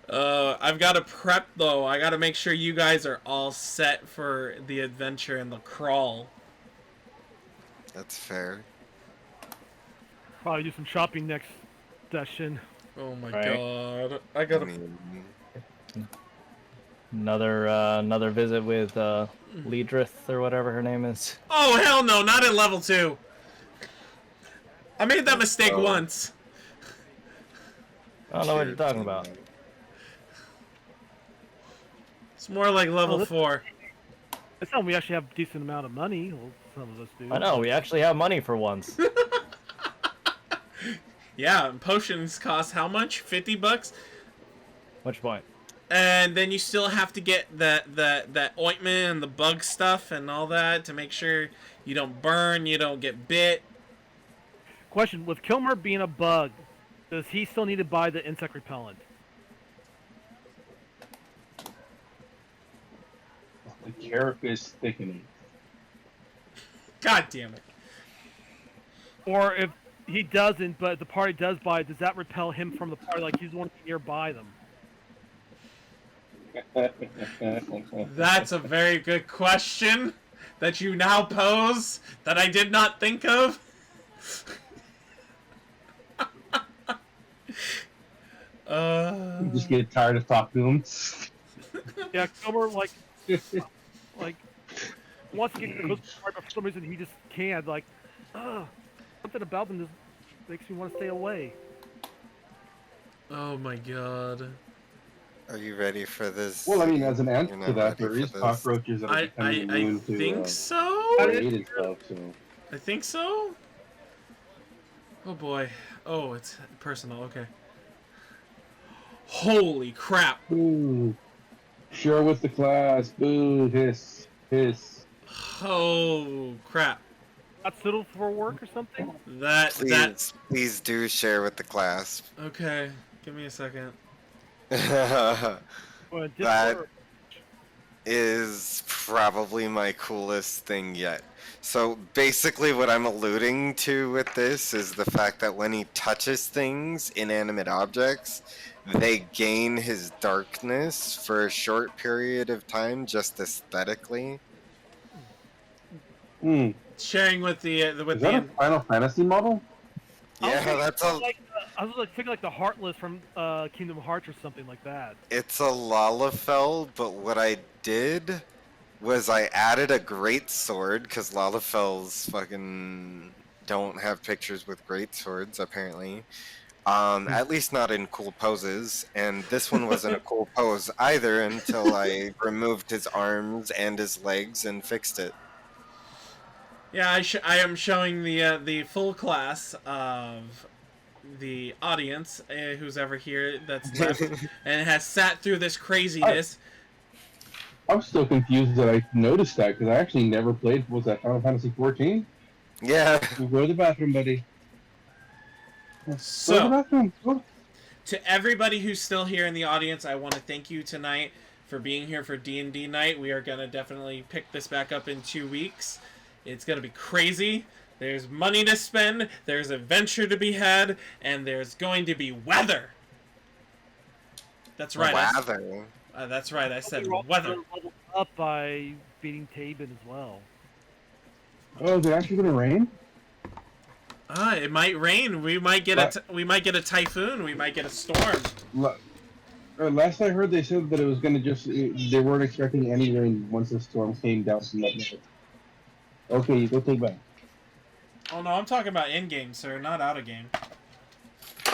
I've got to prep, though. I got to make sure you guys are all set for the adventure and the crawl. That's fair. Probably do some shopping next session. Oh my Right. god. I got I to... mean, Another visit with Leedrith or whatever her name is. Oh, hell no. Not at level 2. I made that mistake Oh. once. I don't know what you're talking about. It's more like level Oh, 4. It's not we actually have a decent amount of money. Well, some of us do. I know, we actually have money for once. Yeah, and potions cost how much? $50? Which point? And then you still have to get that ointment and the bug stuff and all that to make sure you don't burn, you don't get bit. Question: with Kilomur being a bug, does he still need to buy the insect repellent? The carapace thickening. God damn it. Or if he doesn't, but the party does buy it, does that repel him from the party? Like he's the one nearby them. That's a very good question that you now pose that I did not think of. You just get tired of talking to him. Yeah, Kilomur like wants to get close to the party, but for some reason he just can't. Like, something about them just makes me want to stay away. Oh my god. are you ready for this? Well, I mean, as an answer You're to not that, ready there for is this? cockroaches that are I becoming immune to think so. weight and stuff. So I think so. Oh boy. Oh, it's personal. Okay. Holy crap. boo. Share with the class. Boo. Hiss. Hiss. Oh crap. Not suitable for work or something? Please do share with the class. Okay. Give me a second. That Or Discord? is probably my coolest thing yet. So basically what I'm alluding to with this is the fact that when he touches things, inanimate objects, they gain his darkness for a short period of time, just aesthetically. Hmm. Sharing with the Is that a Final Fantasy model? Yeah, that's a I was like thinking like the Heartless from Kingdom Hearts or something like that. it's a Lalafell, but what I did was I added a great sword because Lalafells fucking don't have pictures with great swords apparently. At least not in cool poses, and this one wasn't a cool pose either until I removed his arms and his legs and fixed it. Yeah, I am showing the full class of the audience who's ever here that's left and has sat through this craziness. I'm still confused that I noticed that because I actually never played. Was that Final Fantasy 14? Yeah. Go to the bathroom, buddy. Go to the So, bathroom. Go. to everybody who's still here in the audience, I want to thank you tonight for being here for D&D night. We are going to definitely pick this back up in 2 weeks. It's going to be crazy. There's money to spend, there's adventure to be had, and there's going to be weather. That's right. Weather. That's right. I said We're also weather. leveled up by beating Tabin as well. Oh, is it actually gonna rain? It might rain. We might get a typhoon. We might get a storm. Last I heard, they said that it was gonna they weren't expecting any rain once the storm came down from that night. Okay, you go take back. Oh no, I'm talking about in game, sir, not out of game.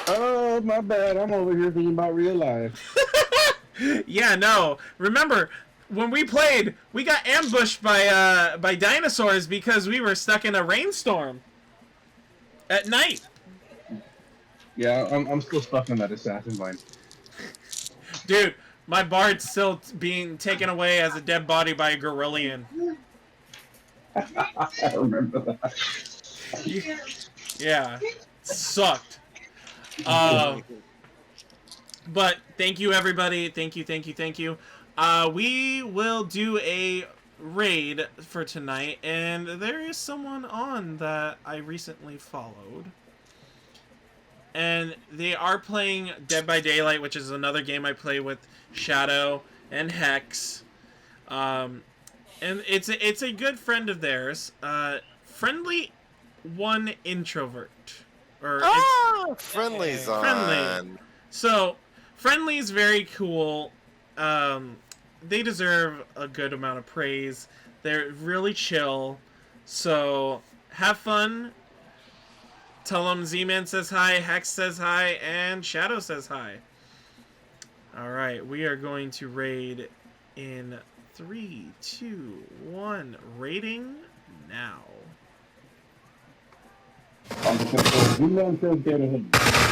Oh, my bad. I'm over here thinking about real life. Yeah, no. Remember, when we played, we got ambushed by dinosaurs because we were stuck in a rainstorm at night. Yeah, I'm still stuck on that assassin line. Dude, my bard's still being taken away as a dead body by a Gorillion. I remember that. Yeah, sucked. But thank you, everybody. Thank you. We will do a raid for tonight, and there is someone on that I recently followed. And they are playing Dead by Daylight, which is another game I play with Shadow and Hex. And it's a good friend of theirs. Friendly one introvert. Friendly's on. Friendly. So, Friendly's very cool. They deserve a good amount of praise. They're really chill. So, have fun. Tell them Z-Man says hi, Hex says hi, and Shadow says hi. Alright, we are going to raid in 3, 2, 1. Raiding now. On the control, you know, get ahead.